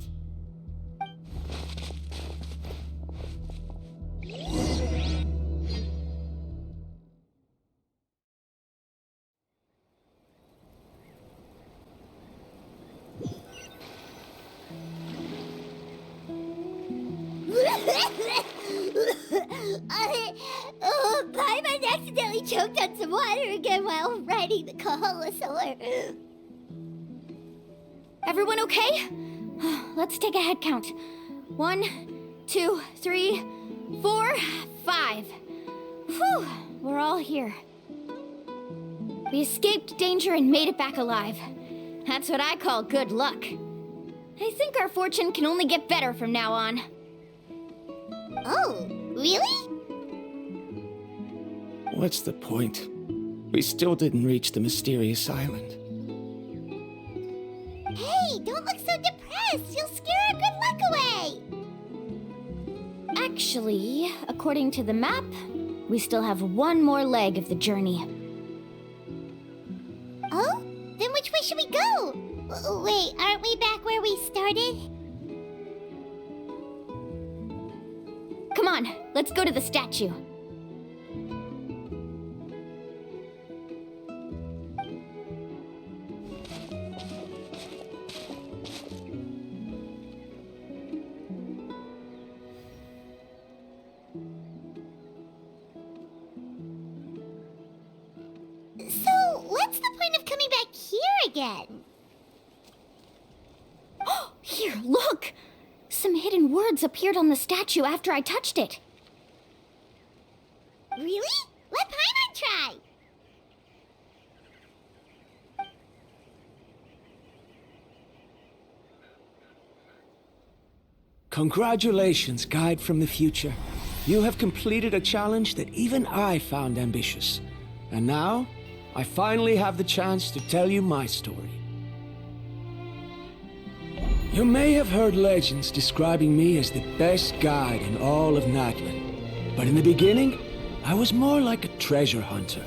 Speaker 4: Paimon accidentally choked on some water again while riding the Kaholosaur.
Speaker 7: Everyone okay? Let's take a head count. 1, 2, 3, 4, 5. Whew, we're all here. We escaped danger and made it back alive. That's what I call good luck. I think our fortune can only get better from now on.
Speaker 4: Oh, really?
Speaker 3: What's the point? We still didn't reach the mysterious island.
Speaker 4: Hey, don't look so depressed. You'll scare our good luck away.
Speaker 7: Actually, according to the map, we still have one more leg of the journey.
Speaker 4: Oh? Then which way should we go? Wait, aren't we back where we started?
Speaker 7: Come on, let's go to the statue.
Speaker 4: So, what's the point of coming back here again?
Speaker 7: Here, look! Some hidden words appeared on the statue after I touched it.
Speaker 4: Really? Let Paimon try!
Speaker 3: Congratulations, Guide from the Future. You have completed a challenge that even I found ambitious. And now, I finally have the chance to tell you my story. You may have heard legends describing me as the best guide in all of Natlan. But in the beginning, I was more like a treasure hunter.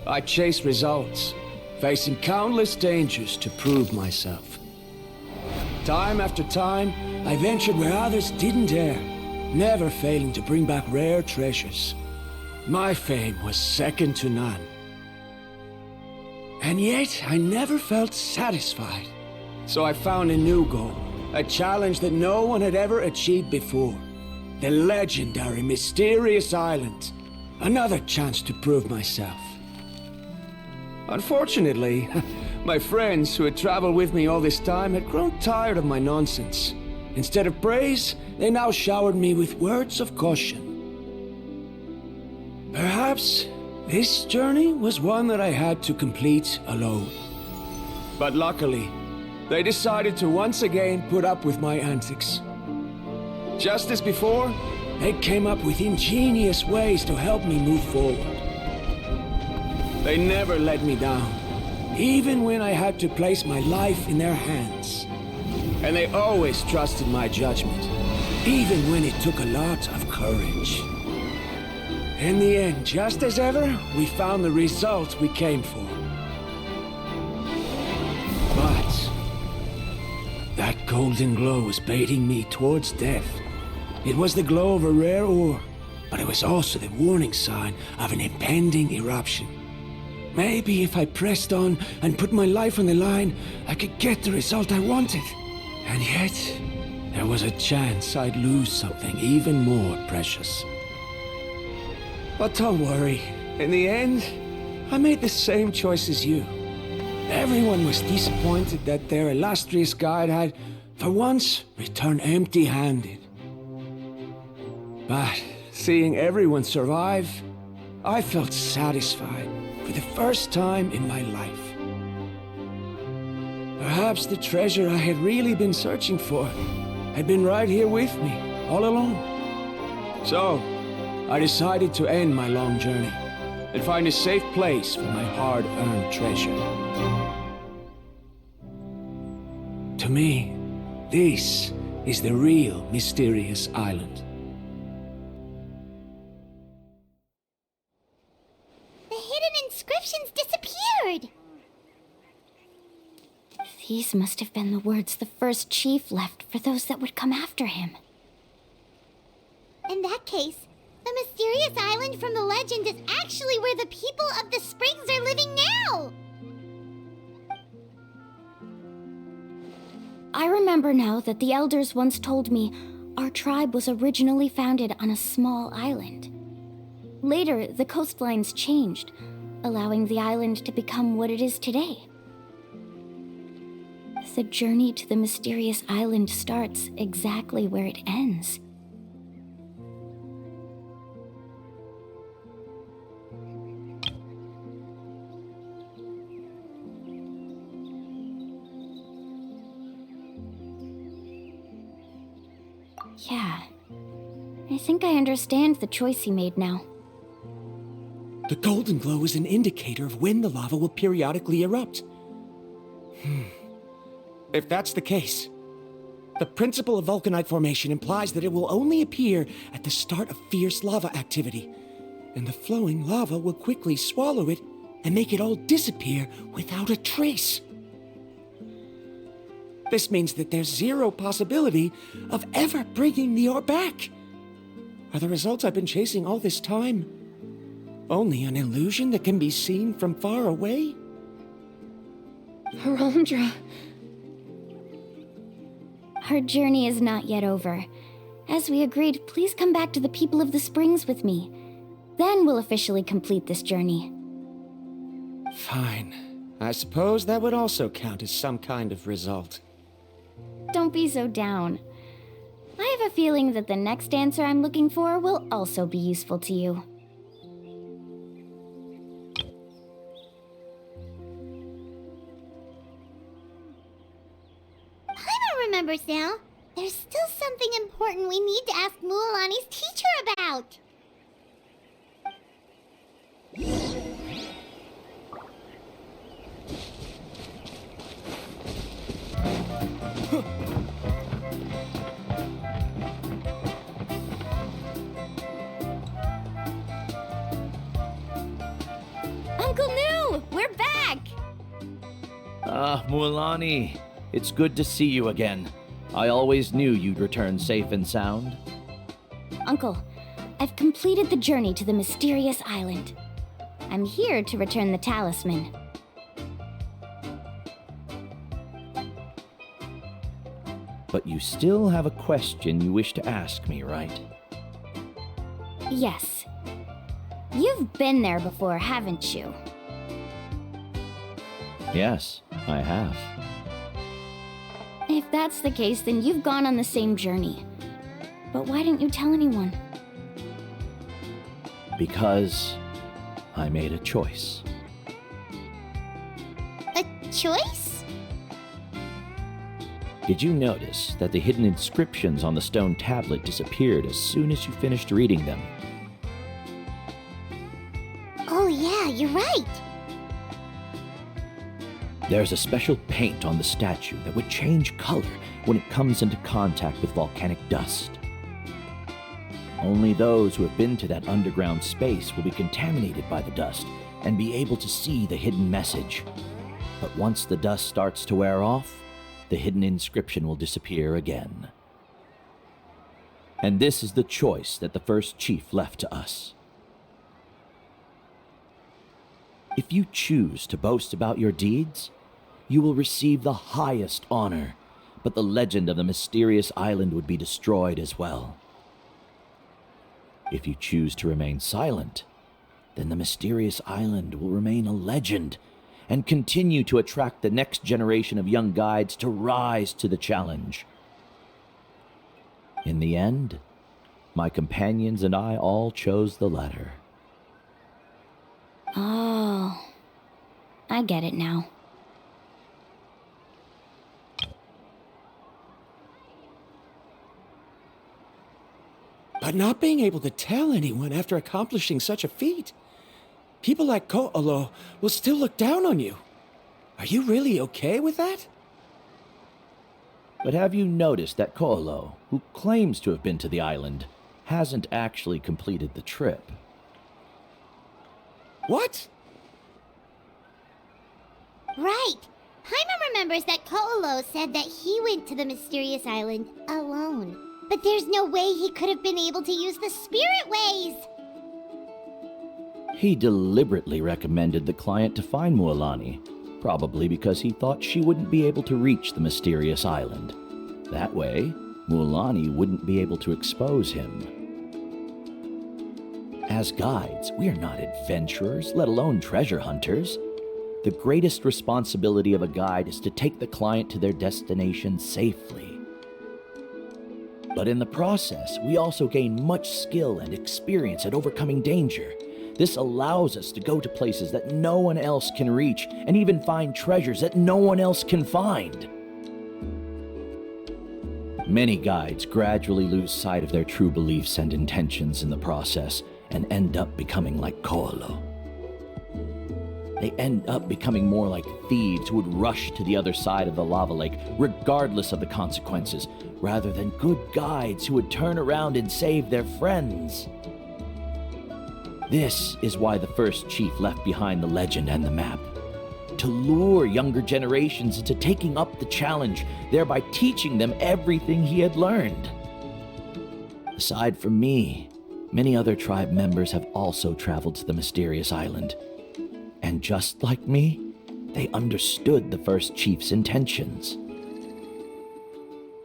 Speaker 3: I chased results, facing countless dangers to prove myself. Time after time, I ventured where others didn't dare, never failing to bring back rare treasures. My fame was second to none. And yet, I never felt satisfied. So I found a new goal, a challenge that no one had ever achieved before. The legendary Mysterious Island. Another chance to prove myself. Unfortunately, my friends who had traveled with me all this time had grown tired of my nonsense. Instead of praise, they now showered me with words of caution. Perhaps this journey was one that I had to complete alone. But luckily, they decided to once again put up with my antics. Just as before, they came up with ingenious ways to help me move forward. They never let me down, even when I had to place my life in their hands. And they always trusted my judgment, even when it took a lot of courage. In the end, just as ever, we found the result we came for. But that golden glow was baiting me towards death. It was the glow of a rare ore, but it was also the warning sign of an impending eruption. Maybe if I pressed on and put my life on the line, I could get the result I wanted. And yet, there was a chance I'd lose something even more precious. But don't worry, in the end, I made the same choice as you. Everyone was disappointed that their illustrious guide had, for once, returned empty-handed. But seeing everyone survive, I felt satisfied for the first time in my life. Perhaps the treasure I had really been searching for had been right here with me, all along. So, I decided to end my long journey and find a safe place for my hard-earned treasure. To me, this is the real Mysterious Island.
Speaker 4: The hidden inscriptions disappeared!
Speaker 7: These must have been the words the first chief left for those that would come after him.
Speaker 4: In that case, the mysterious island from the legend is actually where the people of the springs are living now!
Speaker 7: I remember now that the elders once told me our tribe was originally founded on a small island. Later, the coastlines changed, allowing the island to become what it is today. The journey to the mysterious island starts exactly where it ends. Yeah, I think I understand the choice he made now.
Speaker 3: The golden glow is an indicator of when the lava will periodically erupt. If that's the case, the principle of vulcanite formation implies that it will only appear at the start of fierce lava activity, and the flowing lava will quickly swallow it and make it all disappear without a trace. This means that there's zero possibility of ever bringing the ore back. Are the results I've been chasing all this time only an illusion that can be seen from far away?
Speaker 2: Harondra.
Speaker 7: Our journey is not yet over. As we agreed, please come back to the people of the springs with me. Then we'll officially complete this journey.
Speaker 3: Fine. I suppose that would also count as some kind of result.
Speaker 7: Don't be so down. I have a feeling that the next answer I'm looking for will also be useful to you.
Speaker 4: Remembers now, there's still something important we need to ask Mualani's teacher about.
Speaker 14: Ah, Mualani, it's good to see you again. I always knew you'd return safe and sound.
Speaker 7: Uncle, I've completed the journey to the mysterious island. I'm here to return the talisman.
Speaker 14: But you still have a question you wish to ask me, right?
Speaker 7: Yes. You've been there before, haven't you?
Speaker 14: Yes, I have.
Speaker 7: If that's the case, then you've gone on the same journey. But why didn't you tell anyone?
Speaker 14: Because I made a choice.
Speaker 4: A choice?
Speaker 14: Did you notice that the hidden inscriptions on the stone tablet disappeared as soon as you finished reading them?
Speaker 4: Oh yeah, you're right.
Speaker 14: There's a special paint on the statue that would change color when it comes into contact with volcanic dust. Only those who have been to that underground space will be contaminated by the dust and be able to see the hidden message. But once the dust starts to wear off, the hidden inscription will disappear again. And this is the choice that the first chief left to us. If you choose to boast about your deeds, you will receive the highest honor, but the legend of the mysterious island would be destroyed as well. If you choose to remain silent, then the mysterious island will remain a legend and continue to attract the next generation of young guides to rise to the challenge. In the end, my companions and I all chose the latter.
Speaker 7: Oh, I get it now.
Speaker 3: But not being able to tell anyone after accomplishing such a feat. People like Ko'olo will still look down on you. Are you really okay with that?
Speaker 14: But have you noticed that Ko'olo, who claims to have been to the island, hasn't actually completed the trip?
Speaker 3: What?
Speaker 4: Right. Paimon remembers that Ko'olo said that he went to the mysterious island alone. But there's no way he could have been able to use the spirit ways!
Speaker 14: He deliberately recommended the client to find Mualani, probably because he thought she wouldn't be able to reach the mysterious island. That way, Mualani wouldn't be able to expose him. As guides, we are not adventurers, let alone treasure hunters. The greatest responsibility of a guide is to take the client to their destination safely. But in the process, we also gain much skill and experience at overcoming danger. This allows us to go to places that no one else can reach, and even find treasures that no one else can find. Many guides gradually lose sight of their true beliefs and intentions in the process, and end up becoming like Ko'olo. They end up becoming more like thieves who would rush to the other side of the lava lake, regardless of the consequences, rather than good guides who would turn around and save their friends. This is why the first chief left behind the legend and the map. To lure younger generations into taking up the challenge, thereby teaching them everything he had learned. Aside from me, many other tribe members have also traveled to the mysterious island. And just like me, they understood the first chief's intentions.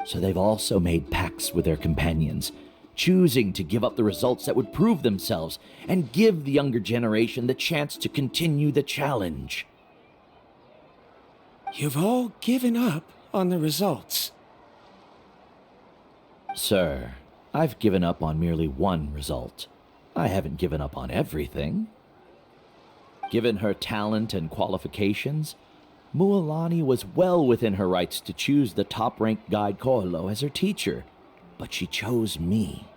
Speaker 14: So they've also made pacts with their companions, choosing to give up the results that would prove themselves and give the younger generation the chance to continue the challenge.
Speaker 3: You've all given up on the results.
Speaker 14: Sir, I've given up on merely one result. I haven't given up on everything. Given her talent and qualifications, Mualani was well within her rights to choose the top-ranked guide Ko'olo as her teacher, but she chose me.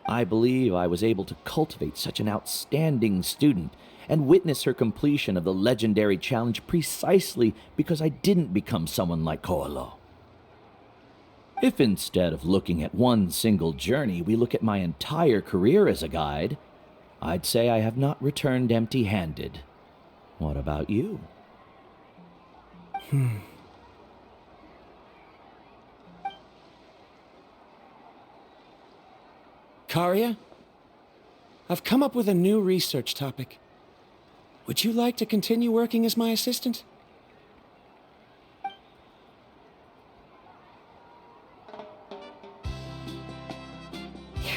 Speaker 14: I believe I was able to cultivate such an outstanding student and witness her completion of the legendary challenge precisely because I didn't become someone like Ko'olo. If instead of looking at one single journey, we look at my entire career as a guide, I'd say I have not returned empty-handed. What about you?
Speaker 3: Karia? I've come up with a new research topic. Would you like to continue working as my assistant?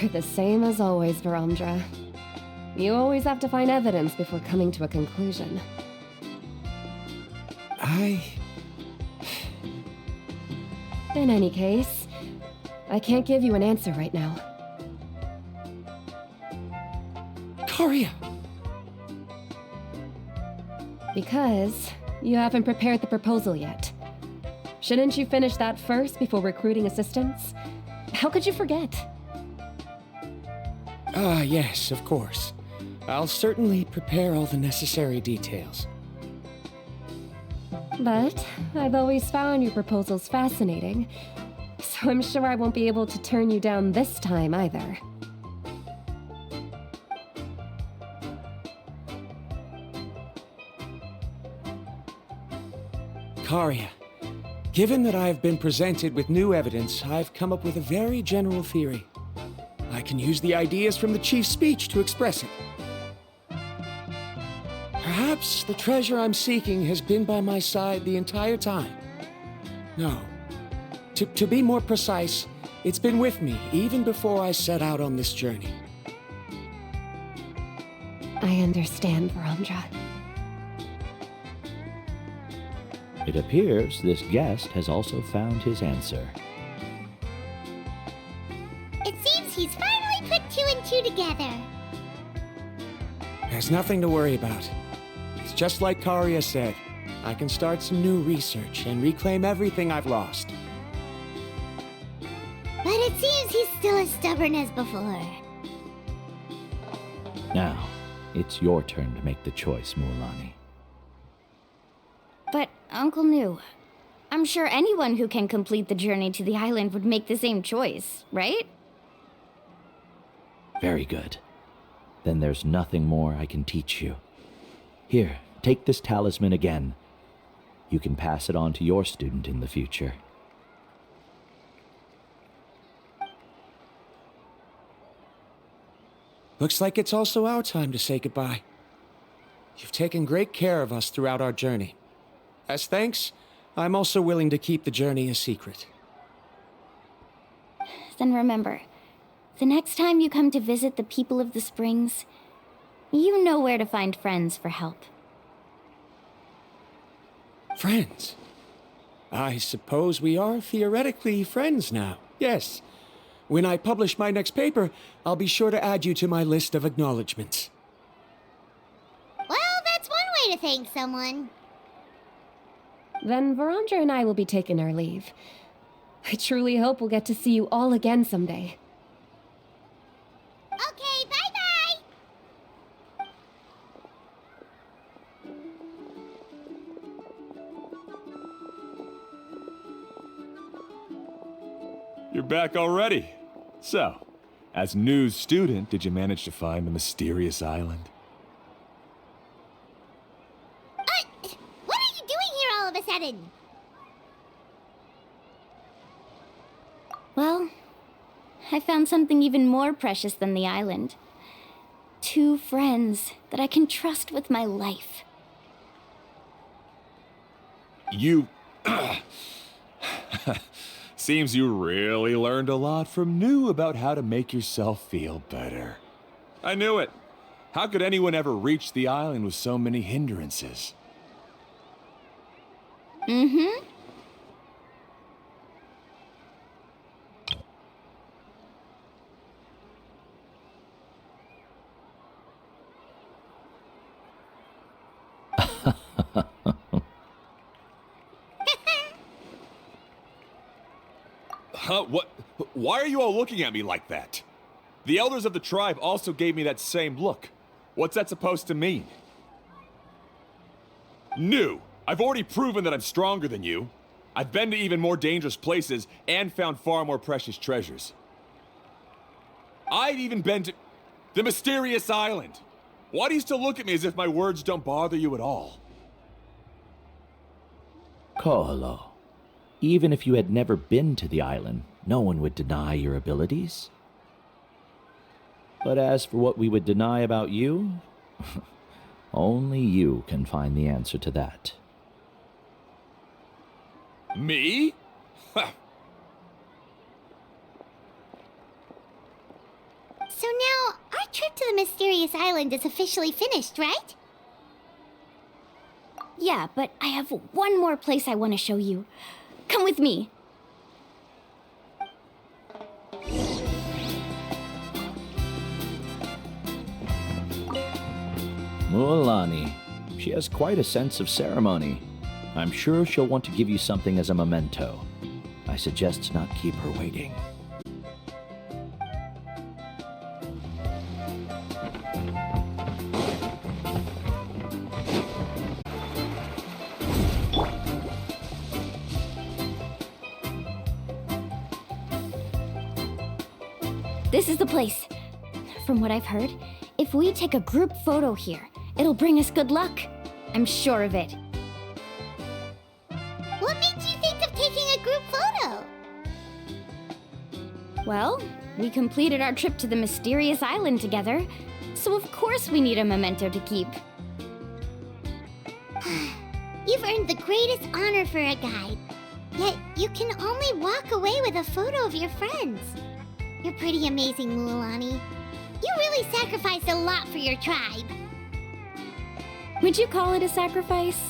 Speaker 2: You're the same as always, Varamdra. You always have to find evidence before coming to a conclusion. In any case, I can't give you an answer right now.
Speaker 3: Karia!
Speaker 2: Because you haven't prepared the proposal yet. Shouldn't you finish that first before recruiting assistants? How could you forget?
Speaker 3: Ah, yes, of course. I'll certainly prepare all the necessary details.
Speaker 2: But I've always found your proposals fascinating, so I'm sure I won't be able to turn you down this time either.
Speaker 3: Karia, given that I have been presented with new evidence, I've come up with a very general theory. I can use the ideas from the chief's speech to express it. Perhaps the treasure I'm seeking has been by my side the entire time. No. To be more precise, it's been with me even before I set out on this journey.
Speaker 2: I understand, Varamdra.
Speaker 14: It appears this guest has also found his answer.
Speaker 4: It seems he's finally put two and two together.
Speaker 3: There's nothing to worry about. It's just like Karia said. I can start some new research and reclaim everything I've lost.
Speaker 4: But it seems he's still as stubborn as before.
Speaker 14: Now, it's your turn to make the choice, Mualani.
Speaker 7: But, Uncle Nu, I'm sure anyone who can complete the journey to the island would make the same choice, right?
Speaker 14: Very good. Then there's nothing more I can teach you. Here, take this talisman again. You can pass it on to your student in the future.
Speaker 3: Looks like it's also our time to say goodbye. You've taken great care of us throughout our journey. As thanks, I'm also willing to keep the journey a secret.
Speaker 7: Then remember, the next time you come to visit the people of the Springs, you know where to find friends for help.
Speaker 3: Friends? I suppose we are theoretically friends now, yes. When I publish my next paper, I'll be sure to add you to my list of acknowledgements.
Speaker 4: Well, that's one way to thank someone.
Speaker 2: Then Varamdra and I will be taking our leave. I truly hope we'll get to see you all again someday.
Speaker 4: Okay, bye-bye!
Speaker 9: You're back already. So, as new student, did you manage to find the mysterious island?
Speaker 4: What are you doing here all of a sudden?
Speaker 7: Well, I found something even more precious than the island. 2 friends that I can trust with my life.
Speaker 9: You... Seems you really learned a lot from New about how to make yourself feel better. I knew it. How could anyone ever reach the island with so many hindrances?
Speaker 7: Mm-hmm.
Speaker 9: Huh? What? Why are you all looking at me like that? The elders of the tribe also gave me that same look. What's that supposed to mean? New, I've already proven that I'm stronger than you. I've been to even more dangerous places and found far more precious treasures. I've even been to the mysterious island. Why do you still look at me as if my words don't bother you at all?
Speaker 14: Ko'olo, even if you had never been to the island, no one would deny your abilities. But as for what we would deny about you, only you can find the answer to that.
Speaker 9: Me?
Speaker 4: So now, our trip to the mysterious island is officially finished, right?
Speaker 7: Yeah, but I have one more place I want to show you. Come with me.
Speaker 14: Mualani, she has quite a sense of ceremony. I'm sure she'll want to give you something as a memento. I suggest not keep her waiting.
Speaker 7: This is the place. From what I've heard, if we take a group photo here, it'll bring us good luck. I'm sure of it.
Speaker 4: What made you think of taking a group photo?
Speaker 7: Well, we completed our trip to the mysterious island together, so of course we need a memento to keep.
Speaker 4: You've earned the greatest honor for a guide. Yet, you can only walk away with a photo of your friends. You're pretty amazing, Mualani. You really sacrificed a lot for your tribe.
Speaker 7: Would you call it a sacrifice?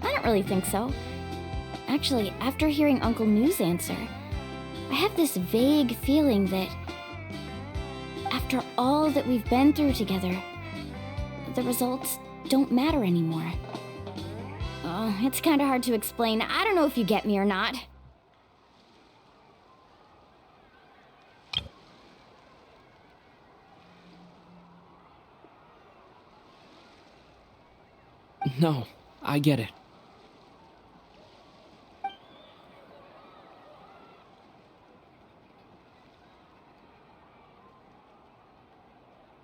Speaker 7: I don't really think so. Actually, after hearing Uncle New's answer, I have this vague feeling that after all that we've been through together, the results don't matter anymore. Oh, it's kind of hard to explain. I don't know if you get me or not.
Speaker 8: No, I get it.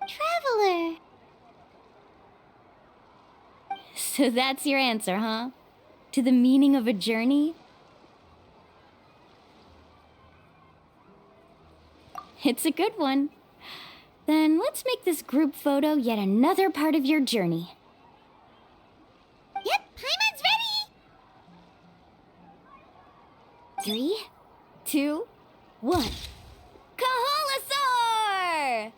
Speaker 4: Traveler!
Speaker 7: So that's your answer, huh? To the meaning of a journey? It's a good one. Then let's make this group photo yet another part of your journey.
Speaker 4: Yep, Paimon's ready!
Speaker 7: 3, 2, 1. Kaholasaur!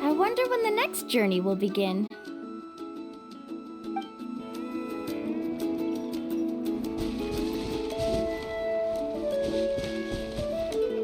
Speaker 7: I wonder when the next journey will begin.